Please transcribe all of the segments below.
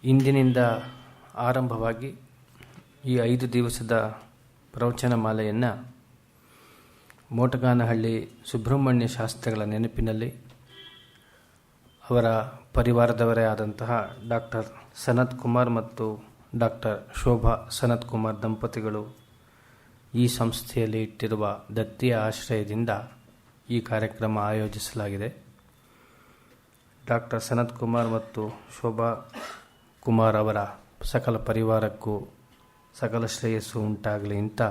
ಇಂದಿನಿಂದ ಆರಂಭವಾಗಿ ಈ 5 ದಿವಸದ ಪ್ರವಚನ ಮಾಲೆಯನ್ನು ಮೋಟಗಾನಹಳ್ಳಿ ಸುಬ್ರಹ್ಮಣ್ಯ ಶಾಸ್ತ್ರಿಗಳ ನೆನಪಿನಲ್ಲಿ ಅವರ ಪರಿವಾರದವರೇ ಆದಂತಹ ಡಾಕ್ಟರ್ ಸನತ್ ಕುಮಾರ್ ಮತ್ತು ಡಾಕ್ಟರ್ ಶೋಭಾ ಸನತ್ ಕುಮಾರ್ ದಂಪತಿಗಳು ಈ ಸಂಸ್ಥೆಯಲ್ಲಿ ಇಟ್ಟಿರುವ ದತ್ತಿಯ ಆಶ್ರಯದಿಂದ ಈ ಕಾರ್ಯಕ್ರಮ ಆಯೋಜಿಸಲಾಗಿದೆ. ಡಾಕ್ಟರ್ ಸನತ್ ಕುಮಾರ್ ಮತ್ತು ಶೋಭಾ ಕುಮಾರ್ ಅವರ ಸಕಲ ಪರಿವಾರಕ್ಕೂ ಸಕಲ ಶ್ರೇಯಸ್ಸು ಉಂಟಾಗಲಿ ಅಂತ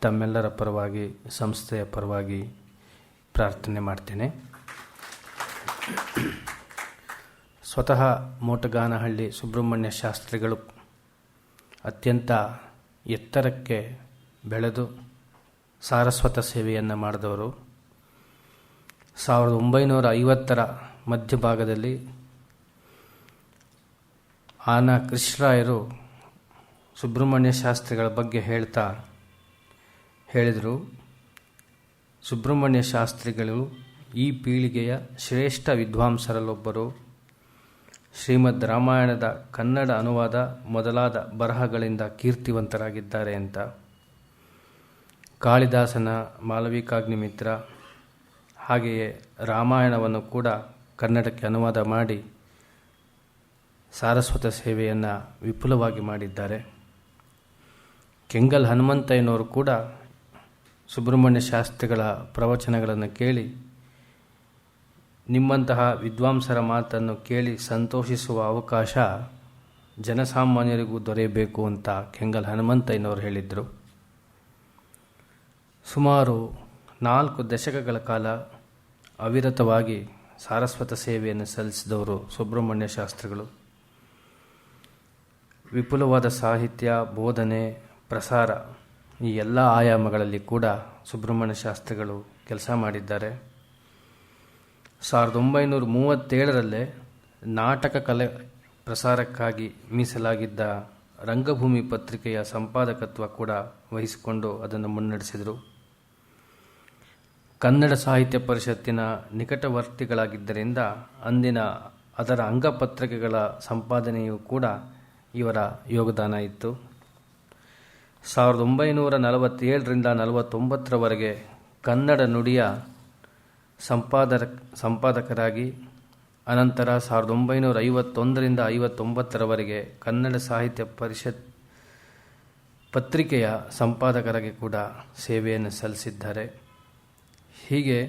ತಮ್ಮೆಲ್ಲರ ಪರವಾಗಿ ಸಂಸ್ಥೆಯ ಪರವಾಗಿ ಪ್ರಾರ್ಥನೆ ಮಾಡ್ತೇನೆ. ಸ್ವತಃ ಮೋಟಗಾನಹಳ್ಳಿ ಸುಬ್ರಹ್ಮಣ್ಯ ಶಾಸ್ತ್ರಿಗಳು ಅತ್ಯಂತ ಎತ್ತರಕ್ಕೆ ಬೆಳೆದು ಸಾರಸ್ವತ ಸೇವೆಯನ್ನು ಮಾಡಿದವರು. 1950ರ ಮಧ್ಯಭಾಗದಲ್ಲಿ ಆನ ಕೃಷ್ಣರಾಯರು ಸುಬ್ರಹ್ಮಣ್ಯ ಶಾಸ್ತ್ರಿಗಳ ಬಗ್ಗೆ ಹೇಳಿದರು, ಸುಬ್ರಹ್ಮಣ್ಯ ಶಾಸ್ತ್ರಿಗಳು ಈ ಪೀಳಿಗೆಯ ಶ್ರೇಷ್ಠ ವಿದ್ವಾಂಸರಲ್ಲೊಬ್ಬರು. ಶ್ರೀಮದ್ ರಾಮಾಯಣದ ಕನ್ನಡ ಅನುವಾದ ಮೊದಲಾದ ಬರಹಗಳಿಂದ ಕೀರ್ತಿವಂತರಾಗಿದ್ದಾರೆ ಅಂತ. ಕಾಳಿದಾಸನ ಮಾಲವಿಕಾಗ್ನಿಮಿತ್ರ ಹಾಗೆಯೇ ರಾಮಾಯಣವನ್ನು ಕೂಡ ಕನ್ನಡಕ್ಕೆ ಅನುವಾದ ಮಾಡಿ ಸಾರಸ್ವತ ಸೇವೆಯನ್ನು ವಿಪುಲವಾಗಿ ಮಾಡಿದ್ದಾರೆ. ಕೆಂಗಲ್ ಹನುಮಂತಯ್ಯನವರು ಕೂಡ ಸುಬ್ರಹ್ಮಣ್ಯ ಶಾಸ್ತ್ರಿಗಳ ಪ್ರವಚನಗಳನ್ನು ಕೇಳಿ ನಿಮ್ಮಂತಹ ವಿದ್ವಾಂಸರ ಮಾತನ್ನು ಕೇಳಿ ಸಂತೋಷಿಸುವ ಅವಕಾಶ ಜನಸಾಮಾನ್ಯರಿಗೂ ದೊರೆಯಬೇಕು ಅಂತ ಕೆಂಗಲ್ ಹನುಮಂತಯ್ಯನವರು ಹೇಳಿದರು. ಸುಮಾರು 4 ದಶಕಗಳ ಕಾಲ ಅವಿರತವಾಗಿ ಸಾರಸ್ವತ ಸೇವೆಯನ್ನು ಸಲ್ಲಿಸಿದವರು ಸುಬ್ರಹ್ಮಣ್ಯ ಶಾಸ್ತ್ರಿಗಳು. ವಿಪುಲವಾದ ಸಾಹಿತ್ಯ, ಬೋಧನೆ, ಪ್ರಸಾರ ಈ ಎಲ್ಲ ಆಯಾಮಗಳಲ್ಲಿ ಕೂಡ ಸುಬ್ರಹ್ಮಣ್ಯ ಶಾಸ್ತ್ರಿಗಳು ಕೆಲಸ ಮಾಡಿದ್ದಾರೆ. 1937ರಲ್ಲೇ ನಾಟಕ ಕಲೆ ಪ್ರಸಾರಕ್ಕಾಗಿ ಮೀಸಲಾಗಿದ್ದ ರಂಗಭೂಮಿ ಪತ್ರಿಕೆಯ ಸಂಪಾದಕತ್ವ ಕೂಡ ವಹಿಸಿಕೊಂಡು ಅದನ್ನು ಮುನ್ನಡೆಸಿದರು. ಕನ್ನಡ ಸಾಹಿತ್ಯ ಪರಿಷತ್ತಿನ ನಿಕಟವರ್ತಿಗಳಾಗಿದ್ದರಿಂದ ಅಂದಿನ ಅದರ ಅಂಗಪತ್ರಿಕೆಗಳ ಸಂಪಾದನೆಯೂ ಕೂಡ ಇವರ ಯೋಗದಾನ ಇತ್ತು. 1947ರಿಂದ 49ರವರೆಗೆ ಕನ್ನಡ ನುಡಿಯ ಸಂಪಾದಕರಾಗಿ, ಅನಂತರ 1951ರಿಂದ 59ರವರೆಗೆ ಕನ್ನಡ ಸಾಹಿತ್ಯ ಪರಿಷತ್ ಪತ್ರಿಕೆಯ ಸಂಪಾದಕರಾಗಿ ಕೂಡ ಸೇವೆಯನ್ನು ಸಲ್ಲಿಸಿದ್ದಾರೆ. ಹೀಗೆ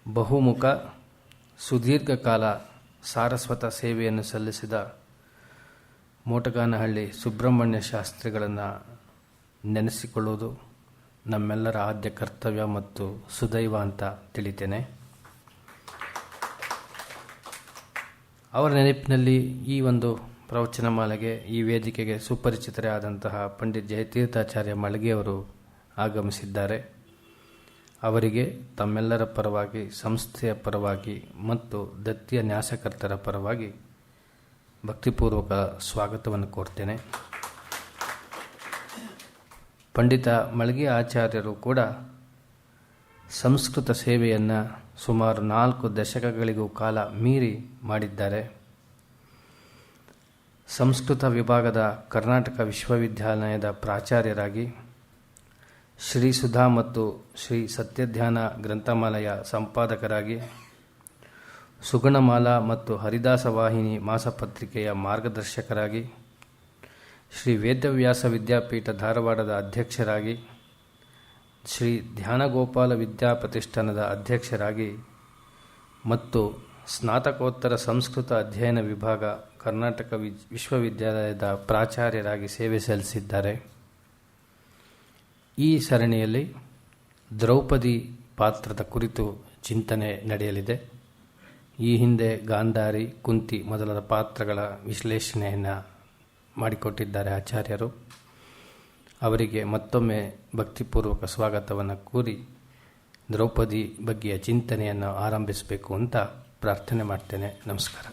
ಬಹುಮುಖ ಸುದೀರ್ಘ ಕಾಲ ಸಾರಸ್ವತ ಸೇವೆಯನ್ನು ಸಲ್ಲಿಸಿದ ಮೋಟಗಾನಹಳ್ಳಿ ಸುಬ್ರಹ್ಮಣ್ಯ ಶಾಸ್ತ್ರಿಗಳನ್ನು ನೆನೆಸಿಕೊಳ್ಳುವುದು ನಮ್ಮೆಲ್ಲರ ಆದ್ಯ ಕರ್ತವ್ಯ ಮತ್ತು ಸುದೈವ ಅಂತ ತಿಳಿತೇನೆ. ಅವರ ನೆನಪಿನಲ್ಲಿ ಈ ಒಂದು ಪ್ರವಚನ ಮಾಲೆಗೆ, ಈ ವೇದಿಕೆಗೆ ಸುಪರಿಚಿತರೇ ಆದಂತಹ ಪಂಡಿತ್ ಜಯತೀರ್ಥಾಚಾರ್ಯ ಮಳಗೆಯವರು ಆಗಮಿಸಿದ್ದಾರೆ. ಅವರಿಗೆ ತಮ್ಮೆಲ್ಲರ ಪರವಾಗಿ, ಸಂಸ್ಥೆಯ ಪರವಾಗಿ ಮತ್ತು ದತ್ತಿಯ ನ್ಯಾಸಕರ್ತರ ಪರವಾಗಿ ಭಕ್ತಿಪೂರ್ವಕ ಸ್ವಾಗತವನ್ನು ಕೋರ್ತೇನೆ. ಪಂಡಿತ ಮಳಗೆ ಆಚಾರ್ಯರು ಕೂಡ ಸಂಸ್ಕೃತ ಸೇವೆಯನ್ನು ಸುಮಾರು 4 ದಶಕಗಳಿಗೂ ಕಾಲ ಮೀರಿ ಮಾಡಿದ್ದಾರೆ. ಸಂಸ್ಕೃತ ವಿಭಾಗದ ಕರ್ನಾಟಕ ವಿಶ್ವವಿದ್ಯಾಲಯದ ಪ್ರಾಚಾರ್ಯರಾಗಿ, ಶ್ರೀ ಸುಧಾ ಮತ್ತು ಶ್ರೀ ಸತ್ಯಧ್ಯಾನ ಗ್ರಂಥಮಾಲೆಯ ಸಂಪಾದಕರಾಗಿ, ಸುಗುಣಮಾಲಾ ಮತ್ತು ಹರಿದಾಸ ವಾಹಿನಿ ಮಾಸಪತ್ರಿಕೆಯ ಮಾರ್ಗದರ್ಶಕರಾಗಿ, ಶ್ರೀ ವೇದವ್ಯಾಸ ವಿದ್ಯಾಪೀಠ ಧಾರವಾಡದ ಅಧ್ಯಕ್ಷರಾಗಿ, ಶ್ರೀ ಧ್ಯಾನಗೋಪಾಲ ವಿದ್ಯಾಪ್ರತಿಷ್ಠಾನದ ಅಧ್ಯಕ್ಷರಾಗಿ ಮತ್ತು ಸ್ನಾತಕೋತ್ತರ ಸಂಸ್ಕೃತ ಅಧ್ಯಯನ ವಿಭಾಗ ಕರ್ನಾಟಕ ವಿಶ್ವವಿದ್ಯಾಲಯದ ಪ್ರಾಚಾರ್ಯರಾಗಿ ಸೇವೆ ಸಲ್ಲಿಸಿದ್ದಾರೆ. ಈ ಸರಣಿಯಲ್ಲಿ ದ್ರೌಪದಿ ಪಾತ್ರದ ಕುರಿತು ಚಿಂತನೆ ನಡೆಯಲಿದೆ. ಈ ಹಿಂದೆ ಗಾಂಧಾರಿ, ಕುಂತಿ ಮೊದಲಾದ ಪಾತ್ರಗಳ ವಿಶ್ಲೇಷಣೆಯನ್ನು ಮಾಡಿಕೊಟ್ಟಿದ್ದಾರೆ ಆಚಾರ್ಯರು. ಅವರಿಗೆ ಮತ್ತೊಮ್ಮೆ ಭಕ್ತಿಪೂರ್ವಕ ಸ್ವಾಗತವನ್ನು ಕೋರಿ ದ್ರೌಪದಿ ಬಗ್ಗೆಯ ಚಿಂತನೆಯನ್ನು ಆರಂಭಿಸಬೇಕು ಅಂತ ಪ್ರಾರ್ಥನೆ ಮಾಡ್ತೇನೆ. ನಮಸ್ಕಾರ.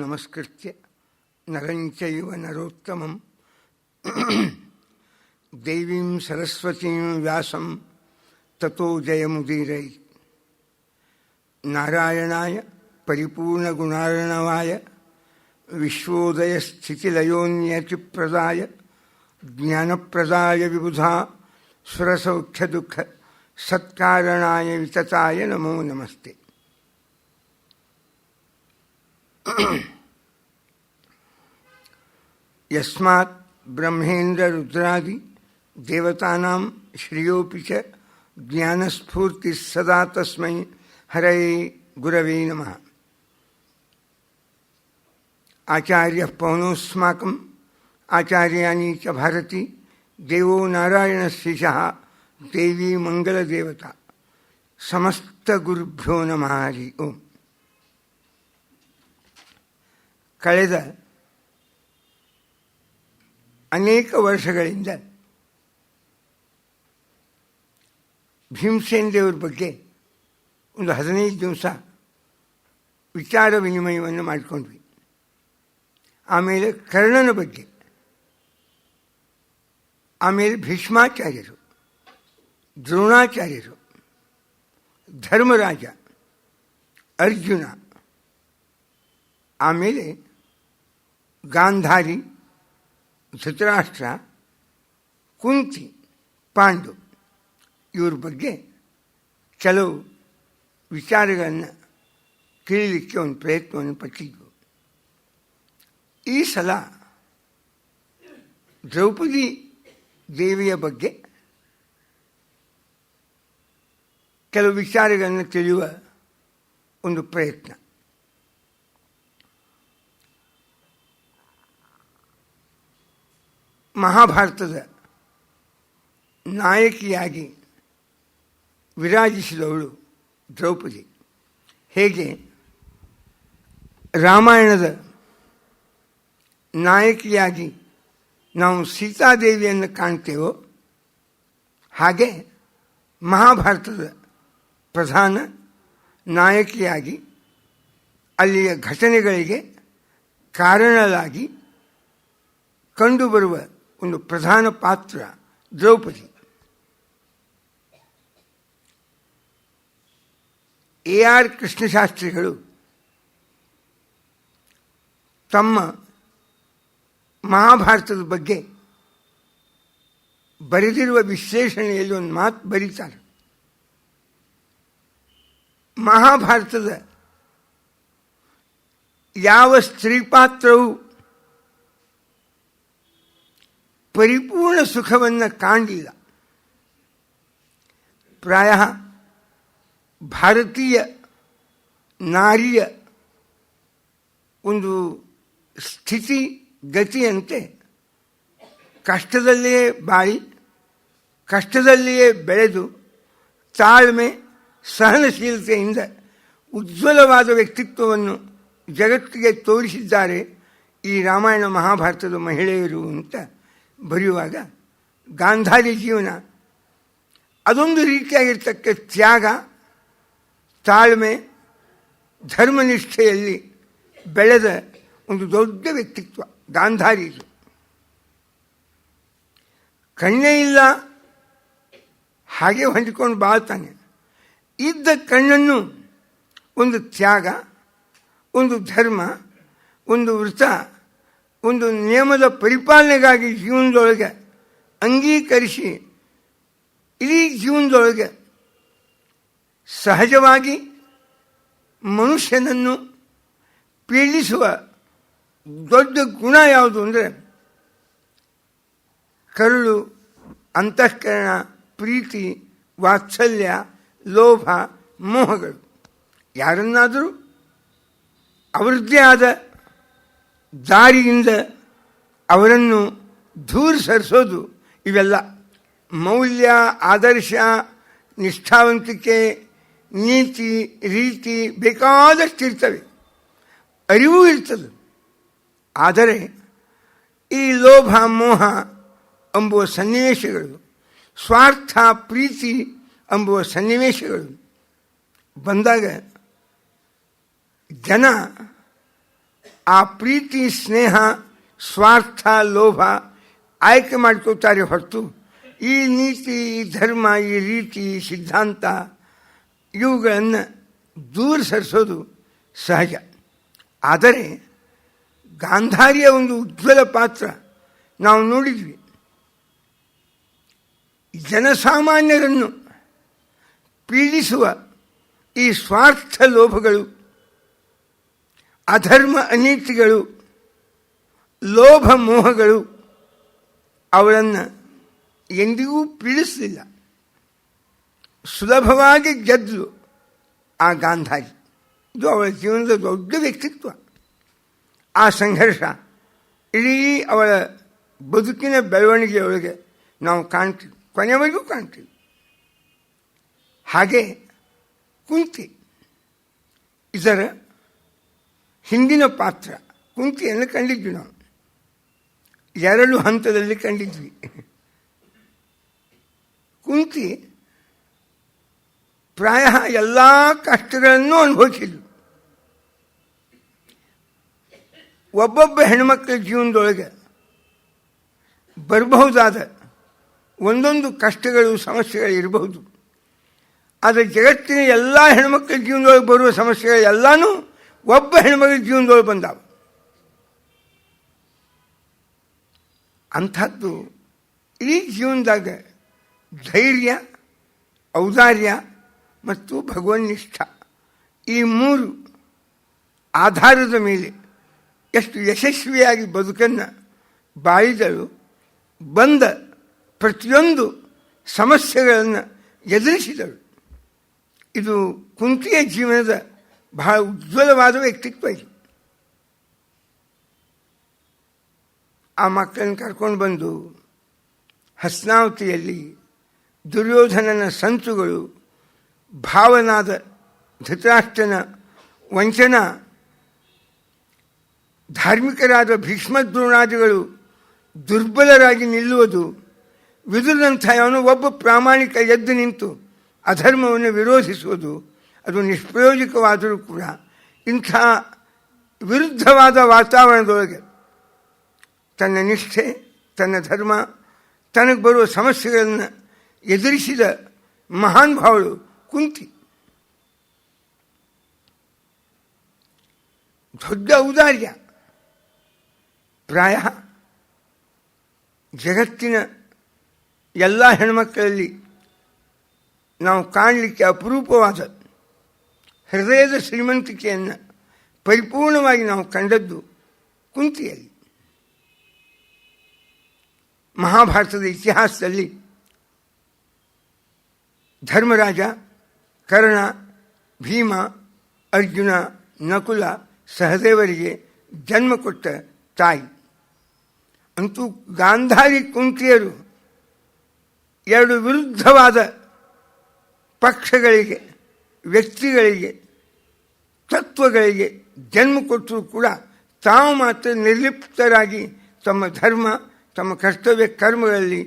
ನಮಸ್ಕೃತ್ಯ ನರಂಚೈವ ನರೋತ್ತಮಂ ದೇವೀಂ ಸರಸ್ವತೀಂ ವ್ಯಾಸಂ ತತೋ ಜಯಮುದೀರೈ. ನಾರಾಯಣಾಯ ಪರಿಪೂರ್ಣಗುಣಾರ್ಣವಾಯ ವಿಶ್ವೋದಯಸ್ಥಿತಿಲಯೋನ್ಯತಿಪ್ರದಾಯ ಜ್ಞಾನಪ್ರದಾಯ ವಿಬುಧಾ ಸುರಸೌಖ್ಯದುಃಖ ಸತ್ಕಾರಣಾಯ ವಿತತಾಯ ನಮೋ ನಮಸ್ತೆ. ಯಸ್ಮಾತ್ ಬ್ರಹ್ಮೇಂದ್ರ ರುದ್ರಾದಿ ದೇವತಾನಾಂ ಶ್ರೇಯೋಪಿ ಚ ಜ್ಞಾನಸ್ಫೂರ್ತಿ ಸದಾ ತಸ್ಮೈ ಹರಯೇ ಗುರವೇ ನಮಃ. ಆಚಾರ್ಯ ಪವನೋಸ್ಮಾಕಂ ಆಚಾರ್ಯಾಣಿ ಚ ಭಾರತಿ ದೇವೋ ನಾರಾಯಣಸ್ಯೇಷಃ ದೇವಿ ಮಂಗಲದೇವತಾ. ಸಮಸ್ತ ಗುರುಭ್ಯೋ ನಮಃ. ಹರಿ ಓಂ. ಕಳೆದ ಅನೇಕ ವರ್ಷಗಳಿಂದ ಭೀಮಸೇನ ದೇವರ ಬಗ್ಗೆ ಒಂದು 15 ದಿವಸ ವಿಚಾರ ವಿನಿಮಯವನ್ನು ಮಾಡಿಕೊಂಡ್ವಿ. ಆಮೇಲೆ ಕರ್ಣನ ಬಗ್ಗೆ, ಆಮೇಲೆ ಭೀಷ್ಮಾಚಾರ್ಯರು, ದ್ರೋಣಾಚಾರ್ಯರು, ಧರ್ಮರಾಜ, ಅರ್ಜುನ, ಆಮೇಲೆ ಗಾಂಧಾರಿ, ಧೃತರಾಷ್ಟ್ರ, ಕುಂತಿ, ಪಾಂಡು ಇವ್ರ ಬಗ್ಗೆ ಕೆಲವು ವಿಚಾರಗಳನ್ನು ಕೇಳಲಿಕ್ಕೆ ಒಂದು ಪ್ರಯತ್ನವನ್ನು ಪಟ್ಟಿದ್ವು. ಈ ಸಲ ದ್ರೌಪದಿ ದೇವಿಯ ಬಗ್ಗೆ ಕೆಲವು ವಿಚಾರಗಳನ್ನು ತಿಳಿಯುವ ಒಂದು ಪ್ರಯತ್ನ. ಮಹಾಭಾರತದ ನಾಯಕಿಯಾಗಿ ವಿರಾಜಿಸಿದವಳು ದ್ರೌಪದಿ. ಹೇಗೆ ರಾಮಾಯಣದ ನಾಯಕಿಯಾಗಿ ನಾವು ಸೀತಾದೇವಿಯನ್ನು ಕಾಣ್ತೇವೋ, ಹಾಗೆ ಮಹಾಭಾರತದ ಪ್ರಧಾನ ನಾಯಕಿಯಾಗಿ ಅಲ್ಲಿಯ ಘಟನೆಗಳಿಗೆ ಕಾರಣರಾಗಿ ಕಂಡುಬರುವ ಒಂದು ಪ್ರಧಾನ ಪಾತ್ರ ದ್ರೌಪದಿ. AR ಕೃಷ್ಣಶಾಸ್ತ್ರಿಗಳು ತಮ್ಮ ಮಹಾಭಾರತದ ಬಗ್ಗೆ ಬರೆದಿರುವ ವಿಶ್ಲೇಷಣೆಯಲ್ಲಿ ಒಂದು ಮಾತು ಬರೀತಾರೆ. ಮಹಾಭಾರತದ ಯಾವ ಸ್ತ್ರೀ ಪಾತ್ರವು ಪರಿಪೂರ್ಣ ಸುಖವನ್ನು ಕಾಣಲಿಲ್ಲ. ಪ್ರಾಯ ಭಾರತೀಯ ನಾರಿಯ ಒಂದು ಸ್ಥಿತಿ ಗತಿಯಂತೆ ಕಷ್ಟದಲ್ಲಿಯೇ ಬಾಳಿ, ಕಷ್ಟದಲ್ಲಿಯೇ ಬೆಳೆದು, ತಾಳ್ಮೆ ಸಹನಶೀಲತೆಯಿಂದ ಉಜ್ವಲವಾದ ವ್ಯಕ್ತಿತ್ವವನ್ನು ಜಗತ್ತಿಗೆ ತೋರಿಸಿದ್ದಾರೆ ಈ ರಾಮಾಯಣ ಮಹಾಭಾರತದ ಮಹಿಳೆಯರು ಅಂತ ಬರೆಯುವಾಗ, ಗಾಂಧಾರಿ ಜೀವನ ಅದೊಂದು ರೀತಿಯಾಗಿರ್ತಕ್ಕ ತ್ಯಾಗ, ತಾಳ್ಮೆ, ಧರ್ಮನಿಷ್ಠೆಯಲ್ಲಿ ಬೆಳೆದ ಒಂದು ದೊಡ್ಡ ವ್ಯಕ್ತಿತ್ವ ಗಾಂಧಾರಿದು. ಕಣ್ಣೇ ಇಲ್ಲ, ಹಾಗೆ ಹೊಂದಿಕೊಂಡು ಬಾಳ್ತಾನೆ. ಇದ್ದ ಕಣ್ಣನ್ನು ಒಂದು ತ್ಯಾಗ, ಒಂದು ಧರ್ಮ, ಒಂದು ವೃತ, ಒಂದು ನಿಯಮದ ಪರಿಪಾಲನೆಗಾಗಿ ಜೀವನದೊಳಗೆ ಅಂಗೀಕರಿಸಿ ಇಡೀ ಜೀವನದೊಳಗೆ ಸಹಜವಾಗಿ ಮನುಷ್ಯನನ್ನು ಪೀಡಿಸುವ ದೊಡ್ಡ ಗುಣ ಯಾವುದು ಅಂದರೆ ಕರುಳು, ಅಂತಃಕರಣ, ಪ್ರೀತಿ, ವಾತ್ಸಲ್ಯ, ಲೋಭ, ಮೋಹಗಳು. ಯಾರನ್ನಾದರೂ ಅವರದ್ದೇ ಆದ ದಾರಿಯಿಂದ ಅವರನ್ನು ದೂರ ಸರಿಸೋದು, ಇವೆಲ್ಲ ಮೌಲ್ಯ, ಆದರ್ಶ, ನಿಷ್ಠಾವಂತಿಕೆ, ನೀತಿ, ರೀತಿ ಬೇಕಾದಷ್ಟಿರ್ತವೆ, ಅರಿವು ಇರ್ತದೆ. ಆದರೆ ಈ ಲೋಭ, ಮೋಹ ಎಂಬುವ ಸನ್ನಿವೇಶಗಳು, ಸ್ವಾರ್ಥ, ಪ್ರೀತಿ ಎಂಬುವ ಸನ್ನಿವೇಶಗಳು ಬಂದಾಗ ಜನ ಆ ಪ್ರೀತಿ, ಸ್ನೇಹ, ಸ್ವಾರ್ಥ, ಲೋಭ ಆಯ್ಕೆ ಮಾಡ್ಕೋತಾರೆ ಹೊರತು ಈ ನೀತಿ, ಈ ಧರ್ಮ, ಈ ರೀತಿ, ಸಿದ್ಧಾಂತ ಇವುಗಳನ್ನು ದೂರ ಸರಿಸೋದು ಸಹಜ. ಆದರೆ ಗಾಂಧಾರಿಯ ಒಂದು ಉಜ್ವಲ ಪಾತ್ರ ನಾವು ನೋಡಿದ್ವಿ. ಜನಸಾಮಾನ್ಯರನ್ನು ಪೀಡಿಸುವ ಈ ಸ್ವಾರ್ಥ ಲೋಭಗಳು, ಅಧರ್ಮ ಅನೀತಿಗಳು, ಲೋಭ ಮೋಹಗಳು ಅವಳನ್ನು ಎಂದಿಗೂ ಪೀಡಿಸಲಿಲ್ಲ. ಸುಲಭವಾಗಿ ಗೆದ್ದು ಆ ಗಾಂಧಾರಿ. ಇದು ಅವಳ ಜೀವನದ ದೊಡ್ಡ ವ್ಯಕ್ತಿತ್ವ. ಆ ಸಂಘರ್ಷ ಇಡೀ ಅವಳ ಬದುಕಿನ ಬೆಳವಣಿಗೆಯೊಳಗೆ ನಾವು ಕಾಣ್ತೀವಿ, ಕೊನೆವರೆಗೂ ಕಾಣ್ತೀವಿ. ಹಾಗೆ ಕುಂತಿ, ಇದರ ಹಿಂದಿನ ಪಾತ್ರ ಕುಂತಿಯನ್ನು ಕಂಡಿದ್ವಿ ನಾವು. 2 ಹಂತದಲ್ಲಿ ಕಂಡಿದ್ವಿ. ಕುಂತಿ ಪ್ರಾಯ ಎಲ್ಲ ಕಷ್ಟಗಳನ್ನು ಅನುಭವಿಸಿದ್ಳು. ಒಬ್ಬೊಬ್ಬ ಹೆಣ್ಮಕ್ಳ ಜೀವನದೊಳಗೆ ಬರಬಹುದಾದ ಒಂದೊಂದು ಕಷ್ಟಗಳು, ಸಮಸ್ಯೆಗಳು ಇರಬಹುದು. ಆದರೆ ಜಗತ್ತಿನ ಎಲ್ಲ ಹೆಣ್ಮಕ್ಳ ಜೀವನದೊಳಗೆ ಬರುವ ಸಮಸ್ಯೆಗಳು ಎಲ್ಲನೂ ಒಬ್ಬ ಹೆಣ್ಮಕ್ಳ ಜೀವನದೊಳಗೆ ಬಂದಾವ. ಅಂಥದ್ದು ಈ ಜೀವನದಾಗ ಧೈರ್ಯ, ಔದಾರ್ಯ ಮತ್ತು ಭಗವನ್ನಿಷ್ಠ ಈ 3 ಆಧಾರದ ಮೇಲೆ ಎಷ್ಟು ಯಶಸ್ವಿಯಾಗಿ ಬದುಕನ್ನು ಬಾಳಿದಳು. ಬಂದ ಪ್ರತಿಯೊಂದು ಸಮಸ್ಯೆಗಳನ್ನು ಎದುರಿಸಿದಳು. ಇದು ಕುಂತಿಯ ಜೀವನದ ಬಹಳ ಉಜ್ವಲವಾದ ವ್ಯಕ್ತಿತ್ವ. ಇದು ಆ ಮಕ್ಕಳನ್ನು ಕರ್ಕೊಂಡು ಬಂದು ಹಸ್ನಾವತಿಯಲ್ಲಿ ದುರ್ಯೋಧನನ ಸಂಚುಗಳು, ಭಾವನಾದ ಧೃತರಾಷ್ಟ್ರನ ವಂಚನ, ಧಾರ್ಮಿಕರಾದ ಭೀಷ್ಮದ್ರೋಣಾದಿಗಳು ದುರ್ಬಲರಾಗಿ ನಿಲ್ಲುವುದು, ವಿದುರನಂಥ ಅವನು ಒಬ್ಬ ಪ್ರಾಮಾಣಿಕ ಎದ್ದು ನಿಂತು ಅಧರ್ಮವನ್ನು ವಿರೋಧಿಸುವುದು, ಅದು ನಿಷ್ಪ್ರಯೋಜಕವಾದರೂ ಕೂಡ ಇಂಥ ವಿರುದ್ಧವಾದ ವಾತಾವರಣದೊಳಗೆ ತನ್ನ ನಿಷ್ಠೆ, ತನ್ನ ಧರ್ಮ, ತನಗೆ ಬರುವ ಸಮಸ್ಯೆಗಳನ್ನು ಎದುರಿಸಿದ ಮಹಾನ್ ಭಾವಳು ಕುಂತಿ. ದೊಡ್ಡ ಔದಾರ್ಯ. ಪ್ರಾಯ ಜಗತ್ತಿನ ಎಲ್ಲ ಹೆಣ್ಮಕ್ಕಳಲ್ಲಿ ನಾವು ಕಾಣಲಿಕ್ಕೆ ಅಪರೂಪವಾದ ಹೃದಯದ ಶ್ರೀಮಂತಿಕೆಯನ್ನು ಪರಿಪೂರ್ಣವಾಗಿ ನಾವು ಕಂಡದ್ದು ಕುಂತಿಯಲ್ಲಿ. ಮಹಾಭಾರತದ ಇತಿಹಾಸದಲ್ಲಿ ಧರ್ಮರಾಜ, ಕರ್ಣ, ಭೀಮ, ಅರ್ಜುನ, ನಕುಲ, ಸಹದೇವರಿಗೆ ಜನ್ಮ ಕೊಟ್ಟ ತಾಯಿ. ಅಂತೂ ಗಾಂಧಾರಿ ಕುಂತಿಯರು 2 ವಿರುದ್ಧವಾದ ಪಕ್ಷಗಳಿಗೆ, ವ್ಯಕ್ತಿಗಳಿಗೆ, ತತ್ವಗಳಿಗೆ ಜನ್ಮ ಕೊಟ್ಟರೂ ಕೂಡ ತಾವು ಮಾತ್ರ ನಿರ್ಲಿಪ್ತರಾಗಿ ತಮ್ಮ ಧರ್ಮ, ತಮ್ಮ ಕರ್ತವ್ಯ ಕರ್ಮಗಳಲ್ಲಿ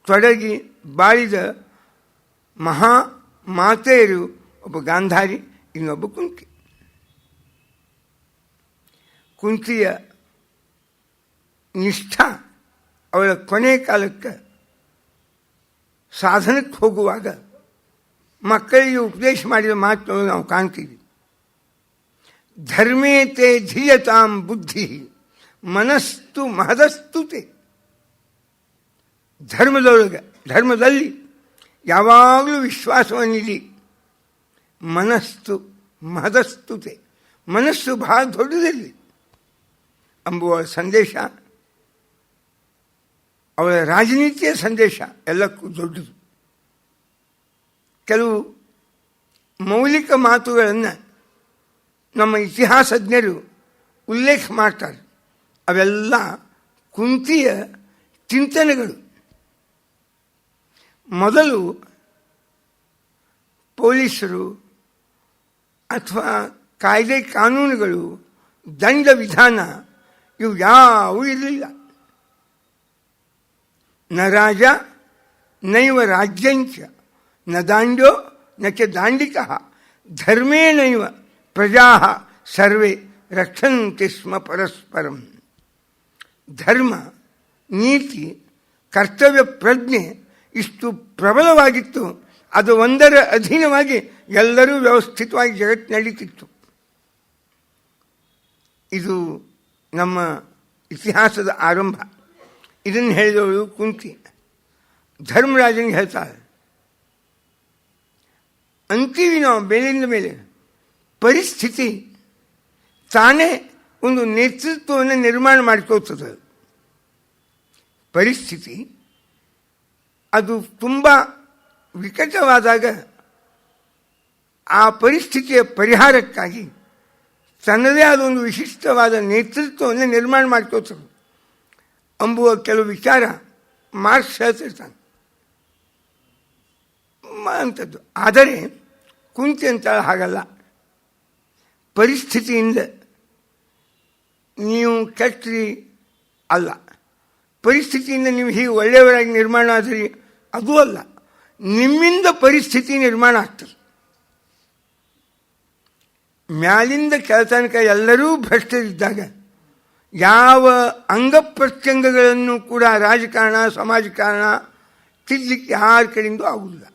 ತೊಡಗಿ ಬಾಳಿದ ಮಹಾ ಮಾತೆಯರು ಒಬ್ಬ ಗಾಂಧಾರಿ, ಇನ್ನೊಬ್ಬ ಕುಂತಿ. ಕುಂತಿಯ ನಿಷ್ಠ ಅವಳ ಕೊನೆ ಕಾಲಕ್ಕೆ ಸಾಧನಕ್ಕೆ ಹೋಗುವಾಗ ಮಕ್ಕಳಿಗೆ ಉಪದೇಶ ಮಾಡಿದ ಮಾತನ್ನು ನಾವು ಕಾಣ್ತೀವಿ. ಧರ್ಮೇತೆ ಧೀಯತಾಂ ಬುದ್ಧಿ ಮನಸ್ತು ಮಹದಸ್ತುತೆ. ಧರ್ಮದಲ್ಲಿ ಯಾವಾಗಲೂ ವಿಶ್ವಾಸವನ್ನಿಡಿ. ಮನಸ್ತು ಮಹದಸ್ತುತೆ, ಮನಸ್ಸು ಬಹಳ ದೊಡ್ಡದಿರಲಿ ಎಂಬುವ ಸಂದೇಶ, ಅವಳ ರಾಜನೀತಿಯ ಸಂದೇಶ ಎಲ್ಲಕ್ಕೂ ದೊಡ್ಡದು. ಕೆಲವು ಮೌಲಿಕ ಮಾತುಗಳನ್ನು ನಮ್ಮ ಇತಿಹಾಸಜ್ಞರು ಉಲ್ಲೇಖ ಮಾಡ್ತಾರೆ. ಅವೆಲ್ಲ ಕುಂತಿಯ ಚಿಂತನೆಗಳು. ಮೊದಲು ಪೊಲೀಸರು ಅಥವಾ ಕಾಯ್ದೆ ಕಾನೂನುಗಳು, ದಂಡ ವಿಧಾನ ಇವು ಯಾವೂ ಇರಲಿಲ್ಲ. ನ ರಾಜ ನೈವ ರಾಜ್ಯಂಚ ನ ದಾಂಡ್ಯೋ ನಚ ದಾಂಡಿಕಃ ಧರ್ಮೇಣೈವ ಪ್ರಜಾ ಸರ್ವೇ ರಕ್ಷಂತಿ ಸ್ಮ ಪರಸ್ಪರಂ. ಧರ್ಮ, ನೀತಿ, ಕರ್ತವ್ಯ ಪ್ರಜ್ಞೆ ಇಷ್ಟು ಪ್ರಬಲವಾಗಿತ್ತು. ಅದು ಒಂದರ ಅಧೀನವಾಗಿ ಎಲ್ಲರೂ ವ್ಯವಸ್ಥಿತವಾಗಿ ಜಗತ್ತು ನಡೀತಿತ್ತು. ಇದು ನಮ್ಮ ಇತಿಹಾಸದ ಆರಂಭ. ಇದನ್ನು ಹೇಳಿದವಳು ಕುಂತಿ ಧರ್ಮರಾಜನಿಗೆ ಹೇಳ್ತಾಳೆ, ಅಂತೀವಿ ನಾವು ಮೇಲಿಂದ ಮೇಲೆ ಪರಿಸ್ಥಿತಿ ತಾನೇ ಒಂದು ನೇತೃತ್ವವನ್ನು ನಿರ್ಮಾಣ ಮಾಡಿಕೊಳ್ತದೆ. ಪರಿಸ್ಥಿತಿ ಅದು ತುಂಬ ವಿಕಟವಾದಾಗ ಆ ಪರಿಸ್ಥಿತಿಯ ಪರಿಹಾರಕ್ಕಾಗಿ ತನ್ನದೇ ಆದ ಒಂದು ವಿಶಿಷ್ಟವಾದ ನೇತೃತ್ವವನ್ನು ನಿರ್ಮಾಣ ಮಾಡ್ಕೋತಾರೆ ಎಂಬುವ ಕೆಲವು ವಿಚಾರ ಮಾರ್ಕ್ಸ್ ಹೇಳ್ತಿರ್ತಾನೆ ಅಂಥದ್ದು. ಆದರೆ ಕುಂತಿ ಅಂತ ಹಾಗಲ್ಲ. ಪರಿಸ್ಥಿತಿಯಿಂದ ನೀವು ಕೆಟ್ಟರಿ ಅಲ್ಲ, ಪರಿಸ್ಥಿತಿಯಿಂದ ನೀವು ಹೀಗೆ ಒಳ್ಳೆಯವರಾಗಿ ನಿರ್ಮಾಣ ಆದ್ರಿ ಅದೂ ಅಲ್ಲ, ನಿಮ್ಮಿಂದ ಪರಿಸ್ಥಿತಿ ನಿರ್ಮಾಣ ಆಗ್ತದೆ. ಮ್ಯಾಲಿಂದ ಕೆಳತನಕ ಎಲ್ಲರೂ ಭ್ರಷ್ಟರಿದ್ದಾಗ ಯಾವ ಅಂಗಪ್ರತ್ಯಂಗಗಳನ್ನು ಕೂಡ ರಾಜಕಾರಣ ಸಮಾಜಕಾರಣ ತಿದ್ದಲಿಕ್ಕೆ ಯಾರ ಕಡೆಯಿಂದ ಆಗುವುದಿಲ್ಲ.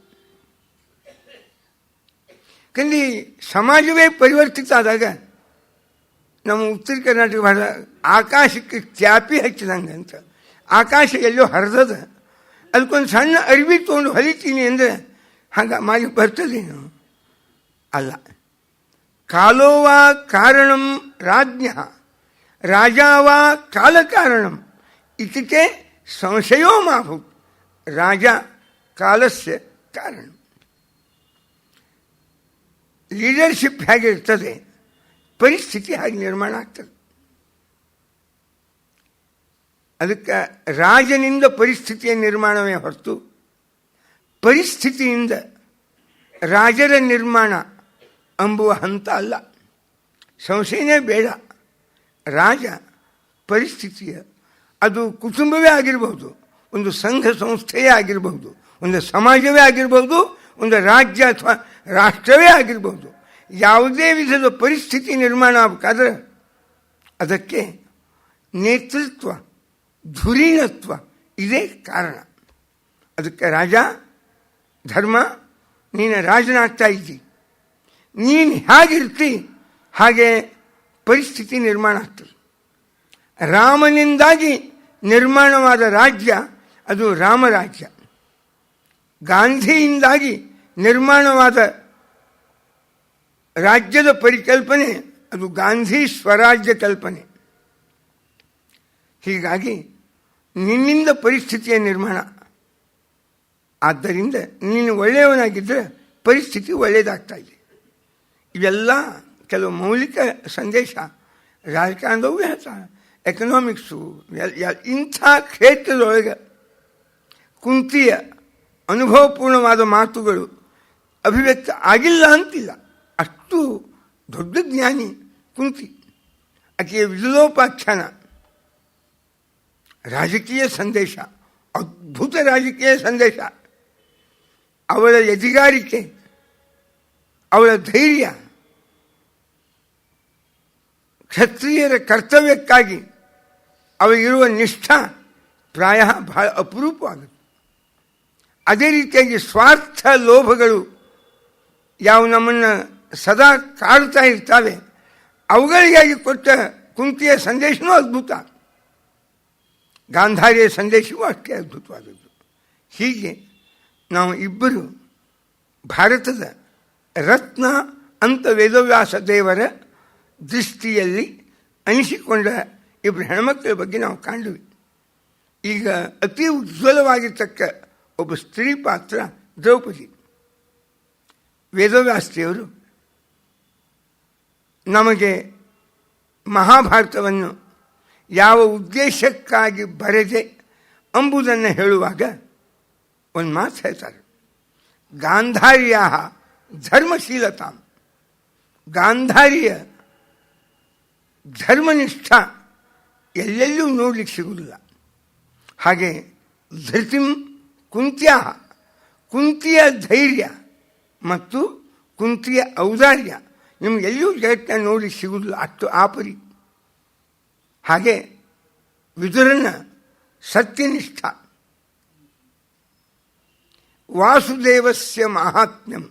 ಯಾಕಂದ್ರೆ ಸಮಾಜವೇ ಪರಿವರ್ತಿತ ಆದಾಗ ನಮ್ಮ ಉತ್ತರ ಕರ್ನಾಟಕ ಭಾಳ ಆಕಾಶಕ್ಕೆ ಚಾಪಿ ಹಚ್ಚಿದಂಗೆ ಅಂತ, ಆಕಾಶ ಎಲ್ಲೋ ಹರಿದದ, ಅದಕ್ಕೊಂದು ಸಣ್ಣ ಅರಿವಿ ತೊಗೊಂಡು ಹೊಲಿತೀನಿ ಅಂದರೆ ಹಾಗೆ ಮಾಡಿ ಬರ್ತದೇನು ಅಲ್ಲ. ಕಾಲೋವಾ ಕಾರಣಂ ರಾಜ್ಞ ರಾಜಾವಾ ಕಾಲಕಾರಣಂ ಇತಿಕೆ ಸಂಶಯೋ ಮಾಭೂತ್. ರಾಜ ಕಾಲಸ್ಯ ಕಾರಣ. ಲೀಡರ್ಶಿಪ್ ಹೇಗಿರ್ತದೆ ಪರಿಸ್ಥಿತಿ ಹಾಗೆ ನಿರ್ಮಾಣ ಆಗ್ತದೆ. ಅದಕ್ಕೆ ರಾಜನಿಂದ ಪರಿಸ್ಥಿತಿಯ ನಿರ್ಮಾಣವೇ ಹೊರತು ಪರಿಸ್ಥಿತಿಯಿಂದ ರಾಜರ ನಿರ್ಮಾಣ ಎಂಬುವ ಹಂತ ಅಲ್ಲ. ಸಂಶಯನೇ ಬೇಡ. ರಾಜ ಪರಿಸ್ಥಿತಿಯ ಅದು ಕುಟುಂಬವೇ ಆಗಿರಬಹುದು, ಒಂದು ಸಂಘ ಸಂಸ್ಥೆಯೇ ಆಗಿರಬಹುದು, ಒಂದು ಸಮಾಜವೇ ಆಗಿರಬಹುದು, ಒಂದು ರಾಜ್ಯ ಅಥವಾ ರಾಷ್ಟ್ರವೇ ಆಗಿರಬಹುದು. ಯಾವುದೇ ವಿಧದ ಪರಿಸ್ಥಿತಿ ನಿರ್ಮಾಣ ಆಗಬೇಕಾದ್ರೆ ಅದಕ್ಕೆ ನೇತೃತ್ವ ಧುರೀಣತ್ವ ಇದೇ ಕಾರಣ. ಅದಕ್ಕೆ ರಾಜ ಧರ್ಮ ನೀನು ರಾಜನಾಗ್ತಾ ಇದ್ದಿ, ನೀನು ಹೇಗಿರ್ತಿ ಹಾಗೆ ಪರಿಸ್ಥಿತಿ ನಿರ್ಮಾಣ ಆಗ್ತದೆ. ರಾಮನಿಂದಾಗಿ ನಿರ್ಮಾಣವಾದ ರಾಜ್ಯ ಅದು ರಾಮರಾಜ್ಯ. ಗಾಂಧಿಯಿಂದಾಗಿ ನಿರ್ಮಾಣವಾದ ರಾಜ್ಯದ ಪರಿಕಲ್ಪನೆ ಅದು ಗಾಂಧಿ ಸ್ವರಾಜ್ಯ ಕಲ್ಪನೆ. ಹೀಗಾಗಿ ನಿನ್ನಿಂದ ಪರಿಸ್ಥಿತಿಯ ನಿರ್ಮಾಣ. ಆದ್ದರಿಂದ ನೀನು ಒಳ್ಳೆಯವನಾಗಿದ್ದರೆ ಪರಿಸ್ಥಿತಿ ಒಳ್ಳೆಯದಾಗ್ತಾ ಇದೆ. ಇವೆಲ್ಲ ಕೆಲವು ಮೌಲಿಕ ಸಂದೇಶ ರಾಜಕಾರಣದವು ಹೇಳ್ತಾರೆ, ಎಕನಾಮಿಕ್ಸು, ಇಂಥ ಕ್ಷೇತ್ರದೊಳಗೆ ಕುಂತಿಯ ಅನುಭವಪೂರ್ಣವಾದ ಮಾತುಗಳು ಅಭಿವ್ಯಕ್ತ ಆಗಿಲ್ಲ ಅಂತಿಲ್ಲ. ಅಷ್ಟು ದೊಡ್ಡ ಜ್ಞಾನಿ ಕುಂತಿ. ಆಕೆಯ ವಿಲೋಪಾಖ್ಯಾನ ರಾಜಕೀಯ ಸಂದೇಶ, ಅದ್ಭುತ ರಾಜಕೀಯ ಸಂದೇಶ. ಅವಳ ಎದಿಗಾರಿಕೆ, ಅವಳ ಧೈರ್ಯ, ಕ್ಷತ್ರಿಯರ ಕರ್ತವ್ಯಕ್ಕಾಗಿ ಅವಳಿಗಿರುವ ನಿಷ್ಠ ಪ್ರಾಯ ಬಹಳ ಅಪರೂಪವಾಗುತ್ತೆ. ಅದೇ ರೀತಿಯಾಗಿ ಸ್ವಾರ್ಥ ಲೋಭಗಳು ಯಾವ ನಮ್ಮನ್ನು ಸದಾ ಕಾಡ್ತಾ ಇರ್ತಾವೆ ಅವುಗಳಿಗಾಗಿ ಕೊಟ್ಟ ಕುಂತಿಯ ಸಂದೇಶವೂ ಅದ್ಭುತ, ಗಾಂಧಾರಿಯ ಸಂದೇಶವೂ ಅಷ್ಟೇ ಅದ್ಭುತವಾದದ್ದು. ಹೀಗೆ ನಾವು ಇಬ್ಬರು ಭಾರತದ ರತ್ನ ಅಂತ ವೇದವ್ಯಾಸ ದೇವರ ದೃಷ್ಟಿಯಲ್ಲಿ ಅನಿಸಿಕೊಂಡ ಇಬ್ಬರು ಹೆಣ್ಮಕ್ಕಳ ಬಗ್ಗೆ ನಾವು ಕಾಣ್ವಿ. ಈಗ ಅತಿ ಉಜ್ವಲವಾಗಿರ್ತಕ್ಕ ಒಬ್ಬ ಸ್ತ್ರೀ ಪಾತ್ರ ದ್ರೌಪದಿ. ವೇದವ್ಯಾಸದೇವರು ನಮಗೆ ಮಹಾಭಾರತವನ್ನು ಯಾವ ಉದ್ದೇಶಕ್ಕಾಗಿ ಬರೆದೆ ಎಂಬುದನ್ನು ಹೇಳುವಾಗ ಒಂದು ಮಾತು ಹೇಳ್ತಾರೆ, ಗಾಂಧಾರ್ಯ ಧರ್ಮಶೀಲತಾ. ಗಾಂಧಾರಿಯ ಧರ್ಮನಿಷ್ಠ ಎಲ್ಲೆಲ್ಲೂ ನೋಡ್ಲಿಕ್ಕೆ ಸಿಗುವುದಿಲ್ಲ. ಹಾಗೆ ಧೃತಿಂ ಕುಂತ್ಯಾ, ಕುಂತಿಯ ಧೈರ್ಯ ಮತ್ತು ಕುಂತಿಯ ಔದಾರ್ಯ ನಿಮಗೆಲ್ಲೂ ಜಗತ್ತಿನ ನೋಡ್ಲಿಕ್ಕೆ ಸಿಗುವುದಿಲ್ಲ, ಅಷ್ಟು ಆಪರಿ. ಹಾಗೆ ವಿದುರನ ಸತ್ಯನಿಷ್ಠ, ವಾಸುದೇವಸ್ಯ ಮಾಹಾತ್ಮ್ಯಂ,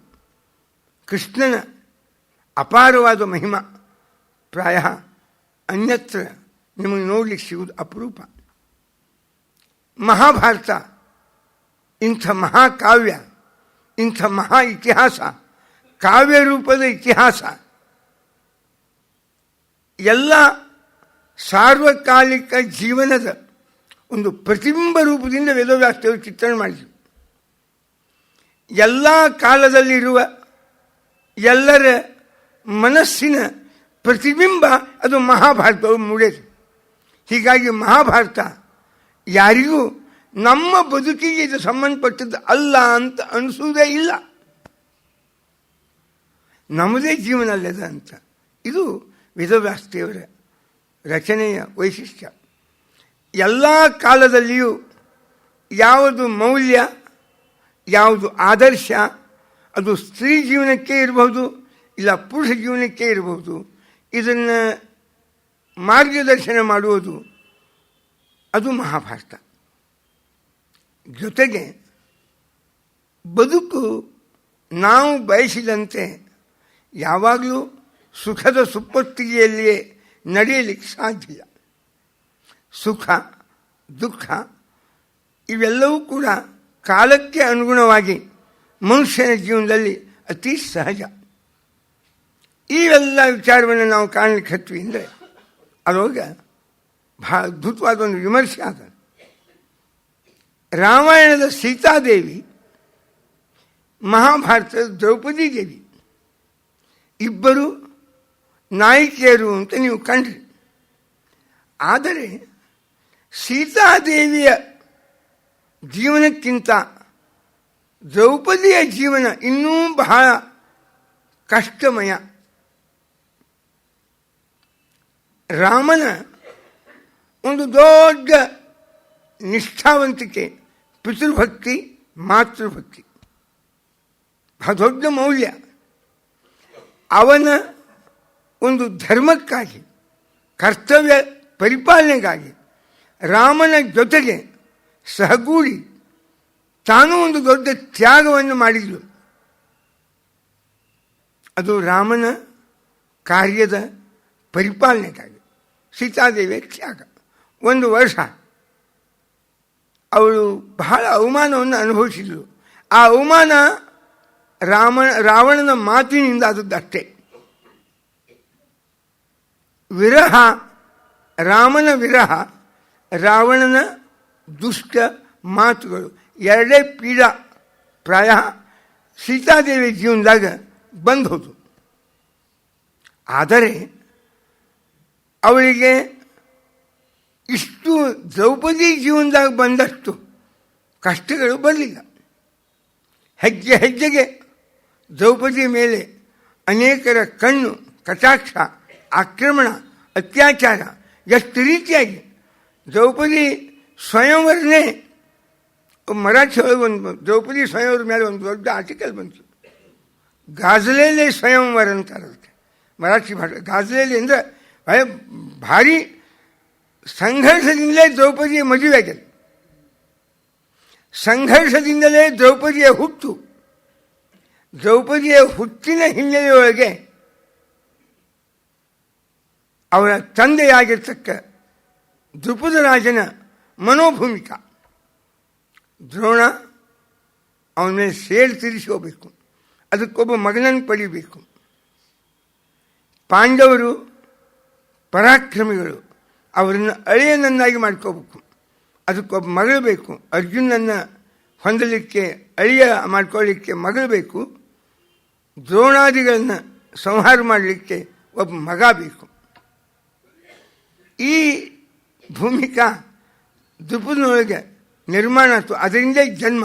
ಕೃಷ್ಣನ ಅಪಾರವಾದ ಮಹಿಮಾ ಪ್ರಾಯ ಅನ್ಯತ್ರ ನಿಮಗೆ ನೋಡ್ಲಿಕ್ಕೆ ಸಿಗುವುದು ಅಪರೂಪ. ಮಹಾಭಾರತ ಇಂಥ ಮಹಾಕಾವ್ಯ, ಇಂಥ ಮಹಾ ಇತಿಹಾಸ, ಕಾವ್ಯ ರೂಪದ ಇತಿಹಾಸ, ಎಲ್ಲ ಸಾರ್ವಕಾಲಿಕ ಜೀವನದ ಒಂದು ಪ್ರತಿಬಿಂಬ ರೂಪದಿಂದ ವೇದವ್ಯಾಸದೇವರು ಚಿತ್ರಣ ಮಾಡಿದರು. ಎಲ್ಲ ಕಾಲದಲ್ಲಿರುವ ಎಲ್ಲರ ಮನಸ್ಸಿನ ಪ್ರತಿಬಿಂಬ ಅದು ಮಹಾಭಾರತವು ಮೂಡಿದೆ. ಹೀಗಾಗಿ ಮಹಾಭಾರತ ಯಾರಿಗೂ ನಮ್ಮ ಬದುಕಿಗೆ ಇದು ಸಂಬಂಧಪಟ್ಟದ್ದು ಅಲ್ಲ ಅಂತ ಅನಿಸುವುದೇ ಇಲ್ಲ. ನಮ್ಮದೇ ಜೀವನ ಅಲ್ಲದ ಅಂತ. ಇದು ವೇದವ್ಯಾಸದೇವರ ರಚನೆಯ ವೈಶಿಷ್ಟ್ಯ. ಎಲ್ಲ ಕಾಲದಲ್ಲಿಯೂ ಯಾವುದು ಮೌಲ್ಯ, ಯಾವುದು ಆದರ್ಶ, ಅದು ಸ್ತ್ರೀ ಜೀವನಕ್ಕೆ ಇರಬಹುದು, ಇಲ್ಲ ಪುರುಷ ಜೀವನಕ್ಕೆ ಇರಬಹುದು, ಇದನ್ನು ಮಾರ್ಗದರ್ಶನ ಮಾಡುವುದು ಅದು ಮಹಾಭಾರತ. ಜೊತೆಗೆ ಬದುಕು ನಾವು ಬಯಸಿದಂತೆ ಯಾವಾಗಲೂ ಸುಖದ ಸುಪ್ಪತ್ತಿಗೆಯಲ್ಲಿಯೇ ನಡೆಯಲಿಕ್ಕೆ ಸಾಧ್ಯ. ಸುಖ ದುಃಖ ಇವೆಲ್ಲವೂ ಕೂಡ ಕಾಲಕ್ಕೆ ಅನುಗುಣವಾಗಿ ಮನುಷ್ಯನ ಜೀವನದಲ್ಲಿ ಅತಿ ಸಹಜ. ಇವೆಲ್ಲ ವಿಚಾರವನ್ನು ನಾವು ಕಾಣಲಿಕ್ಕೆ ಹತ್ವಿ ಅಂದರೆ ಅವಾಗ ಬಹಳ ಅದ್ಭುತವಾದ ಒಂದು ವಿಮರ್ಶೆ ಆದ. ರಾಮಾಯಣದ ಸೀತಾದೇವಿ, ಮಹಾಭಾರತದ ದ್ರೌಪದಿ ದೇವಿ ಇಬ್ಬರು ನಾಯಕಿಯರು ಅಂತ ನೀವು ಕಂಡ್ರಿ. ಆದರೆ ಸೀತಾದೇವಿಯ ಜೀವನಕ್ಕಿಂತ ದ್ರೌಪದಿಯ ಜೀವನ ಇನ್ನೂ ಬಹಳ ಕಷ್ಟಮಯ. ರಾಮನ ಒಂದು ದೊಡ್ಡ ನಿಷ್ಠಾವಂತಿಕೆ, ಪಿತೃಭಕ್ತಿ, ಮಾತೃಭಕ್ತಿ, ಬಹಳ ದೊಡ್ಡ ಮೌಲ್ಯ. ಅವನ ಒಂದು ಧರ್ಮಕ್ಕಾಗಿ, ಕರ್ತವ್ಯ ಪರಿಪಾಲನೆಗಾಗಿ ರಾಮನ ಜೊತೆಗೆ ಸಹಗೂಡಿ ತಾನೂ ಒಂದು ದೊಡ್ಡ ತ್ಯಾಗವನ್ನು ಮಾಡಿದಳು. ಅದು ರಾಮನ ಕಾರ್ಯದ ಪರಿಪಾಲನೆಗಾಗಿ ಸೀತಾದೇವಿಯ ತ್ಯಾಗ. ಒಂದು ವರ್ಷ ಅವಳು ಬಹಳ ಅವಮಾನವನ್ನು ಅನುಭವಿಸಿದಳು. ಆ ಅವಮಾನ ರಾವಣನ ಮಾತಿನಿಂದ ಆದದ್ದಷ್ಟೇ. ವಿರಹ, ರಾಮನ ವಿರಹ, ರಾವಣನ ದುಷ್ಟ ಮಾತುಗಳು ಎರಡೇ ಪೀಡಾ ಪ್ರಾಯ ಸೀತಾದೇವಿ ಜೀವನದಾಗ ಬಂದು ಹೋದು. ಆದರೆ ಅವಳಿಗೆ ಇಷ್ಟು ದ್ರೌಪದಿ ಜೀವನದಾಗ ಬಂದಷ್ಟು ಕಷ್ಟಗಳು ಬರಲಿಲ್ಲ. ಹೆಜ್ಜೆ ಹೆಜ್ಜೆಗೆ ದ್ರೌಪದಿ ಮೇಲೆ ಅನೇಕರ ಕಣ್ಣು, ಕಟಾಕ್ಷ, ಆಕ್ರಮಣ, ಅತ್ಯಾಚಾರ, ಎಷ್ಟು ರೀತಿಯಾಗಿ ದ್ರೌಪದಿ ಸ್ವಯಂವರನೇ ಮರಾಠಿ ಒಳಗೆ ಒಂದು ದ್ರೌಪದಿ ಸ್ವಯಂವರ ಮೇಲೆ ಒಂದು ದೊಡ್ಡ ಆರ್ಟಿಕಲ್ ಬಂತು. ಗಾಜಲೇಲೆ ಸ್ವಯಂವರ ಅಂತಾರದಕ್ಕೆ ಮರಾಠಿ ಭಾಷೆ. ಗಾಜಲೇಲೆ ಅಂದರೆ ಭಾರಿ ಸಂಘರ್ಷದಿಂದಲೇ ದ್ರೌಪದಿಯ ಮದುವೆ ಆಗಿದೆ. ಸಂಘರ್ಷದಿಂದಲೇ ದ್ರೌಪದಿಯ ಹುಟ್ಟು. ದ್ರೌಪದಿಯ ಹುಟ್ಟಿನ ಹಿನ್ನೆಲೆಯೊಳಗೆ ಅವರ ತಂದೆಯಾಗಿರ್ತಕ್ಕ ದ್ರುಪದ ರಾಜನ ಮನೋಭೂಮಿಕ. ದ್ರೋಣ ಅವನ ಮೇಲೆ ಸೇಡು ತೀರಿಸಿ ಹೋಗಬೇಕು, ಅದಕ್ಕೊಬ್ಬ ಮಗನನ್ನು ಪಡಿಬೇಕು. ಪಾಂಡವರು ಪರಾಕ್ರಮಿಗಳು, ಅವರನ್ನು ಅಳಿಯನನ್ನಾಗಿ ಮಾಡ್ಕೋಬೇಕು, ಅದಕ್ಕೊಬ್ಬ ಮಗಳು ಬೇಕು. ಅರ್ಜುನನ್ನು ಹೊಂದಲಿಕ್ಕೆ, ಅಳಿಯ ಮಾಡ್ಕೊಳ್ಳಿಕ್ಕೆ ಮಗಳು ಬೇಕು. ದ್ರೋಣಾದಿಗಳನ್ನು ಸಂಹಾರ ಮಾಡಲಿಕ್ಕೆ ಒಬ್ಬ ಮಗ ಬೇಕು. ಈ ಭೂಮಿಕಾ ದ್ರುಪದನೊಳಗೆ ನಿರ್ಮಾಣ ಆಯಿತು, ಅದರಿಂದಲೇ ಜನ್ಮ.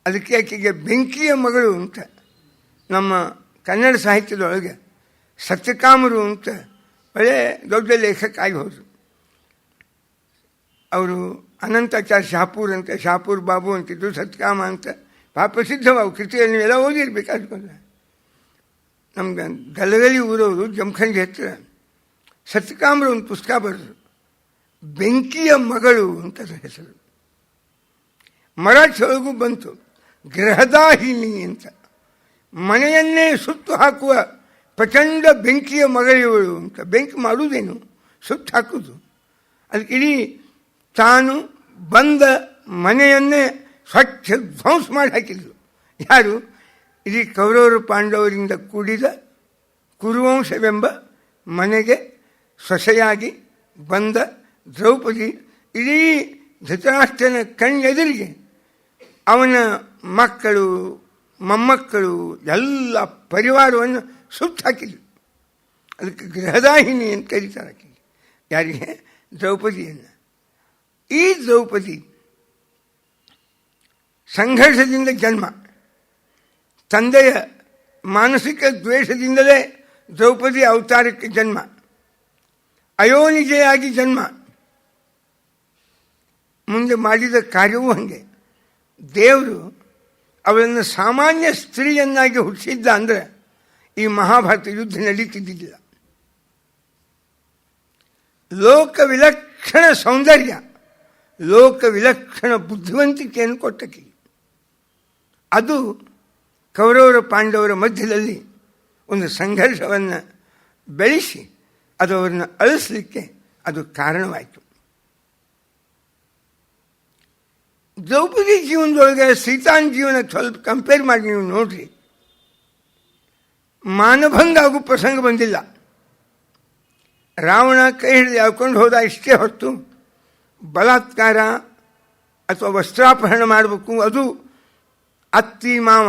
ಅದಕ್ಕೆ ಆಕೆಗೆ ಬೆಂಕಿಯ ಮಗಳು ಅಂತ ನಮ್ಮ ಕನ್ನಡ ಸಾಹಿತ್ಯದೊಳಗೆ ಸತ್ಯಕಾಮರು ಅಂತ ಒಳ್ಳೆ ದೊಡ್ಡ ಲೇಖಕ ಆಗಿ ಹೋದರು. ಅವರು ಅನಂತಾಚಾರ್ಯ ಶಾಪೂರ್ ಅಂತ, ಶಾಪೂರ್ ಬಾಬು ಅಂತಿದ್ರು, ಸತ್ಯಕಾಮ ಅಂತ ಭಾಳ ಪ್ರಸಿದ್ಧವಾವು ಕೃತಿಯನ್ನು ಎಲ್ಲ ಓದಿರ್ಬೇಕಾದ್ಕೊಂಡ. ನಮ್ಗೆ ಗಲಗಲಿ ಊರವರು ಜಮಖಂಡಿ ಹತ್ತಿರ ಸತ್ಯಕಾಮರು ಒಂದು ಪುಸ್ತಕ ಬರೆದರು, ಬೆಂಕಿಯ ಮಗಳು ಅಂತ ಹೆಸರು. ಮರಾಠಿ ಒಳಗೂ ಬಂತು, ಗೃಹದಾಹಿನಿ ಅಂತ. ಮನೆಯನ್ನೇ ಸುತ್ತು ಹಾಕುವ ಪ್ರಚಂಡ ಬೆಂಕಿಯ ಮಗಳಿವಳು ಅಂತ. ಬೆಂಕಿ ಮಾಡುವುದೇನು? ಸುಟ್ಟು ಹಾಕುವುದು. ಅದಕ್ಕೆ ಇಡೀ ತಾನು ಬಂದ ಮನೆಯನ್ನೇ ಸ್ವಚ್ಛ ಧ್ವಂಸ ಮಾಡಿ ಹಾಕಿದ್ರು. ಯಾರು? ಇಡೀ ಕೌರವರು ಪಾಂಡವರಿಂದ ಕೂಡಿದ ಕುರುವಂಶವೆಂಬ ಮನೆಗೆ ಸೊಸೆಯಾಗಿ ಬಂದ ದ್ರೌಪದಿ ಇಡೀ ಧೃತರಾಷ್ಟ್ರನ ಕಣ್ಣೆದುರಿಗೆ ಅವನ ಮಕ್ಕಳು ಮೊಮ್ಮಕ್ಕಳು ಎಲ್ಲ ಪರಿವಾರವನ್ನು ಸುಟ್ಟು ಹಾಕಿದ್ರು. ಅದಕ್ಕೆ ಗೃಹದಾಹಿನಿ ಅಂತ ಕರೀತಾರೆ ಆಕೆಗೆ. ಯಾರಿಗೆ? ದ್ರೌಪದಿಯನ್ನು. ಈ ದ್ರೌಪದಿ ಸಂಘರ್ಷದಿಂದ ಜನ್ಮ. ತಂದೆಯ ಮಾನಸಿಕ ದ್ವೇಷದಿಂದಲೇ ದ್ರೌಪದಿ ಅವತಾರಕ್ಕೆ ಜನ್ಮ. ಅಯೋನಿಜೆಯಾಗಿ ಜನ್ಮ. ಮುಂದೆ ಮಾಡಿದ ಕಾರ್ಯವೂ ಹಾಗೆ. ದೇವರು ಅವಳನ್ನು ಸಾಮಾನ್ಯ ಸ್ತ್ರೀಯನ್ನಾಗಿ ಹುಟ್ಟಿಸಿದ್ದ ಅಂದರೆ ಈ ಮಹಾಭಾರತ ಯುದ್ಧ ನಡೀತಿದ್ದಿಲ್ಲ. ಲೋಕವಿಲಕ್ಷಣ ಸೌಂದರ್ಯ, ಲೋಕವಿಲಕ್ಷಣ ಬುದ್ಧಿವಂತಿಕೆಯನ್ನು ಕೊಟ್ಟಕ್ಕೆ. ಅದು ಕೌರವರ ಪಾಂಡವರ ಮಧ್ಯದಲ್ಲಿ ಒಂದು ಸಂಘರ್ಷವನ್ನು ಬೆಳೆಸಿ ಅದು ಅವರನ್ನು ಅಳಿಸಲಿಕ್ಕೆ ಅದು ಕಾರಣವಾಯಿತು. ದ್ರೌಪದಿ ಜೀವನದೊಳಗೆ ಸೀತಾನ್ ಜೀವನ ಸ್ವಲ್ಪ ಕಂಪೇರ್ ಮಾಡಿ ನೀವು ನೋಡ್ರಿ. ಮಾನಭಂಗ ಆಗೋ ಪ್ರಸಂಗ ಬಂದಿಲ್ಲ. ರಾವಣ ಕೈ ಹಿಡಿದು ಹಾಕೊಂಡು ಹೋದ ಇಷ್ಟೇ ಹೊರತು ಬಲಾತ್ಕಾರ ಅಥವಾ ವಸ್ತ್ರಾಪಹರಣ ಮಾಡಬೇಕು. ಅದು ಅತ್ತಿ ಮಾವ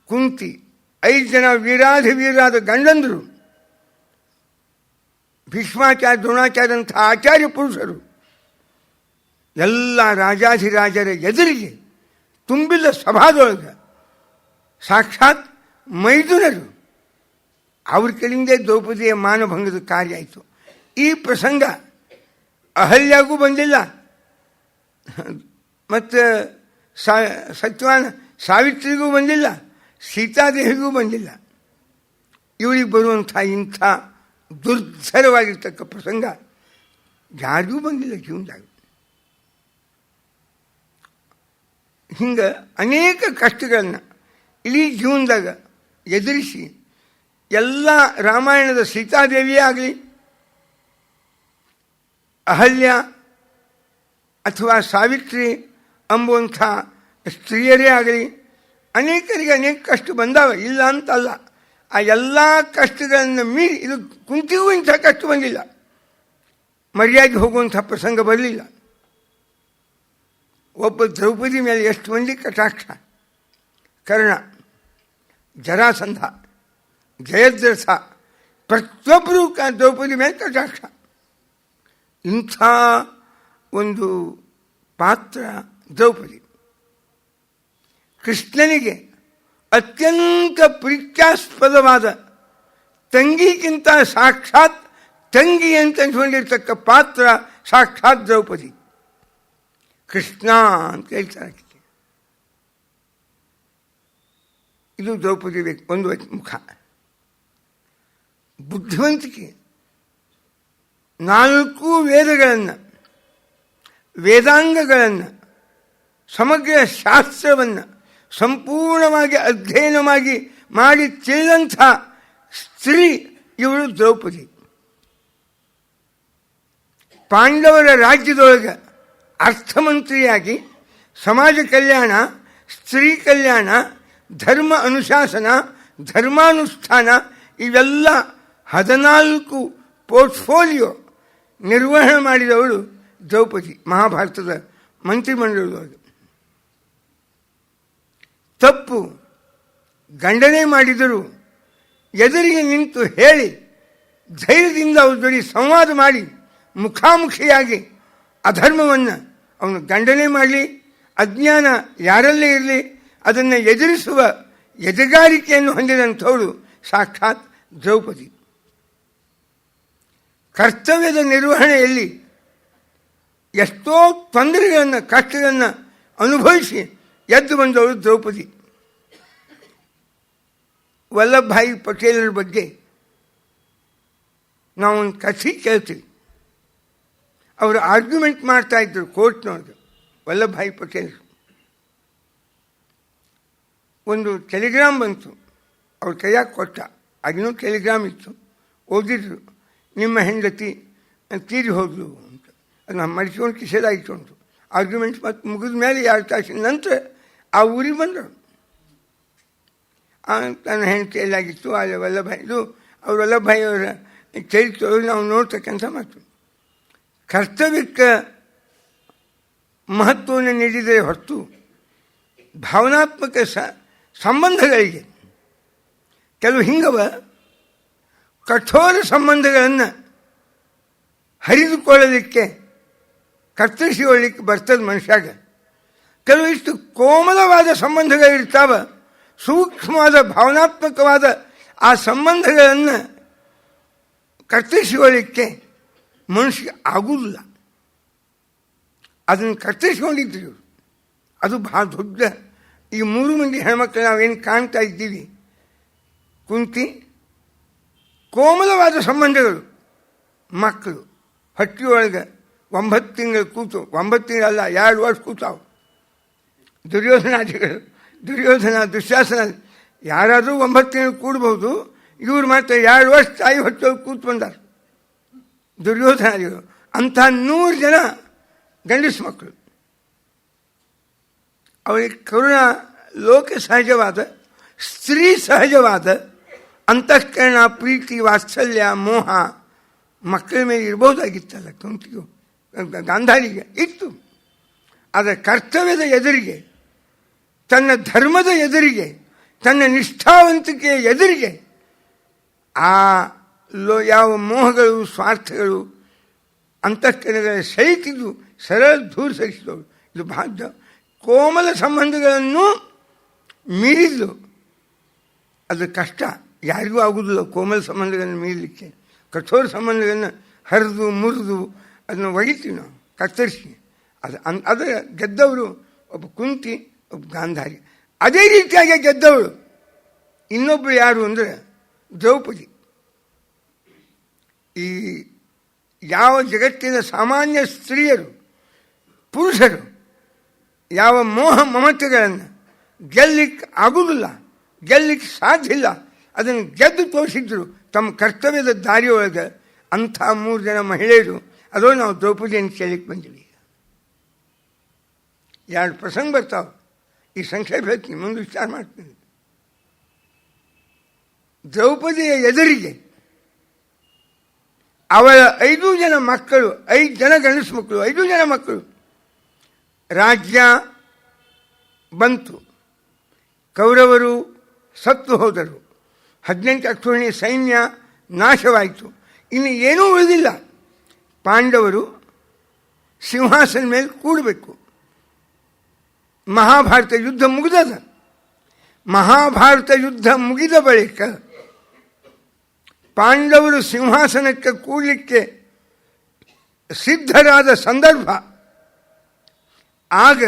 ಕುಂತಿ 5 ಜನ ವೀರಾಧಿವೀರಾದ ಗಂಡಂದರು, ಭೀಷ್ಮಾಚಾರ್ಯ ದ್ರೋಣಾಚಾರ್ಯಂಥ ಆಚಾರ್ಯ ಪುರುಷರು ಎಲ್ಲ ರಾಜಾಧಿರಾಜರ ಎದುರಿಗೆ ತುಂಬಿದ ಸಭಾದೊಳಗೆ ಸಾಕ್ಷಾತ್ ಮೈದುನರು ಅವ್ರ ಕಡೆಯಿಂದ ದ್ರೌಪದಿಯ ಮಾನಭಂಗದ ಕಾರ್ಯ ಆಯಿತು. ಈ ಪ್ರಸಂಗ ಅಹಲ್ಯಾಗೂ ಬಂದಿಲ್ಲ, ಮತ್ತು ಸತ್ಯವಾನ ಸಾವಿತ್ರಿಗೂ ಬಂದಿಲ್ಲ, ಸೀತಾದೇವಿಗೂ ಬಂದಿಲ್ಲ. ಇವರಿಗೆ ಬರುವಂಥ ಇಂಥ ದುರ್ಧರವಾಗಿರ್ತಕ್ಕ ಪ್ರಸಂಗ ಯಾರಿಗೂ ಬಂದಿಲ್ಲ ಜೀವನದಾಗ. ಹಿಂಗೆ ಅನೇಕ ಕಷ್ಟಗಳನ್ನು ಇಡೀ ಜೀವನದಾಗ ಎದುರಿಸಿ ಎಲ್ಲ ರಾಮಾಯಣದ ಸೀತಾದೇವಿಯೇ ಆಗಲಿ, ಅಹಲ್ಯ ಅಥವಾ ಸಾವಿತ್ರಿ ಎಂಬುವಂಥ ಸ್ತ್ರೀಯರೇ ಆಗಲಿ, ಅನೇಕರಿಗೆ ಅನೇಕ ಕಷ್ಟ ಬಂದಾವ, ಇಲ್ಲ ಅಂತಲ್ಲ. ಆ ಎಲ್ಲ ಕಷ್ಟಗಳನ್ನು ಮೀರಿ ಇದು ಕುಂತಿಗೂ ಇಂಥ ಕಷ್ಟ ಬಂದಿಲ್ಲ, ಮರ್ಯಾದೆ ಹೋಗುವಂಥ ಪ್ರಸಂಗ ಬರಲಿಲ್ಲ. ಒಬ್ಬ ದ್ರೌಪದಿ ಮೇಲೆ ಎಷ್ಟು ಮಂದಿ ಕಟಾಕ್ಷ. ಕರ್ಣ, ಜರಾಸಂಧ, ಜಯದ್ರಥ, ಪ್ರತಿಯೊಬ್ಬರೂ ದ್ರೌಪದಿ ಮೇಲೆ ಕಟಾಕ್ಷ. ಇಂಥ ಒಂದು ಪಾತ್ರ ದ್ರೌಪದಿ. ಕೃಷ್ಣನಿಗೆ ಅತ್ಯಂತ ಪ್ರೀತ್ಯಾಸ್ಪದವಾದ ತಂಗಿಗಿಂತ ಸಾಕ್ಷಾತ್ ತಂಗಿ ಅಂತ ಅನ್ಕೊಂಡಿರ್ತಕ್ಕ ಪಾತ್ರ ಸಾಕ್ಷಾತ್ ದ್ರೌಪದಿ. ಕೃಷ್ಣ ಅಂತ ಹೇಳ್ತಾರೆ. ಇದು ದ್ರೌಪದಿ ಒಂದು ಮುಖ. ಬುದ್ಧಿವಂತಿಕೆ. 4 ವೇದಗಳನ್ನು, ವೇದಾಂಗಗಳನ್ನು, ಸಮಗ್ರ ಶಾಸ್ತ್ರವನ್ನು ಸಂಪೂರ್ಣವಾಗಿ ಅಧ್ಯಯನ ಮಾಡಿ ತಿಳಿದಂಥ ಸ್ತ್ರೀ ಇವಳು ದ್ರೌಪದಿ. ಪಾಂಡವರ ರಾಜ್ಯದೊಳಗೆ ಅರ್ಥಮಂತ್ರಿಯಾಗಿ ಸಮಾಜ ಕಲ್ಯಾಣ, ಸ್ತ್ರೀ ಕಲ್ಯಾಣ, ಧರ್ಮ ಅನುಶಾಸನ, ಧರ್ಮಾನುಷ್ಠಾನ ಇವೆಲ್ಲ 14 ಪೋರ್ಟ್ಫೋಲಿಯೋ ನಿರ್ವಹಣೆ ಮಾಡಿದವಳು ದ್ರೌಪದಿ ಮಹಾಭಾರತದ ಮಂತ್ರಿಮಂಡಲದೊಳಗೆ. ತಪ್ಪು ಗಂಡನೇ ಮಾಡಿದರೂ ಎದುರಿಗೆ ನಿಂತು ಹೇಳಿ ಧೈರ್ಯದಿಂದ ಅವ್ರ ಜೊತೆ ಸಂವಾದ ಮಾಡಿ ಮುಖಾಮುಖಿಯಾಗಿ ಅಧರ್ಮವನ್ನು ಅವನು ಗಂಡನೇ ಮಾಡಲಿ, ಅಜ್ಞಾನ ಯಾರಲ್ಲೇ ಇರಲಿ, ಅದನ್ನು ಎದುರಿಸುವ ಎದೆಗಾರಿಕೆಯನ್ನು ಹೊಂದಿದಂಥವಳು ಸಾಕ್ಷಾತ್ ದ್ರೌಪದಿ. ಕರ್ತವ್ಯದ ನಿರ್ವಹಣೆಯಲ್ಲಿ ಎಷ್ಟೋ ತೊಂದರೆಗಳನ್ನು, ಕಷ್ಟಗಳನ್ನು ಅನುಭವಿಸಿ ಎದ್ದು ಬಂದವಳು ದ್ರೌಪದಿ. ವಲ್ಲಭಭಾಯಿ ಪಟೇಲರ ಬಗ್ಗೆ ನಾವೊಂದು ಕಥೆ ಕೇಳ್ತೀವಿ. ಅವರು ಆರ್ಗ್ಯುಮೆಂಟ್ ಮಾಡ್ತಾ ಇದ್ರು ಕೋರ್ಟ್ನವ್ರಿಗೆ. ವಲ್ಲಭಭಾಯಿ ಪಟೇಲರು ಒಂದು ಟೆಲಿಗ್ರಾಮ್ ಬಂತು, ಅವ್ರ ಕೈಯಾಗ ಕೊಟ್ಟ. ಆಗಿನೂ ಟೆಲಿಗ್ರಾಮ್ ಇತ್ತು, ಓದಿದ್ರು, ನಿಮ್ಮ ಹೆಂಡತಿ ತೀರಿ ಹೋದ್ಲು ಅಂತ. ಅದನ್ನ ಮಡಿಸ್ಕೊಂಡು ಕಿಸೆದಾಗಿತ್ತು ಉಂಟು. ಆರ್ಗ್ಯುಮೆಂಟ್ಸ್ ಮತ್ತು ಮುಗಿದ ಮೇಲೆ 2 ತಾಸಿನ ನಂತರ ಆ ಊರಿಗೆ ಬಂದರು. ತನ್ನ ಹೆಂಡತಿ ಎಲ್ಲಾಗಿತ್ತು ಅಲ್ಲಿ ವಲ್ಲಭಾಯಿದು, ಅವ್ರ ವಲ್ಲಭಾಯಿಯವರ ಚರಿತ್ರೆಯೊಳಗೆ ನಾವು ನೋಡ್ತಕ್ಕಂಥ ಮಾತು. ಕರ್ತವ್ಯಕ್ಕೆ ಮಹತ್ವವನ್ನು ನೀಡಿದರೆ ಹೊರತು ಭಾವನಾತ್ಮಕ ಸಂಬಂಧಗಳಿಗೆ ಕೆಲವು ಹಿಂಗವ ಕಠೋರ ಸಂಬಂಧಗಳನ್ನು ಹರಿದುಕೊಳ್ಳಲಿಕ್ಕೆ ಕತ್ತರಿಸಿಕೊಳ್ಳಲಿಕ್ಕೆ ಬರ್ತದೆ ಮನುಷ್ಯಾಗ. ಕೆಲವು ಇಷ್ಟು ಕೋಮಲವಾದ ಸಂಬಂಧಗಳಿರ್ತಾವ, ಸೂಕ್ಷ್ಮವಾದ ಭಾವನಾತ್ಮಕವಾದ ಆ ಸಂಬಂಧಗಳನ್ನು ಕತ್ತರಿಸಿಕೊಳ್ಳಲಿಕ್ಕೆ ಮನುಷ್ಯ ಆಗುವುದಿಲ್ಲ. ಅದನ್ನು ಕತ್ತರಿಸ್ಕೊಂಡಿದ್ರು. ಅದು ಭಾಳ ದೊಡ್ಡ. ಈ 3 ಮಂದಿ ಹೆಣ್ಮಕ್ಳು ನಾವೇನು ಕಾಣ್ತಾ ಇದ್ದೀವಿ, ಕುಂತಿ ಕೋಮಲವಾದ ಸಂಬಂಧಗಳು. ಮಕ್ಕಳು ಹೊಟ್ಟೆಯೊಳಗೆ 9 ತಿಂಗಳು ಕೂತು, 9 ತಿಂಗಳಲ್ಲ 2 ವರ್ಷ ಕೂತಾವು. ದುರ್ಯೋಧನ ದುಶ್ಯಾಸನ ಯಾರಾದರೂ 9 ತಿಂಗಳು ಕೂಡಬಹುದು, ಇವ್ರು ಮಾತ್ರ 2 ವರ್ಷ ತಾಯಿ ಹೊಟ್ಟೆಯೊಳಗೆ ಕೂತು ಬಂದಾರ ದುರ್ಯೋಧನಾದಿಗಳು. ಅಂಥ 100 ಜನ ಗಂಡಸು ಮಕ್ಕಳು. ಅವರಿಗೆ ಕರುಣ ಲೋಕ ಸಹಜವಾದ, ಸ್ತ್ರೀ ಸಹಜವಾದ ಅಂತಃಕರಣ, ಪ್ರೀತಿ, ವಾತ್ಸಲ್ಯ, ಮೋಹ ಮಕ್ಕಳ ಮೇಲೆ ಇರ್ಬೋದಾಗಿತ್ತಲ್ಲ. ಕುಂತಿಗೂ ಗಾಂಧಾರಿಗೆ ಇತ್ತು. ಆದರೆ ಕರ್ತವ್ಯದ ಎದುರಿಗೆ, ತನ್ನ ಧರ್ಮದ ಎದುರಿಗೆ, ತನ್ನ ನಿಷ್ಠಾವಂತಿಕೆಯ ಎದುರಿಗೆ ಆ ಯಾವ ಮೋಹಗಳು, ಸ್ವಾರ್ಥಗಳು, ಅಂತಃಕರಣಗಳ ಸಹಿತಿದ್ದು ಸರಳ ದೂರ ಸರಿಸಿದವರು. ಇದು ಭಾಗ್ಯ. ಕೋಮಲ ಸಂಬಂಧಗಳನ್ನು ಮೀರಿದ್ಲು. ಅದು ಕಷ್ಟ, ಯಾರಿಗೂ ಆಗುವುದಿಲ್ಲ ಕೋಮಲ ಸಂಬಂಧಗಳನ್ನು ಮೀರಲಿಕ್ಕೆ. ಕಠೋರ ಸಂಬಂಧಗಳನ್ನು ಹರಿದು ಮುರಿದು ಅದನ್ನು ಒಡಿತೀವಿ ನಾವು, ಕತ್ತರಿಸಿ. ಅದರ ಗೆದ್ದವರು ಒಬ್ಬ ಕುಂತಿ, ಒಬ್ಬ ಗಾಂಧಾರಿ. ಅದೇ ರೀತಿಯಾಗಿ ಗೆದ್ದವಳು ಇನ್ನೊಬ್ಬರು ಯಾರು ಅಂದರೆ ದ್ರೌಪದಿ. ಈ ಯಾವ ಜಗತ್ತಿನ ಸಾಮಾನ್ಯ ಸ್ತ್ರೀಯರು, ಪುರುಷರು ಯಾವ ಮೋಹ ಮಮತೆಗಳನ್ನು ಗೆಲ್ಲಿಕ್ಕೆ ಆಗುವುದಿಲ್ಲ, ಗೆಲ್ಲಿಕ್ಕೆ ಸಾಧ್ಯ ಇಲ್ಲ, ಅದನ್ನು ಗೆದ್ದು ತೋರಿಸಿದ್ರು ತಮ್ಮ ಕರ್ತವ್ಯದ ದಾರಿಯೊಳಗೆ. ಅಂಥ 3 ಜನ ಮಹಿಳೆಯರು, ಅದೋ ನಾವು ದ್ರೌಪದಿಯನ್ನು ಕೇಳಲಿಕ್ಕೆ ಬಂದಿವಿ. 2 ಪ್ರಸಂಗ ಬರ್ತಾವೆ. ಈ ಸಂಕ್ಷೇಪ ಹೇಳ್ತೀನಿ, ಮುಂದೆ ವಿಚಾರ ಮಾಡ್ತೀನಿ. ದ್ರೌಪದಿಯ ಎದುರಿಗೆ ಅವಳ 5 ಜನ ಮಕ್ಕಳು, 5 ಜನ ಗಂಡಸು ಮಕ್ಕಳು, 5 ಜನ ಮಕ್ಕಳು. ರಾಜ್ಯ ಬಂತು, ಕೌರವರು ಸತ್ತು ಹೋದರು, 18 ಅಕ್ಷೋಹಿಣಿ ಸೈನ್ಯ ನಾಶವಾಯಿತು, ಇನ್ನು ಏನೂ ಉಳಿದಿಲ್ಲ. ಪಾಂಡವರು ಸಿಂಹಾಸನ ಮೇಲೆ ಕೂಡಬೇಕು. ಮಹಾಭಾರತ ಯುದ್ಧ ಮುಗಿದದ. ಮಹಾಭಾರತ ಯುದ್ಧ ಮುಗಿದ ಬಳಿಕ ಪಾಂಡವರು ಸಿಂಹಾಸನಕ್ಕೆ ಕೂಡಲಿಕ್ಕೆ ಸಿದ್ಧರಾದ ಸಂದರ್ಭ. ಆಗ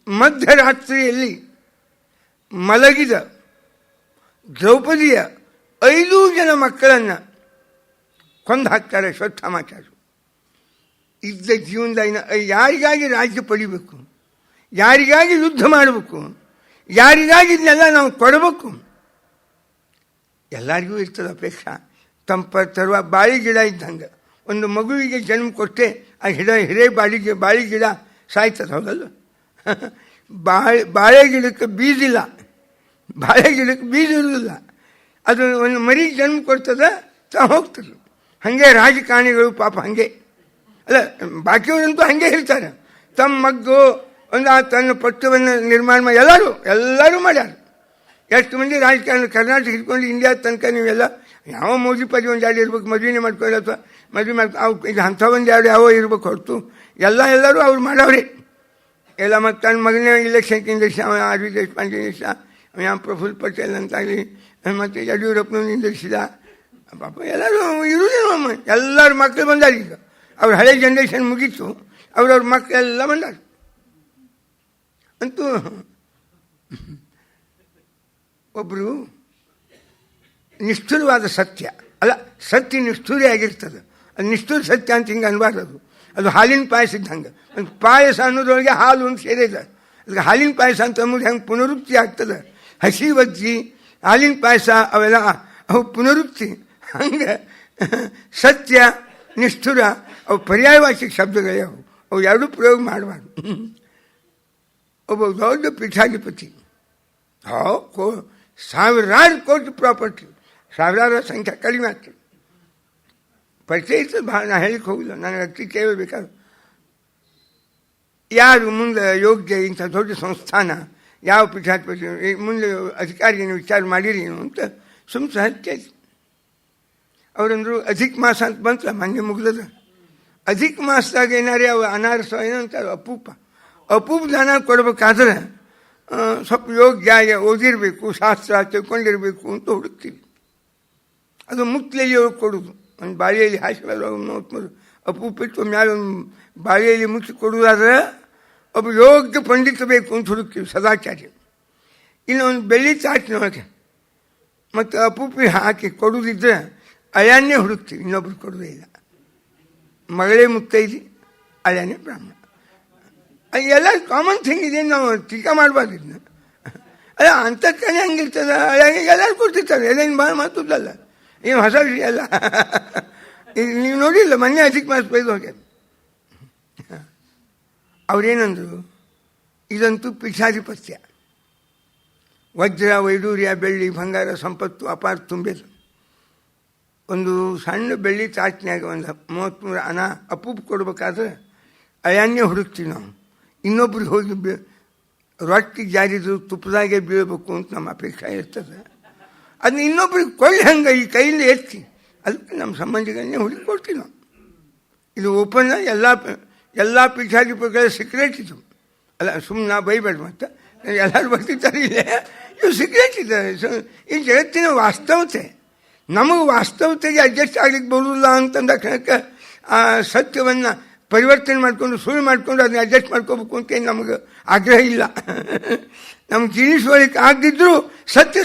ಮಧ್ಯರಾತ್ರಿಯಲ್ಲಿ ಮಲಗಿದ ದ್ರೌಪದಿಯ 5 ಜನ ಮಕ್ಕಳನ್ನು ಕೊಂದು ಹಾಕ್ತಾರೆ ಶ್ವತ್ಥಾಮಾಚಾರ್ಯರು. ಇದ್ದ ಜೀವನದ ಯಾರಿಗಾಗಿ ರಾಜ್ಯ ಪಡಿಬೇಕು, ಯಾರಿಗಾಗಿ ಯುದ್ಧ ಮಾಡಬೇಕು, ಯಾರಿಗಾಗಿ ಇದನ್ನೆಲ್ಲ ನಾವು ಕೊಡಬೇಕು. ಎಲ್ಲರಿಗೂ ಇರ್ತದೆ ಅಪೇಕ್ಷೆ. ತರುವ ಬಾಳಿ ಗಿಡ ಇದ್ದಂಗೆ ಒಂದು ಮಗುವಿಗೆ ಜನ್ಮ ಕೊಟ್ಟೆ, ಆ ಹಿರೇ ಬಾಳಿ ಗಿಡ ಸಾಯ್ತದೆ, ಹೌದಲ್ಲ? ಬಾಳೆ ಗಿಡಕ್ಕೆ ಬೀಜಿಲ್ಲ, ಬಾಳೆ ಗಿಡಕ್ಕೆ ಬೀಜ ಇರುವುದಿಲ್ಲ. ಅದು ಒಂದು ಮರಿ ಜನ್ಮ ಕೊಡ್ತದೆ, ಹೋಗ್ತದೆ. ಹಾಗೆ ರಾಜಕಾರಣಿಗಳು ಪಾಪ ಹಾಗೆ ಅಲ್ಲ, ಬಾಕಿಯವರಂತೂ ಹಾಗೆ ಇರ್ತಾರೆ. ತಮ್ಮ ಮಗ್ಗು ಒಂದು ತನ್ನ ಪಕ್ಷವನ್ನು ನಿರ್ಮಾಣ ಮಾಡಿ ಎಲ್ಲರೂ ಮಾಡ್ಯಾರ. ಎಷ್ಟು ಮಂದಿ ರಾಜಕಾರಣ ಕರ್ನಾಟಕ ಹಿಡ್ಕೊಂಡು ಇಂಡಿಯಾ ತನಕ ನೀವೆಲ್ಲ ಯಾವ ಮೋದಿ ಪದಿ ಒಂದು 2 ಇರ್ಬೇಕು, ಮದುವೆನೇ ಮಾಡ್ಕೊಳ್ಳಿ ಅಥವಾ ಮದುವೆ ಇದು ಅಂಥ ಒಂದು 2 ಯಾವ ಇರ್ಬೇಕು ಹೊರತು ಎಲ್ಲರೂ ಅವ್ರು ಮಾಡವ್ರೆ ಎಲ್ಲ. ಮತ್ತು ತನ್ನ ಮಗನೇ ಇಲೆಕ್ಷನ್ ನಿಂದಿರ್ಸ, ಆರ್ ವಿ ದೇಶಪಾಂಡೆ ನಿಲ್ಲಿಸ, ಯಾವ ಪ್ರಫುಲ್ ಪಟೇಲ್ ಅಂತಾಗಲಿ, ಮತ್ತು ಯಡಿಯೂರಪ್ಪನೂ ನಿಂದಿರಿಸಿದ. ಪಾಪ ಎಲ್ಲರೂ ಇರುವುದೇನಮ್ಮ, ಎಲ್ಲರ ಮಕ್ಕಳು ಬಂದಾರ. ಈಗ ಅವ್ರ ಹಳೆ ಜನ್ರೇಷನ್ ಮುಗೀತು, ಅವ್ರವ್ರ ಮಕ್ಕಳೆಲ್ಲ ಬಂದಾರ. ಅಂತೂ ಒಬ್ಬರು ನಿಷ್ಠುರವಾದ ಸತ್ಯ ಅಲ್ಲ, ಸತ್ಯ ನಿಷ್ಠುರಿ ಆಗಿರ್ತದೆ. ಅದು ನಿಷ್ಠುರ ಸತ್ಯ ಅಂತ ಹಿಂಗೆ ಅನ್ಬಾರ್ದು. ಅದು ಹಾಲಿನ ಪಾಯಸ ಇದ್ದಂಗೆ. ಒಂದು ಪಾಯಸ ಅನ್ನೋದ್ರೊಳಗೆ ಹಾಲು ಒಂದು ಸೇರಿದೆ. ಅದಕ್ಕೆ ಹಾಲಿನ ಪಾಯಸ ಅಂತ ಅಂಬುದು ಹೆಂಗೆ ಪುನರುಕ್ತಿ ಆಗ್ತದೆ. ಹಸಿ ವಜ್ಜಿ ಹಾಲಿನ ಪಾಯಸ ಅವೆಲ್ಲ ಅವು ಪುನರುಕ್ತಿ. ಹಂಗೆ ಸತ್ಯ ನಿಷ್ಠುರ ಅವು ಪರ್ಯಾಯವಾಚಕ ಶಬ್ದಗಳೇ. ಅವು ಎರಡೂ ಪ್ರಯೋಗ ಮಾಡಬಾರ್ದು. ಒಬ್ಬ ದೊಡ್ಡ ಪೀಠಾಧಿಪತಿ, ಸಾವಿರಾರು ಕೋಟಿ ಪ್ರಾಪರ್ಟಿ, ಸಾವಿರಾರು ಸಂಖ್ಯೆ ಕಡಿಮೆ ಆಗ್ತದೆ. ಪರಿಚಯ ಇರ್ತದೆ ಭಾಳ, ನಾ ಹೇಳಿಕ್ಕೆ ಹೋಗಿಲ್ಲ, ನನಗೆ ಅತಿ ಕೇಳಬೇಕಾದ್ರು ಯಾರು ಮುಂದೆ ಯೋಗ್ಯ ಇಂಥ ದೊಡ್ಡ ಸಂಸ್ಥಾನ, ಯಾವ ಪೀಠಾಧಿಪತಿ ಮುಂದೆ ಅಧಿಕಾರಿಯನ್ನು ವಿಚಾರ ಮಾಡಿರೇನು ಅಂತ ಸುಮ್ಮನೆ ಹಚ್ಚಿ ಅವರಂದ್ರು ಅಧಿಕ ಮಾಸ ಅಂತ ಬಂತಲ್ಲ, ಮೊನ್ನೆ ಮುಗ್ದದ. ಅಧಿಕ ಮಾಸದಾಗ ಏನಾರೇ ಅವು ಅನಾರಸ ಏನೋ ಅಂತಾರೆ, ಅಪೂಪ ದಾನ ಕೊಡ್ಬೇಕಾದ್ರೆ ಸ್ವಲ್ಪ ಯೋಗ್ಯ ಓದಿರಬೇಕು, ಶಾಸ್ತ್ರ ತಿಳ್ಕೊಂಡಿರಬೇಕು ಅಂತ ಹುಡುಕ್ತೀವಿ. ಅದು ಮುಕ್ತಲೆಯಲ್ಲಿ ಒಳಗೆ ಕೊಡೋದು, ಒಂದು ಬಾಳೆಯಲ್ಲಿ ಹಾಸಿಗೆ ನೋಡ್ಬೋದು, ಅಪೂಪಿಟ್ಟು ಮ್ಯಾಲೆ ಒಂದು ಬಾಳೆಯಲ್ಲಿ ಮುಚ್ಚಿ ಕೊಡುವುದಾದ್ರೆ ಒಬ್ಬ ಯೋಗ್ಯ ಪಂಡಿತ ಬೇಕು ಅಂತ ಹುಡುಕ್ತೀವಿ, ಸದಾಚಾರ್ಯ. ಇನ್ನು ಒಂದು ಬೆಳ್ಳಿ ತಾಟಿನೊಳಗೆ ಮತ್ತು ಅಪೂಪಿ ಹಾಕಿ ಕೊಡುವುದಿದ್ರೆ ಅಯಾನ್ನೇ ಹುಡುಕ್ತೀವಿ, ಇನ್ನೊಬ್ರು ಕೊಡೋದೇ ಇಲ್ಲ. ಮಗಳೇ ಮುತ್ತೈದಿ, ಅಯಾನೇ ಬ್ರಾಹ್ಮಣ. ಎಲ್ಲ ಕಾಮನ್ ಥಿಂಗ್ ಇದೆ, ನಾವು ಟೀಕಾ ಮಾಡಬಾರ್ದು ಇದನ್ನ. ಅಲ್ಲ ಅಂಥ ಕಣೆ ಹಂಗಿರ್ತದೆ, ಎಲ್ಲರೂ ಕೊಡ್ತಿರ್ತಾರೆ, ಎಲ್ಲೇನು ಭಾಳ ಮಾತುದಲ್ಲ, ಏನು ಹೊಸ ವಿಷಯ ಅಲ್ಲ. ಈಗ ನೀವು ನೋಡಿಲ್ಲ, ಮೊನ್ನೆ ಅಧಿಕ ಮಾಸ ಬೈದು ಹೋಗ್ಯಾರ. ಅವ್ರೇನಂದ್ರು, ಇದಂತೂ ಪೀಠಾಧಿಪತ್ಯ, ವಜ್ರ ವೈಡೂರ್ಯ ಬೆಳ್ಳಿ ಬಂಗಾರ ಸಂಪತ್ತು ಅಪಾರ ತುಂಬಿದ್ರು. ಒಂದು ಸಣ್ಣ ಬೆಳ್ಳಿ ತಾಟಿನಾಗ ಒಂದು 33 ಅನ ಅಪೂಪ ಕೊಡ್ಬೇಕಾದ್ರೆ ಅಯಾನ್ಯ ಹುಡುಕ್ತೀವಿ ನಾವು. ಇನ್ನೊಬ್ರಿಗೆ ಹೋಗಿ ರೊಟ್ಟಿ ಜಾರಿದು ತುಪ್ಪದಾಗೆ ಬೀಳಬೇಕು ಅಂತ ನಮ್ಮ ಅಪೇಕ್ಷೆ ಇರ್ತದೆ. ಅದನ್ನ ಇನ್ನೊಬ್ರಿಗೆ ಕೊಳ್ಳಿ ಹಂಗೆ ಈ ಕೈಯಿಂದ ಎತ್ತಿ ಅದಕ್ಕೆ ನಮ್ಮ ಸಂಬಂಧಿಗಳನ್ನೇ ಹುಡುಕಿ ಕೊಡ್ತೀವಿ ನಾವು. ಇದು ಓಪನ್ ಎಲ್ಲ ಪೀಠಾಧಿಪತಿಗಳ ಸೀಕ್ರೆಟ್ ಇದು. ಅಲ್ಲ ಸುಮ್ಮನೆ ನಾ ಬೈಬೇಡ, ಮತ್ತು ಎಲ್ಲರೂ ಬರ್ತಿರ್ತಾರೆ ಇಲ್ಲೇ, ಇವು ಸೀಕ್ರೆಟ್ ಇದ್ದಾರೆ. ಈ ಜಗತ್ತಿನ ವಾಸ್ತವತೆ, ನಮಗೆ ವಾಸ್ತವತೆಗೆ ಅಡ್ಜಸ್ಟ್ ಆಗ್ಲಿಕ್ಕೆ ಬರುವುದಿಲ್ಲ ಅಂತಂದ ಕ್ಷಣಕ್ಕೆ ಆ ಸತ್ಯವನ್ನು ಪರಿವರ್ತನೆ ಮಾಡಿಕೊಂಡು ಸುಳ್ಳು ಮಾಡಿಕೊಂಡು ಅದನ್ನ ಅಡ್ಜಸ್ಟ್ ಮಾಡ್ಕೋಬೇಕು ಅಂತ ಏನು ನಮಗೆ ಆಗ್ರಹ ಇಲ್ಲ. ನಮ್ಗೆ ಜೀನಿಸ್ಕೊಳ್ಳಿಕ್ಕೆ ಆಗದಿದ್ರು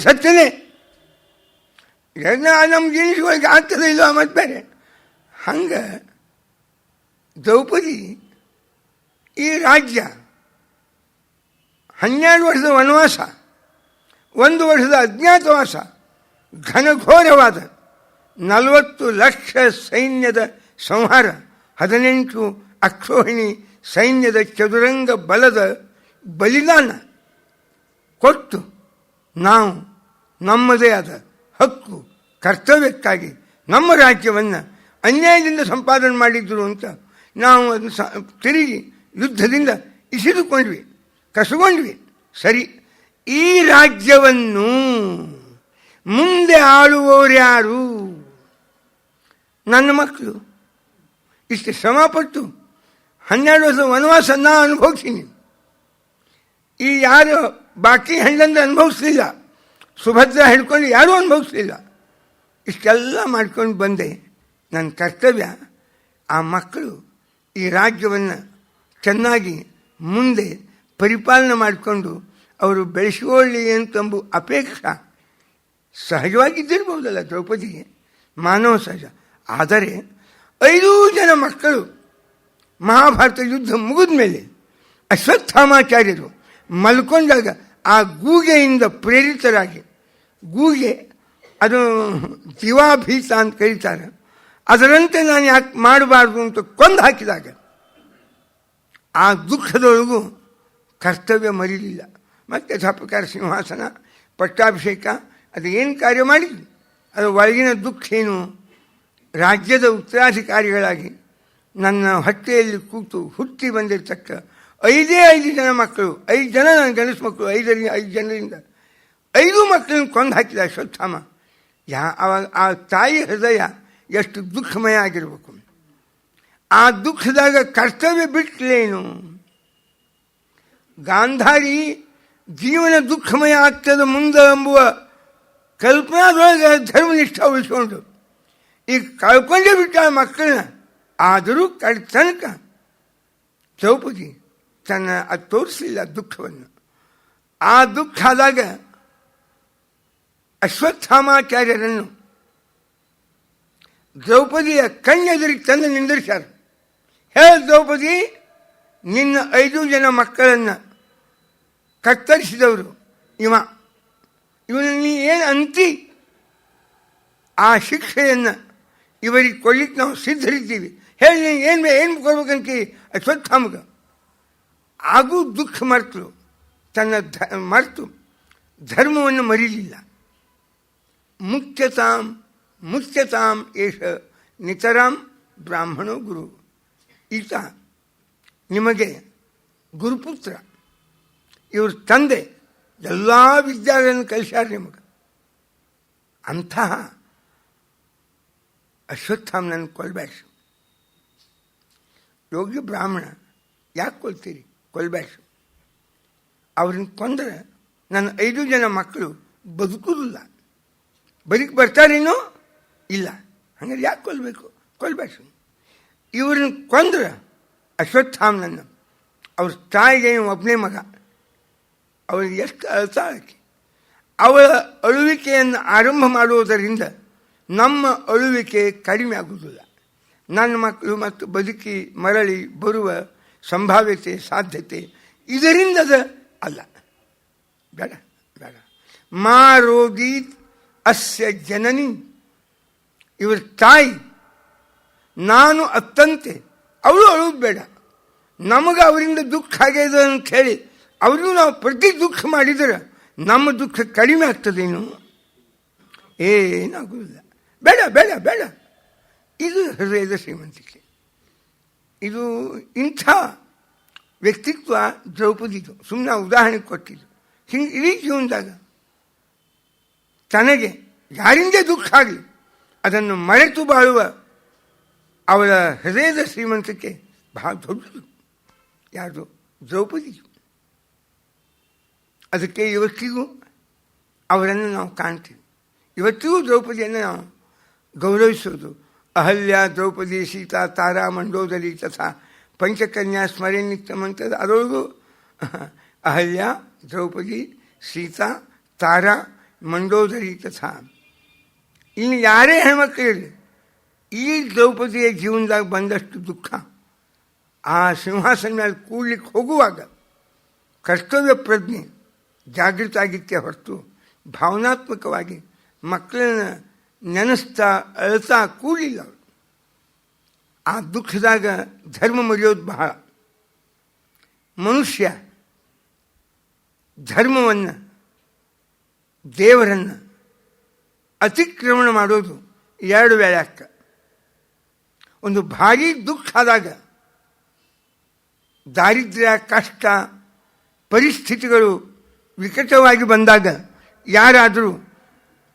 ಸತ್ಯನೇ. ನಮ್ಗೆ ಜೀನಿಸ್ಕೊಳ್ಳಿಕ್ಕೆ ಆಗ್ತದೆ ಇಲ್ಲ ಮತ್ತು ಬೇರೆ. ಹಂಗೆ ದ್ರೌಪದಿ ಈ ರಾಜ್ಯ 12 ವರ್ಷದ ವನವಾಸ, 1 ವರ್ಷದ ಅಜ್ಞಾತವಾಸ, ಘನಘೋರವಾದ 40 ಲಕ್ಷ ಸೈನ್ಯದ ಸಂಹಾರ, 18 ಅಕ್ಷೋಹಿಣಿ ಸೈನ್ಯದ ಚದುರಂಗ ಬಲದ ಬಲಿದಾನ ಕೊಟ್ಟು ನಾವು ನಮ್ಮದೇ ಆದ ಹಕ್ಕು ಕರ್ತವ್ಯಕ್ಕಾಗಿ ನಮ್ಮ ರಾಜ್ಯವನ್ನು ಅನ್ಯಾಯದಿಂದ ಸಂಪಾದನೆ ಮಾಡಿದ್ರು ಅಂತ ನಾವು ಅದನ್ನು ತಿರುಗಿ ಯುದ್ಧದಿಂದ ಇಸಿದುಕೊಂಡ್ವಿ, ಕಸಗೊಂಡ್ವಿ. ಸರಿ, ಈ ರಾಜ್ಯವನ್ನು ಮುಂದೆ ಆಳುವವರು ಯಾರು? ನನ್ನ ಮಕ್ಕಳು. ಇಷ್ಟು ಶ್ರಮಪಟ್ಟು 12 ವರ್ಷದ ವನವಾಸ ನಾ ಅನುಭವಿಸ್ತೀನಿ. ಈ ಯಾರು ಬಾಕಿ ಹೆಣ್ಣಂದ್ರೆ ಅನುಭವಿಸ್ಲಿಲ್ಲ, ಸುಭದ್ರ ಹಿಡ್ಕೊಂಡು ಯಾರೂ ಅನುಭವಿಸ್ಲಿಲ್ಲ. ಇಷ್ಟೆಲ್ಲ ಮಾಡ್ಕೊಂಡು ಬಂದೆ. ನನ್ನ ಕರ್ತವ್ಯ ಆ ಮಕ್ಕಳು ಈ ರಾಜ್ಯವನ್ನು ಚೆನ್ನಾಗಿ ಮುಂದೆ ಪರಿಪಾಲನೆ ಮಾಡಿಕೊಂಡು ಅವರು ಬೆಳೆಸಿಕೊಳ್ಳಿ ಅಂತಂಬು ಅಪೇಕ್ಷೆ ಸಹಜವಾಗಿದ್ದಿರ್ಬೋದಲ್ಲ ದ್ರೌಪದಿಗೆ, ಮಾನವ ಸಹಜ. ಆದರೆ 5 ಜನ ಮಕ್ಕಳು ಮಹಾಭಾರತ ಯುದ್ಧ ಮುಗಿದ ಮೇಲೆ ಅಶ್ವತ್ಥಾಮಾಚಾರ್ಯರು ಮಲ್ಕೊಂಡಾಗ ಆ ಗೂಗೆಯಿಂದ ಪ್ರೇರಿತರಾಗಿ, ಗೂಗೆ ಅದು ಜೀವಾಭೀತ ಅಂತ ಕರೀತಾರೆ, ಅದರಂತೆ ನಾನು ಯಾಕೆ ಮಾಡಬಾರ್ದು ಅಂತ ಕೊಂದು ಹಾಕಿದಾಗ ಆ ದುಃಖದೊಳಗೂ ಕರ್ತವ್ಯ ಮರೀಲಿಲ್ಲ. ಮತ್ತು ಸಪಕಾರ ಸಿಂಹಾಸನ ಪಟ್ಟಾಭಿಷೇಕ ಅದು ಏನು ಕಾರ್ಯ ಮಾಡಿದ್ವಿ, ಅದು ಒಳಗಿನ ದುಃಖ ಏನು? ರಾಜ್ಯದ ಉತ್ತರಾಧಿಕಾರಿಗಳಾಗಿ ನನ್ನ ಹೊಟ್ಟೆಯಲ್ಲಿ ಕೂತು ಹುಟ್ಟಿ ಬಂದಿರತಕ್ಕ 5 ಜನ ಮಕ್ಕಳು, 5 ಜನ ನನ್ನ ಗಂಡಸು ಮಕ್ಕಳು, 5 ಜನರಿಂದ 5 ಮಕ್ಕಳನ್ನು ಕೊಂದು ಹಾಕಿದ ಅಶ್ವತ್ಥಾಮ. ಅವಾಗ ಆ ತಾಯಿ ಹೃದಯ ಎಷ್ಟು ದುಃಖಮಯ ಆಗಿರ್ಬೇಕು. ಆ ದುಃಖದಾಗ ಕರ್ತವ್ಯ ಬಿಟ್ಟಲೇನು? ಗಾಂಧಾರಿ ಜೀವನ ದುಃಖಮಯ ಆಗ್ತದೆ ಮುಂದೆ ಎಂಬುವ ಕಲ್ಪನಾದೊಳಗೆ ಧರ್ಮನಿಷ್ಠ ಉಳಿಸ್ಕೊಂಡು ಈಗ ಕಳ್ಕೊಂಡೇ ಬಿಟ್ಟ ಮಕ್ಕಳನ್ನ. ಆದರೂ ತನಕ ದ್ರೌಪದಿ ತನ್ನ ಅದು ತೋರಿಸಲಿಲ್ಲ ದುಃಖವನ್ನು. ಆ ದುಃಖ ಆದಾಗ ಅಶ್ವತ್ಥಾಮಾಚಾರ್ಯರನ್ನು ದ್ರೌಪದಿಯ ಕಣ್ಣೆದುರಿಗೆ ತಂದು ನಿಂದಿರಿಸ್ಯಾರ. ದ್ರೌಪದಿ, ನಿನ್ನ 5 ಜನ ಮಕ್ಕಳನ್ನು ಕತ್ತರಿಸಿದವರು ಇವ, ಇವನನ್ನು ನೀ ಏನು ಅಂತಿ ಆ ಶಿಕ್ಷೆಯನ್ನು ಇವರಿಗೆ ಕೊಡ್ಲಿಕ್ಕೆ ನಾವು ಸಿದ್ಧರಿದ್ದೀವಿ. ಹೇಳಿ ನೀನು ಏನು ಕೊಡ್ಬೇಕಂತ ಅಶ್ವತ್ಥಾಮಗ ಆಗೂ ದುಃಖ ಮರೆತು ಧರ್ಮವನ್ನು ಮರೀಲಿಲ್ಲ. ಮುಖ್ಯತಾಂ ಏಷ ನಿತರಾಂ ಬ್ರಾಹ್ಮಣೋ ಗುರು. ಈತ ನಿಮಗೆ ಗುರುಪುತ್ರ, ಇವ್ರ ತಂದೆ ಎಲ್ಲ ವಿದ್ಯಾಗಳನ್ನು ಕಲಿಸ್ಯಾರ ನಿಮಗೆ. ಅಂತಹ ಅಶ್ವತ್ಥಾಮನನ್ನು ಕೊಲ್ಬೇಡ. ಯೋಗ್ಯ ಬ್ರಾಹ್ಮಣ, ಯಾಕೆ ಕೊಲ್ತೀರಿ? ಕೊಲ್ಬೇಡ. ಅವ್ರನ್ನ ಕೊಂದರೆ ನನ್ನ 5 ಜನ ಮಕ್ಕಳು ಬದುಕುವುದಿಲ್ಲ. ಬರ್ತಾರೇನೋ ಇಲ್ಲ. ಹಂಗಾರೆ ಯಾಕೆ ಕೊಲ್ಲಬೇಕು? ಕೊಲ್ಬೇಡ. ಇವ್ರನ್ನ ಕೊಂದ್ರೆ ಅಶ್ವತ್ಥಾಮನನ್ನು ಅವ್ರ ತಾಯಿಗೆ ಒಬ್ಬನೇ ಮಗ, ಅವಳಿಗೆ ಎಷ್ಟು ಅಳ್ತಾಳಕ್ಕೆ. ಅವಳ ಅಳುವಿಕೆಯನ್ನು ಆರಂಭ ಮಾಡುವುದರಿಂದ ನಮ್ಮ ಅಳುವಿಕೆ ಕಡಿಮೆ ಆಗುವುದಿಲ್ಲ. ನನ್ನ ಮಕ್ಕಳು ಮತ್ತು ಬದುಕಿ ಮರಳಿ ಬರುವ ಸಂಭಾವ್ಯತೆ ಸಾಧ್ಯತೆ ಇದರಿಂದದ ಅಲ್ಲ. ಬೇಡ. ಮಾರೋಗೀತ್ ಅಸ್ಯ ಜನನಿ, ಇವರ ತಾಯಿ ನಾನು ಅತ್ತಂತೆ, ಅವಳು ಅಳುವುದು ಬೇಡ. ನಮಗೆ ಅವರಿಂದ ದುಃಖ ಆಗ್ಯದ ಅಂತ ಹೇಳಿ ಅವ್ರಿಗೂ ನಾವು ಪ್ರತಿ ದುಃಖ ಮಾಡಿದರೆ ನಮ್ಮ ದುಃಖ ಕಡಿಮೆ ಆಗ್ತದೇನು? ಏನಾಗುವುದಿಲ್ಲ. ಬೇಡ. ಇದು ಹೃದಯದ ಶ್ರೀಮಂತಿಕೆ. ಇದು ಇಂಥ ವ್ಯಕ್ತಿತ್ವ ದ್ರೌಪದಿದು. ಸುಮ್ಮನೆ ಉದಾಹರಣೆ ಕೊಟ್ಟಿದ್ದು. ಹಿಂಗೆ ಇಡೀ ಜೀವನದಾಗ ತನಗೆ ಯಾರಿಂದ ದುಃಖ ಆಗಲಿ ಅದನ್ನು ಮರೆತು ಬಾಳುವ ಅವಳ ಹೃದಯದ ಶ್ರೀಮಂತಿಕೆ ಬಹಳ ದೊಡ್ಡದು. ಯಾವುದು? ದ್ರೌಪದಿದು. ಅದಕ್ಕೆ ಇವತ್ತಿಗೂ ಅವರನ್ನು ನಾವು ಕಾಣ್ತೀವಿ. ಇವತ್ತಿಗೂ ದ್ರೌಪದಿಯನ್ನು ನಾವು ಗೌರವಿಸೋದು. ಅಹಲ್ಯ, ದ್ರೌಪದಿ, ಸೀತಾ, ತಾರಾ, ಮಂಡೋದರಿ ತಥಾ ಪಂಚಕನ್ಯಾ ಸ್ಮರಣೆ ನಿತ್ಯಮಂತದ ಅದರೊಳಗೂ ಅಹಲ್ಯ, ದ್ರೌಪದಿ, ಸೀತಾ, ತಾರಾ, ಮಂಡೋದರಿ ತಥಾ. ಇನ್ನು ಯಾರೇ ಹೆಣ್ಮಕ್ಳಿರಲಿ, ಈ ದ್ರೌಪದಿಯ ಜೀವನದಾಗ ಬಂದಷ್ಟು ದುಃಖ ಆ ಸಿಂಹಾಸನ ಮೇಲೆ ಕೂಡ್ಲಿಕ್ಕೆ ಹೋಗುವಾಗ ಕರ್ತವ್ಯ ಪ್ರಜ್ಞೆ ಜಾಗೃತ ಆಗಿತ್ತೆ ಹೊರತು ಭಾವನಾತ್ಮಕವಾಗಿ ಮಕ್ಕಳನ್ನ ನೆನೆಸ್ತಾ ಅಳ್ತಾ ಕೂಡಲಿಲ್ಲ ಅವರು. ಆ ದುಃಖದಾಗ ಧರ್ಮ ಮರೆಯೋದು ಬಹಳ. ಮನುಷ್ಯ ಧರ್ಮವನ್ನು, ದೇವರನ್ನು ಅತಿಕ್ರಮಣ ಮಾಡೋದು 2 ವೇಳೆ ಅಕ್ಕ. ಒಂದು ಭಾರೀ ದುಃಖ ಆದಾಗ, ದಾರಿದ್ರ್ಯ, ಕಷ್ಟ, ಪರಿಸ್ಥಿತಿಗಳು ವಿಕಟವಾಗಿ ಬಂದಾಗ ಯಾರಾದರೂ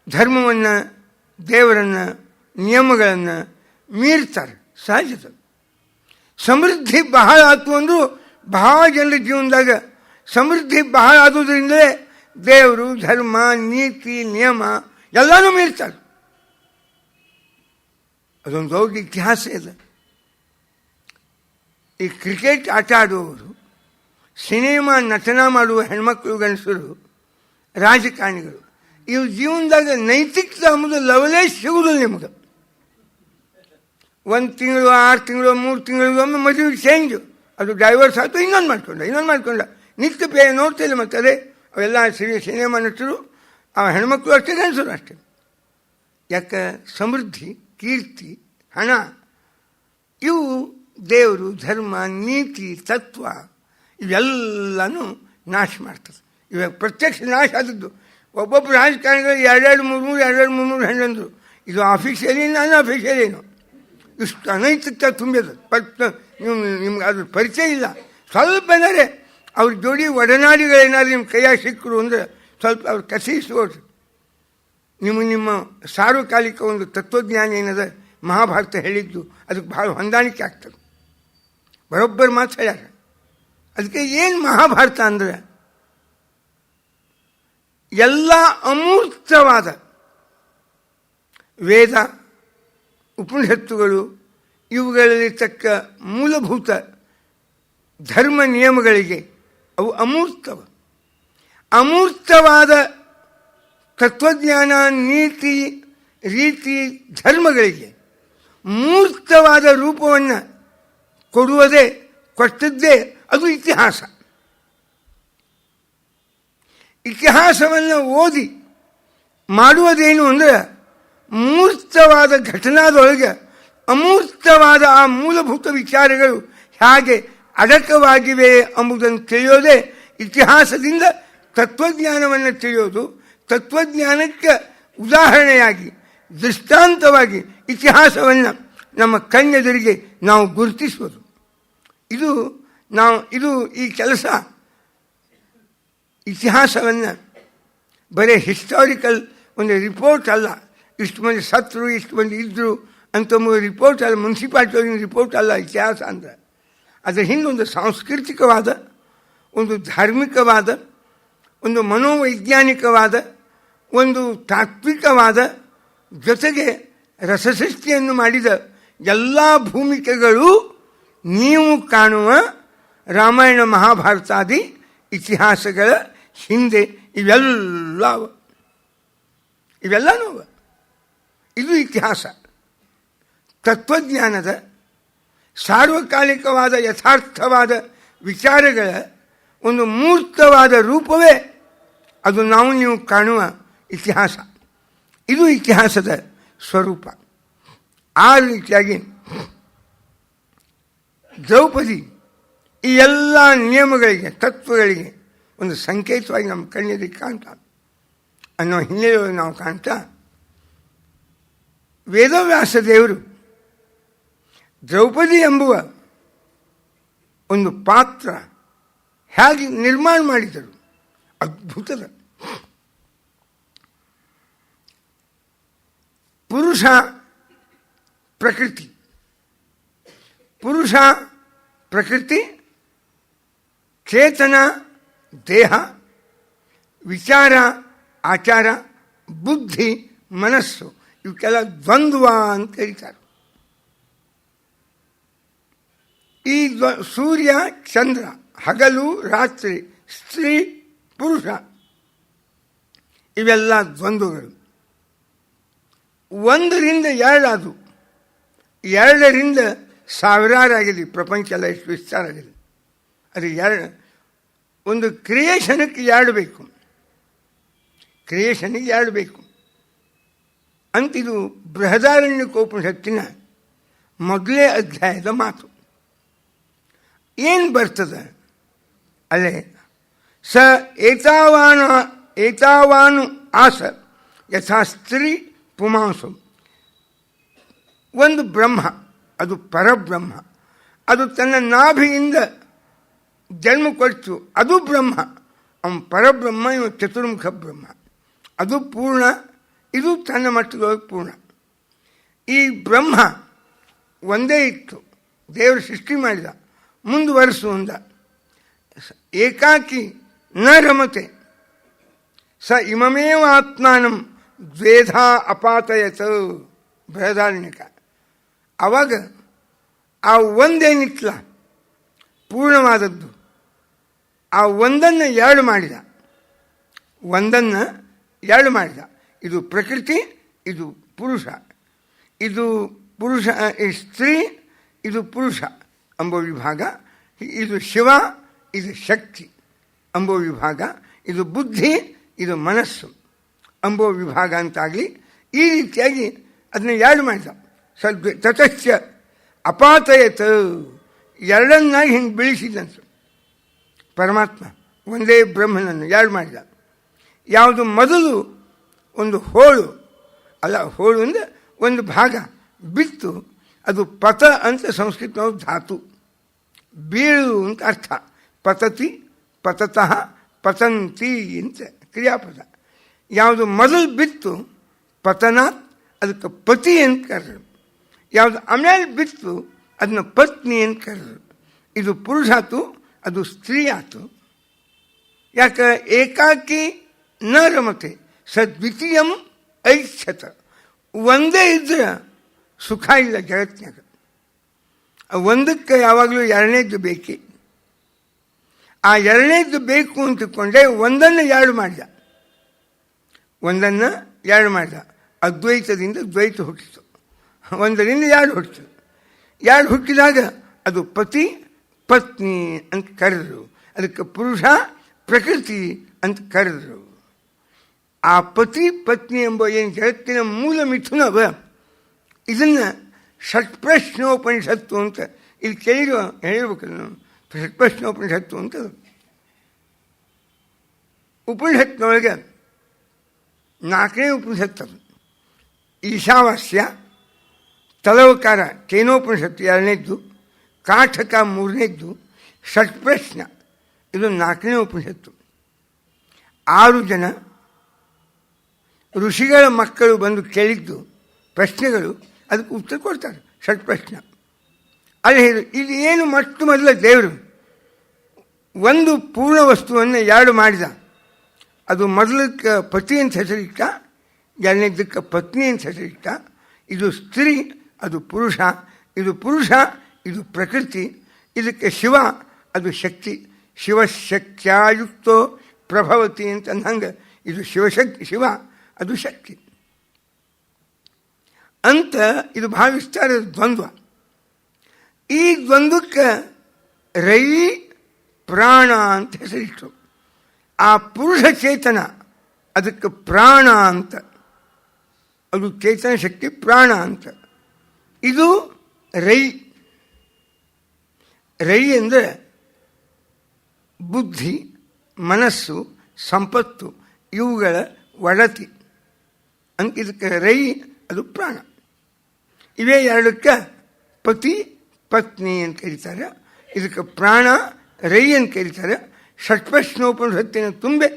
ಧರ್ಮವನ್ನು, ದೇವರನ್ನು, ನಿಯಮಗಳನ್ನು ಮೀರ್ತಾರೆ, ಸಹಜದ. ಸಮೃದ್ಧಿ ಬಹಳ ಆಯ್ತು ಅಂದರೂ ಬಹಳ ಜನರ ಜೀವನದಾಗ ಸಮೃದ್ಧಿ ಬಹಳ ಆದುದರಿಂದಲೇ ದೇವರು, ಧರ್ಮ, ನೀತಿ, ನಿಯಮ ಎಲ್ಲನೂ ಮೀರ್ತಾರೆ. ಅದೊಂದು ದೊಡ್ಡ ಇತಿಹಾಸ ಇದೆ. ಈ ಕ್ರಿಕೆಟ್ ಆಟ ಆಡುವವರು, ಸಿನಿಮಾ ನಟನ ಮಾಡುವ ಹೆಣ್ಮಕ್ಳು, ಗಂಡಸರು, ರಾಜಕಾರಣಿಗಳು, ಇವ್ರ ಜೀವನದಾಗ ನೈತಿಕತೆ ಅಂಬುದು ಲವಲೇ ಸಿಗುವುದಿಲ್ಲ ನಿಮಗೆ. 1 ತಿಂಗಳು, 6 ತಿಂಗಳು, 3 ತಿಂಗಳಿಗೊಮ್ಮೆ ಮದುವೆ ಚೇಂಜು. ಅದು ಡೈವರ್ಸ್ ಆಯಿತು, ಇನ್ನೊಂದು ಮಾಡ್ಕೊಂಡ ನಿತ್ಯ ಪೇ ನೋಡ್ತಿಲ್ಲ. ಮತ್ತು ಅದೇ ಅವೆಲ್ಲ ಸಿನಿಮಾ ನಟರು, ಆ ಹೆಣ್ಮಕ್ಳು ಅಷ್ಟೇ, ಗಂಡಸರು ಅಷ್ಟೇ. ಯಾಕೆ? ಸಮೃದ್ಧಿ, ಕೀರ್ತಿ, ಹಣ, ಇವು ದೇವರು, ಧರ್ಮ, ನೀತಿ, ತತ್ವ ಇವೆಲ್ಲನೂ ನಾಶ ಮಾಡ್ತದೆ. ಇವಾಗ ಪ್ರತ್ಯಕ್ಷ ನಾಶ ಆದದ್ದು. ಒಬ್ಬೊಬ್ಬರು ರಾಜಕಾರಣಿಗಳು 2-3 ಹೆಣ್ಣಂದರು. ಇದು ಆಫೀಷಿಯಲಿ, ನಾನು ಆಫೀಷಿಯಲೇನು ಇಷ್ಟು ಅನೈತಿಕ ತುಂಬಿದ. ನಿಮ್ಗೆ ಅದ್ರ ಪರಿಚಯ ಇಲ್ಲ. ಸ್ವಲ್ಪ ಏನಾರೆ ಅವ್ರ ಜೋಡಿ ಒಡನಾಡಿಗಳೇನಾದ್ರು ನಿಮ್ಮ ಕೈಯಾಗ ಸಿಕ್ಕರು ಅಂದರೆ ಸ್ವಲ್ಪ ಅವ್ರು ಕಸಿಸೋಡ್ರಿ. ನಿಮ್ಮ ಸಾರ್ವಕಾಲಿಕ ಒಂದು ತತ್ವಜ್ಞಾನ ಏನದ ಮಹಾಭಾರತ ಹೇಳಿದ್ದು, ಅದಕ್ಕೆ ಭಾಳ ಹೊಂದಾಣಿಕೆ ಆಗ್ತದೆ. ಬರೋಬ್ಬರು ಮಾತು ಹೇಳ್ಯಾರ. ಅದಕ್ಕೆ ಏನು ಮಹಾಭಾರತ ಅಂದರೆ ಎಲ್ಲ ಅಮೂರ್ತವಾದ ವೇದ, ಉಪನಿಷತ್ತುಗಳು, ಇವುಗಳಲ್ಲಿ ತಕ್ಕ ಮೂಲಭೂತ ಧರ್ಮ ನಿಯಮಗಳಿಗೆ ಅವು ಅಮೂರ್ತವಾದ ತತ್ವಜ್ಞಾನ, ನೀತಿ, ರೀತಿ, ಧರ್ಮಗಳಿಗೆ ಮೂರ್ತವಾದ ರೂಪವನ್ನು ಕೊಟ್ಟದ್ದೇ ಅದು ಇತಿಹಾಸ. ಇತಿಹಾಸವನ್ನು ಓದಿ ಮಾಡುವುದೇನು ಅಂದರೆ ಮೂರ್ತವಾದ ಘಟನಾದೊಳಗೆ ಅಮೂರ್ತವಾದ ಆ ಮೂಲಭೂತ ವಿಚಾರಗಳು ಹೇಗೆ ಅಡಕವಾಗಿವೆ ಎಂಬುದನ್ನು ತಿಳಿಯೋದೇ ಇತಿಹಾಸದಿಂದ ತತ್ವಜ್ಞಾನವನ್ನು ತಿಳಿಯೋದು. ತತ್ವಜ್ಞಾನಕ್ಕೆ ಉದಾಹರಣೆಯಾಗಿ ದೃಷ್ಟಾಂತವಾಗಿ ಇತಿಹಾಸವನ್ನು ನಮ್ಮ ಕಣ್ಣೆದುರಿಗೆ ನಾವು ಗುರುತಿಸೋದು. ಇದು ಈ ಕೆಲಸ ಇತಿಹಾಸವನ್ನು ಬರೀ ಹಿಸ್ಟಾರಿಕಲ್ ಒಂದು ರಿಪೋರ್ಟ್ ಅಲ್ಲ, ಇಷ್ಟು ಮಂದಿ ಸತ್ರು ಇಷ್ಟು ಮಂದಿ ಇದ್ದರು ಅಂತ ರಿಪೋರ್ಟ್ ಅಲ್ಲ, ಮುನ್ಸಿಪಾಲ್ಟಿ ರಿಪೋರ್ಟ್ ಅಲ್ಲ ಇತಿಹಾಸ ಅಂದರೆ. ಅದರ ಹಿಂದೆ ಒಂದು ಸಾಂಸ್ಕೃತಿಕವಾದ, ಒಂದು ಧಾರ್ಮಿಕವಾದ, ಒಂದು ಮನೋವೈಜ್ಞಾನಿಕವಾದ, ಒಂದು ತಾತ್ವಿಕವಾದ, ಜೊತೆಗೆ ರಸಸೃಷ್ಟಿಯನ್ನು ಮಾಡಿದ ಎಲ್ಲ ಭೂಮಿಕೆಗಳು ನೀವು ಕಾಣುವ ರಾಮಾಯಣ ಮಹಾಭಾರತಾದಿ ಇತಿಹಾಸಗಳ ಹಿಂದೆ ಇವೆಲ್ಲನೂ ಇದು ಇತಿಹಾಸ. ತತ್ವಜ್ಞಾನದ ಸಾರ್ವಕಾಲಿಕವಾದ ಯಥಾರ್ಥವಾದ ವಿಚಾರಗಳ ಒಂದು ಮೂರ್ತವಾದ ರೂಪವೇ ಅದು ನಾವು ನೀವು ಕಾಣುವ ಇತಿಹಾಸ. ಇದು ಇತಿಹಾಸದ ಸ್ವರೂಪ. ಆ ರೀತಿಯಾಗಿ ದ್ರೌಪದಿ ಈ ಎಲ್ಲ ನಿಯಮಗಳಿಗೆ, ತತ್ವಗಳಿಗೆ ಒಂದು ಸಂಕೇತವಾಗಿ ನಮ್ಮ ಕಣ್ಣೆದುರಿಗೆ ಕಾಣ್ತಾ ಅನ್ನೋ ಹಿನ್ನೆಲೆಯಲ್ಲಿ ನಾವು ಕಾಣ್ತಾ, ವೇದವ್ಯಾಸ ದೇವರು ದ್ರೌಪದಿ ಎಂಬುವ ಒಂದು ಪಾತ್ರ ಹೇಗೆ ನಿರ್ಮಾಣ ಮಾಡಿದರು, ಅದ್ಭುತದ. ಪುರುಷ ಪ್ರಕೃತಿ, ಚೇತನ ದೇಹ, ವಿಚಾರ ಆಚಾರ, ಬುದ್ಧಿ ಮನಸ್ಸು, ಇವಕ್ಕೆಲ್ಲ ದ್ವಂದ್ವ ಅಂತ ಕರೀತಾರೆ. ಈ ಸೂರ್ಯ ಚಂದ್ರ, ಹಗಲು ರಾತ್ರಿ, ಸ್ತ್ರೀ ಪುರುಷ, ಇವೆಲ್ಲ ದ್ವಂದ್ವಗಳು. ಒಂದರಿಂದ ಎರಡಾದು, ಎರಡರಿಂದ ಸಾವಿರಾರಾಗಿದೆ. ಪ್ರಪಂಚ ಎಲ್ಲ ಎಷ್ಟು ವಿಸ್ತಾರ ಆಗಿದೆ. ಅದು ಒಂದು ಕ್ರಿಯೇಷನ್ಗೆ ಎರಡು ಬೇಕು ಅಂತಿದು ಬೃಹದಾರಣ್ಯಕೋಪನಿಷತ್ತಿನ ಮೊದಲೇ ಅಧ್ಯಾಯದ ಮಾತು. ಏನು ಬರ್ತದೆ ಅಲ್ಲೇ? ಸ ಏತಾವಾನು ಆಸ ಯಥಾ ಸ್ತ್ರೀ ಪುಮಾಂಸು. ಒಂದು ಬ್ರಹ್ಮ, ಅದು ಪರಬ್ರಹ್ಮ, ಅದು ತನ್ನ ನಾಭಿಯಿಂದ ಜನ್ಮ ಕೊಟ್ಟು, ಅದು ಬ್ರಹ್ಮ. ಅವನು ಪರಬ್ರಹ್ಮ, ಇವ ಚತುರ್ಮುಖ ಬ್ರಹ್ಮ. ಅದು ಪೂರ್ಣ, ಇದು ತನ್ನ ಮಟ್ಟದೊಳಗೆ ಪೂರ್ಣ. ಈ ಬ್ರಹ್ಮ ಒಂದೇ ಇತ್ತು, ದೇವರು ಸೃಷ್ಟಿ ಮಾಡಿದ, ಮುಂದುವರಿಸುವಂದ. ಏಕಾಕಿ ನ ರಮತೆ ಸ ಇಮಮೇವ ಆತ್ಮಾನಂ ದ್ವೇಧಾ ಅಪಾತಯತ. ಬೃಹದಾರಣ್ಯಕ. ಆವಾಗ ಆ ಒಂದೇನಿತ್ತಲ್ಲ ಪೂರ್ಣವಾದದ್ದು, ಆ ಒಂದನ್ನು ಎರಡು ಮಾಡಿದ. ಇದು ಪ್ರಕೃತಿ, ಇದು ಪುರುಷ, ಇದು ಸ್ತ್ರೀ, ಇದು ಪುರುಷ ಎಂಬ ವಿಭಾಗ, ಇದು ಶಿವ, ಇದು ಶಕ್ತಿ ಎಂಬ ವಿಭಾಗ, ಇದು ಬುದ್ಧಿ, ಇದು ಮನಸ್ಸು ಎಂಬ ವಿಭಾಗ ಅಂತಾಗಲಿ ಈ ರೀತಿಯಾಗಿ ಅದನ್ನ ಎರಡು ಮಾಡಿದ. ತತಶ್ಚ ಅಪಾತಯತ, ಎರಡನ್ನಾಗಿ ಹಿಂಗೆ ಬೆಳೆಸಿದಂತ ಪರಮಾತ್ಮ ಒಂದೇ ಬ್ರಹ್ಮನನ್ನು ಎರಡು ಮಾಡಿದ. ಯಾವುದು ಮೊದಲು ಒಂದು ಹೋಳು ಅಂದರೆ ಒಂದು ಭಾಗ ಬಿತ್ತು, ಅದು ಪತ ಅಂತ ಸಂಸ್ಕೃತ ಧಾತು, ಬೀಳು ಅಂತ ಅರ್ಥ. ಪತತಿ, ಪತತಃ, ಪತಂತಿ ಅಂತ ಕ್ರಿಯಾಪದ. ಯಾವುದು ಮೊದಲು ಬಿತ್ತು ಪತನಾತ್, ಅದಕ್ಕೆ ಪತಿ ಅಂತ ಕರೆದರು. ಯಾವುದು ಆಮೇಲೆ ಬಿತ್ತು ಅದನ್ನ ಪತ್ನಿ ಅಂತ ಕರೆದರು. ಇದು ಪುರುಷ ಆತು, ಅದು ಸ್ತ್ರೀ ಆತು. ಯಾಕೆ? ಏಕಾಕಿ ನ ರಮತೆ ಸದ್ವಿತೀಯಂ ಐಚ್ಛತ. ಒಂದೇ ಇದ್ರೆ ಸುಖ ಇಲ್ಲ ಜಗತ್ತಿನಾಗ. ಒಂದಕ್ಕೆ ಯಾವಾಗಲೂ ಎರಡನೇದ್ದು ಬೇಕೇ. ಆ ಎರಡನೇದ್ದು ಬೇಕು ಅಂತಕೊಂಡೆ ಒಂದನ್ನು ಎರಡು ಮಾಡಿದ. ಅದ್ವೈತದಿಂದ ದ್ವೈತ ಹುಟ್ಟಿತು, ಒಂದರಿಂದ ಎರಡು ಹುಟ್ಟಿತು. ಎರಡು ಹುಟ್ಟಿದಾಗ ಅದು ಪತಿ ಪತ್ನಿ ಅಂತ ಕರೆದರು. ಅದಕ್ಕೆ ಪುರುಷ ಪ್ರಕೃತಿ ಅಂತ ಕರೆದರು. ಆ ಪತಿ ಪತ್ನಿ ಎಂಬ ಏನು ಜಗತ್ತಿನ ಮೂಲ ಮಿಥುನವ ಇದನ್ನು ಷಟ್ಪ್ರಶ್ನೋಪನಿಷತ್ತು ಅಂತ ಇಲ್ಲಿ ಕೇಳಿರೋ ಹೇಳಿರ್ಬೇಕಲ್ಲ ನಾವು. ಷಟ್ಪ್ರಶ್ನೋಪನಿಷತ್ತು ಅಂತ ಉಪನಿಷತ್ನೊಳಗೆ 4ನೇ ಉಪನಿಷತ್ತು. ಈಶಾವಾಸ್ಯ, ತಲವಕಾರ ಕೇನೋಪನಿಷತ್ತು 2ನೇದ್ದು, ಕಾಠಕ 3ನೇದ್ದು, ಷಟ್ಪ್ರಶ್ನ ಇದು 4ನೇ ಉಪನಿಷತ್ತು. 6 ಜನ ಋಷಿಗಳ ಮಕ್ಕಳು ಬಂದು ಕೇಳಿದ್ದು ಪ್ರಶ್ನೆಗಳು, ಅದಕ್ಕೆ ಉತ್ತರ ಕೊಡ್ತಾರೆ. ಷಟ್ಪ್ರಶ್ನ ಅಲ್ಲಿ ಇದು ಏನು ಮೊದಲ ದೇವರು ಒಂದು ಪೂರ್ಣ ವಸ್ತುವನ್ನು 2 ಮಾಡಿದ. ಅದು ಮೊದಲಕ್ಕೆ ಪತಿ ಅಂತ ಹೆಸರಿಟ್ಟ, 2ನೇದಕ್ಕೆ ಪತ್ನಿ ಅಂತ ಹೆಸರಿಟ್ಟ. ಇದು ಸ್ತ್ರೀ, ಅದು ಪುರುಷ. ಇದು ಪುರುಷ, ಇದು ಪ್ರಕೃತಿ. ಇದಕ್ಕೆ ಶಿವ, ಅದು ಶಕ್ತಿ. ಶಿವಶಕ್ತ್ಯಾಯುಕ್ತೋ ಪ್ರಭವತಿ ಅಂತ ಅಂದಂಗೆ ಇದು ಶಿವಶಕ್ತಿ, ಶಿವ ಅದು ಶಕ್ತಿ ಅಂತ. ಇದು ಬಹಳ ವಿಸ್ತಾರದ ದ್ವಂದ್ವ. ಈ ದ್ವಂದ್ವಕ್ಕೆ ರೈ ಪ್ರಾಣ ಅಂತ ಹೆಸರಿಟ್ಟರು. ಆ ಪುರುಷ ಚೇತನ ಅದಕ್ಕೆ ಪ್ರಾಣ ಅಂತ, ಅದು ಚೇತನ ಶಕ್ತಿ ಪ್ರಾಣ ಅಂತ. ಇದು ರೈ. ರೈ ಅಂದರೆ ಬುದ್ಧಿ, ಮನಸ್ಸು, ಸಂಪತ್ತು ಇವುಗಳ ಒಡತಿ ಅಂತ. ಇದಕ್ಕೆ ರೈ ಅದು ಪ್ರಾಣ. ಇವೇ 2ಕ್ಕೆ ಪತಿ ಪತ್ನಿ ಅಂತ ಕರೀತಾರೆ. ಇದಕ್ಕೆ ಪ್ರಾಣ ರೈ ಅಂತ ಕರೀತಾರೆ. ಷಟ್ಪ್ರಶ್ನೋಪನಿಷತ್ತಿನ ತುಂಬೆ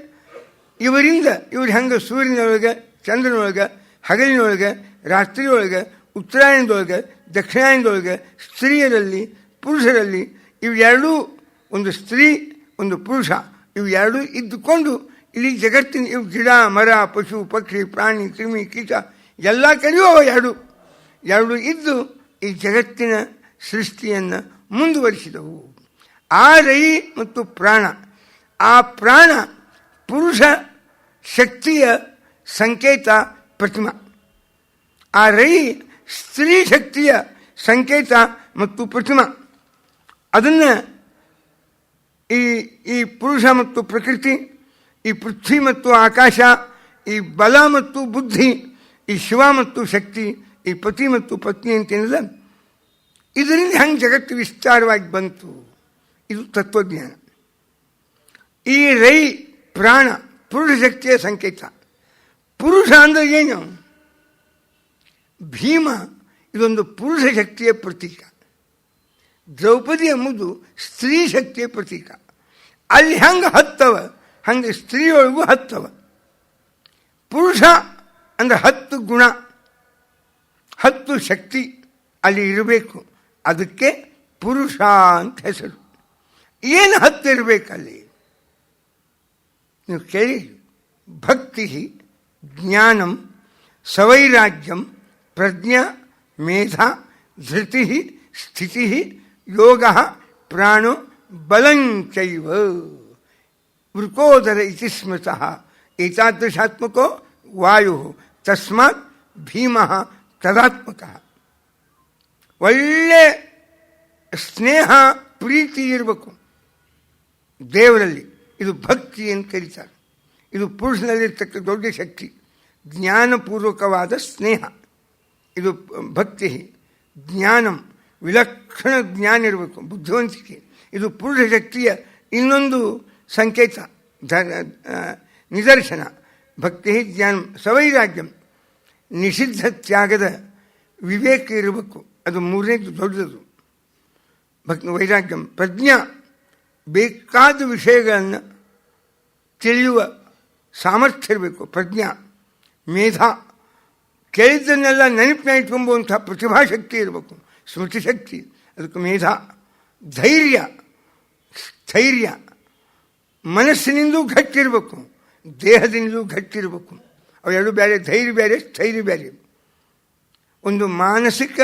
ಇವರಿಂದ ಇವ್ರು ಹೆಂಗೆ ಸೂರ್ಯನೊಳಗೆ, ಚಂದ್ರನೊಳಗೆ, ಹಗಲಿನೊಳಗೆ, ರಾತ್ರಿಯೊಳಗೆ, ಉತ್ತರಾಯಣದೊಳಗೆ, ದಕ್ಷಿಣಾಯಣದೊಳಗೆ, ಸ್ತ್ರೀಯರಲ್ಲಿ, ಪುರುಷರಲ್ಲಿ ಇವೆರಡೂ, ಒಂದು ಸ್ತ್ರೀ ಒಂದು ಪುರುಷ, ಇವು 2 ಇದ್ದುಕೊಂಡು ಇಡೀ ಜಗತ್ತಿನ ಇವು ಗಿಡ ಮರ ಪಶು ಪಕ್ಷಿ ಪ್ರಾಣಿ ಕ್ರಿಮಿ ಕೀಟ ಎಲ್ಲ ಕಡೆಯೂ ಅವ 2 ಇದ್ದು ಈ ಜಗತ್ತಿನ ಸೃಷ್ಟಿಯನ್ನು ಮುಂದುವರಿಸಿದವು. ಆ ರೈ ಮತ್ತು ಪ್ರಾಣ, ಆ ಪ್ರಾಣ ಪುರುಷ ಶಕ್ತಿಯ ಸಂಕೇತ ಪ್ರತಿಮಾ. ಆ ರೈ ಸ್ತ್ರೀ ಶಕ್ತಿಯ ಸಂಕೇತ ಮತ್ತು ಪ್ರತಿಮಾ. ಅದನ್ನು ಈ ಪುರುಷ ಮತ್ತು ಪ್ರಕೃತಿ, ಈ ಪೃಥ್ವಿ ಮತ್ತು ಆಕಾಶ, ಈ ಬಲ ಮತ್ತು ಬುದ್ಧಿ, ಈ ಶಿವ ಮತ್ತು ಶಕ್ತಿ, ಈ ಪತಿ ಮತ್ತು ಪತ್ನಿ ಅಂತೇನಿಲ್ಲ, ಇದರಿಂದ ಹೆಂಗೆ ಜಗತ್ತು ವಿಸ್ತಾರವಾಗಿ ಬಂತು, ಇದು ತತ್ವಜ್ಞಾನ. ಈ ರೈ ಪ್ರಾಣ ಪುರುಷ ಶಕ್ತಿಯ ಸಂಕೇತ. ಪುರುಷ ಅಂದರೆ ಏನು? ಭೀಮ ಇದೊಂದು ಪುರುಷ ಶಕ್ತಿಯ ಪ್ರತೀಕ. ದ್ರೌಪದಿ ಎಂಬುದು ಸ್ತ್ರೀ ಶಕ್ತಿಯ ಪ್ರತೀಕ. ಅಲ್ಲಿ ಹೆಂಗೆ ಹತ್ತವ ಹಂಗೆ ಸ್ತ್ರೀಯೊಳಗೂ ಹತ್ತವ. ಪುರುಷ ಅಂದರೆ 10 ಗುಣ, 10 ಶಕ್ತಿ ಅಲ್ಲಿ ಇರಬೇಕು. ಅದಕ್ಕೆ ಪುರುಷ ಅಂತ ಹೆಸರು. ಏನು 10 ಇರಬೇಕಲ್ಲಿ ನೀವು ಕೇಳಿ. ಭಕ್ತಿ, ಜ್ಞಾನಂ, ಸವೈರಾಗ್ಯಂ, ಪ್ರಜ್ಞಾ, ಮೇಧಾ, ಧೃತಿ, ಸ್ಥಿತಿ, ಯೋಗ, ಪ್ರಾಣೋ, ಬಲಂಚೈವ. ವೃಕೋದರ ಇತಿ ಸ್ಮೃತಃ ಏತಾದೃಶಾತ್ಮಕೋ ವಾಯು ತಸ್ಮಾತ್ ಭೀಮಃ ತದಾತ್ಮಕಃ. ಒಳ್ಳೆ ಸ್ನೇಹ ಪ್ರೀತಿ ಇರಬೇಕು ದೇವರಲ್ಲಿ. ಇದು ಭಕ್ತಿ ಅಂತ ಕರೀತಾರೆ. ಇದು ಪುರುಷನಲ್ಲಿರ್ತಕ್ಕ ದೊಡ್ಡ ಶಕ್ತಿ. ಜ್ಞಾನಪೂರ್ವಕವಾದ ಸ್ನೇಹ ಇದು ಭಕ್ತಿ. ಜ್ಞಾನಂ ವಿಲಕ್ಷಣ ಜ್ಞಾನ ಇರಬೇಕು, ಬುದ್ಧಿವಂತಿಕೆ. ಇದು ಪುರುಷ ಶಕ್ತಿಯ ಇನ್ನೊಂದು ಸಂಕೇತ, ನಿದರ್ಶನ. ಭಕ್ತಿ ಜ್ಞಾನ ಸವೈರಾಗ್ಯಂ ನಿಷಿದ್ಧ ತ್ಯಾಗದ ವಿವೇಕ ಇರಬೇಕು. ಅದು 3ನೇದು ದೊಡ್ಡದು. ಭಕ್ತಿ ವೈರಾಗ್ಯಂ ಪ್ರಜ್ಞಾ ಬೇಕಾದ ವಿಷಯಗಳನ್ನು ತಿಳಿಯುವ ಸಾಮರ್ಥ್ಯ ಇರಬೇಕು, ಪ್ರಜ್ಞಾ. ಮೇಧಾ ಕೇಳಿದ್ದನ್ನೆಲ್ಲ ನೆನಪಿನ ಇಟ್ಕೊಂಬುವಂಥ ಪ್ರತಿಭಾಶಕ್ತಿ ಇರಬೇಕು, ಸ್ಮೃತಿಶಕ್ತಿ, ಅದಕ್ಕೆ ಮೇಧಾ. ಧೈರ್ಯ, ಸ್ಥೈರ್ಯ ಮನಸ್ಸಿನಿಂದಲೂ ಗಟ್ಟಿರಬೇಕು, ದೇಹದಿಂದಲೂ ಗಟ್ಟಿರಬೇಕು. ಅವೆರಡು ಬೇರೆ, ಧೈರ್ಯ ಬೇರೆ, ಸ್ಥೈರ್ಯ ಬೇರೆ. ಒಂದು ಮಾನಸಿಕ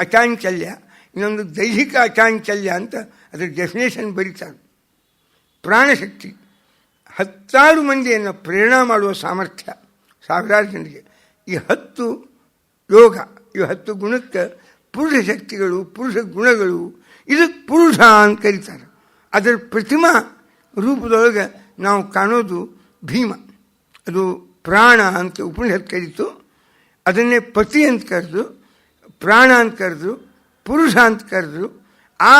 ಅಚಾಂಚಲ್ಯ, ಇನ್ನೊಂದು ದೈಹಿಕ ಅಚಾಂಚಲ್ಯ ಅಂತ ಅದರ ಡೆಫಿನೇಷನ್ ಬರೀತಾರೆ. ಪ್ರಾಣಶಕ್ತಿ 10 ಮಂದಿಯನ್ನು ಪ್ರೇರಣಾ ಮಾಡುವ ಸಾಮರ್ಥ್ಯ, ಸಾವಿರಾರು ಜನರಿಗೆ. ಈ 10 ಯೋಗ, ಈ 10 ಗುಣಕ್ಕೆ ಪುರುಷ ಶಕ್ತಿಗಳು, ಪುರುಷ ಗುಣಗಳು, ಇದಕ್ಕೆ ಪುರುಷ ಅಂತ ಕರೀತಾರೆ. ಅದರ ಪ್ರತಿಮಾ ರೂಪದೊಳಗೆ ನಾವು ಕಾಣೋದು ಭೀಮ. ಅದು ಪ್ರಾಣ ಅಂತ ಉಪನಿಷತ್ ಕರೀತು. ಅದನ್ನೇ ಪತಿ ಅಂತ ಕರೆದು, ಪ್ರಾಣ ಅಂತ ಕರೆದು, ಪುರುಷ ಅಂತ ಕರೆದು, ಆ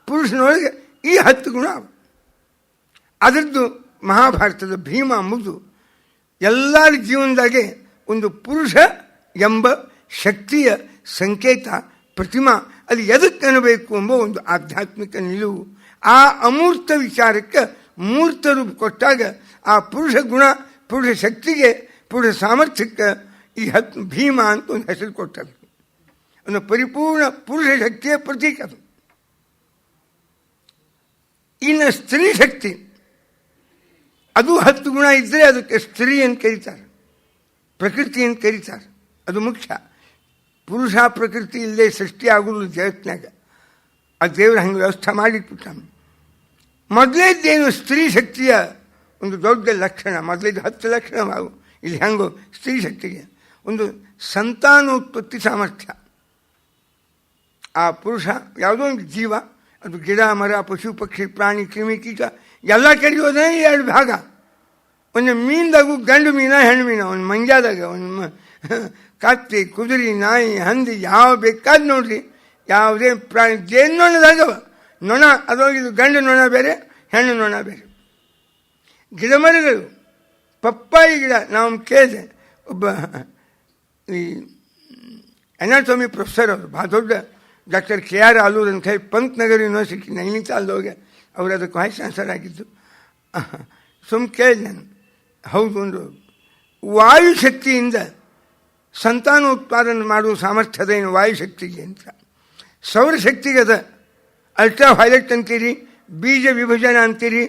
ಪುರುಷನೊಳಗೆ ಈ 10 ಗುಣ. ಅದರದ್ದು ಮಹಾಭಾರತದ ಭೀಮ ಅಂಬುದು ಎಲ್ಲರ ಜೀವನದಾಗೆ ಒಂದು ಪುರುಷ ಎಂಬ ಶಕ್ತಿಯ ಸಂಕೇತ, ಪ್ರತಿಮಾ. ಅದು ಎದಕ್ಕೆ ಅನ್ನಬೇಕು ಎಂಬ ಒಂದು ಆಧ್ಯಾತ್ಮಿಕ ನಿಲುವು. ಆ ಅಮೂರ್ತ ವಿಚಾರಕ್ಕೆ ಮೂರ್ತ ರೂಪ ಕೊಟ್ಟಾಗ ಆ ಪುರುಷ ಗುಣ, ಪುರುಷ ಶಕ್ತಿಗೆ, ಪುರುಷ ಸಾಮರ್ಥ್ಯಕ್ಕೆ ಈ ಭೀಮ ಅಂತ ಒಂದು ಹೆಸರು ಕೊಟ್ಟರು. ಒಂದು ಪರಿಪೂರ್ಣ ಪುರುಷ ಶಕ್ತಿಯ ಪ್ರತೀಕ ಅದು. ಇನ್ನು ಸ್ತ್ರೀ ಶಕ್ತಿ, ಅದು 10 ಗುಣ ಇದ್ದರೆ ಅದಕ್ಕೆ ಸ್ತ್ರೀ ಅಂತ ಕರೀತಾರೆ, ಪ್ರಕೃತಿ ಅಂತ ಕರೀತಾರೆ. ಅದು ಮುಖ್ಯ. ಪುರುಷ ಪ್ರಕೃತಿ ಇಲ್ಲದೆ ಸೃಷ್ಟಿ ಆಗುವುದು ಜಗತ್ತಿನಾಗ. ಆ ದೇವರು ಹಂಗೆ ವ್ಯವಸ್ಥೆ ಮಾಡಿಟ್ಬಿಟ್ಟ. ಮೊದಲೇದ್ದೇನು ಸ್ತ್ರೀ ಶಕ್ತಿಯ ಒಂದು ದೊಡ್ಡ ಲಕ್ಷಣ, ಮೊದಲೇದು 10 ಲಕ್ಷಣ ಅವು. ಇಲ್ಲಿ ಹೆಂಗೋ ಸ್ತ್ರೀ ಶಕ್ತಿಗೆ ಒಂದು ಸಂತಾನೋತ್ಪತ್ತಿ ಸಾಮರ್ಥ್ಯ. ಆ ಪುರುಷ ಯಾವುದೋ ಒಂದು ಜೀವ, ಅದು ಗಿಡ ಮರ ಪಶು ಪಕ್ಷಿ ಪ್ರಾಣಿ ಕ್ರಿಮಿ ಕೀಟ ಎಲ್ಲ ಕಡಿಯೋದೇ 2 ಭಾಗ. ಒಂದು ಮೀನ್ದಾಗೂ ಗಂಡು ಮೀನ ಹೆಣ್ಣು ಮೀನ, ಒಂದು ಮಂಗ್ಯಾದಾಗ ಒಂದು ಕತ್ತಿ ಕುದುರೆ ನಾಯಿ ಹಂದಿ ಯಾವ ಬೇಕಾದ ನೋಡ್ರಿ, ಯಾವುದೇ ಪ್ರಾಣಿ ಜೇನ್ನೊಣದಾಗವ ನೊಣ, ಅದೋಗಿದು ಗಂಡು ನೊಣ ಬೇರೆ ಹೆಣ್ಣು ನೊಣ ಬೇರೆ. ಗಿಡ ಮರಗಳು, ಪಪ್ಪಾಯಿ ಗಿಡ. ನಾವು ಕೇಳಿದೆ, ಒಬ್ಬ ಈ ಅನಾಟಮಿ ಪ್ರೊಫೆಸರ್ ಅವರು, ಭಾಳ ದೊಡ್ಡ ಡಾಕ್ಟರ್ KR ಆಲೂರ್ ಅಂತ ಹೇಳಿ ಪಂತ್ನಗರ್ ಯೂನಿವರ್ಸಿಟಿ ನೈನಿತಾಲ್ದೋಗೆ ಅವರು ಅದಕ್ಕೆ ವೈಸ್ ಚಾನ್ಸಲರ್ ಆಗಿದ್ದು. ಕೇಳಿದೆ ನಾನು, ಹೌದು, ಒಂದು ವಾಯುಶಕ್ತಿಯಿಂದ ಸಂತಾನೋತ್ಪಾದನೆ ಮಾಡುವ ಸಾಮರ್ಥ್ಯದ ಏನು ವಾಯುಶಕ್ತಿಗೆ ಅಂತ. ಸೌರಶಕ್ತಿಗೆ ಅದ, ಅಲ್ಟ್ರಾ ವೈಲೆಟ್ ಅಂತೀರಿ, ಬೀಜ ವಿಭಜನೆ ಅಂತೀರಿ.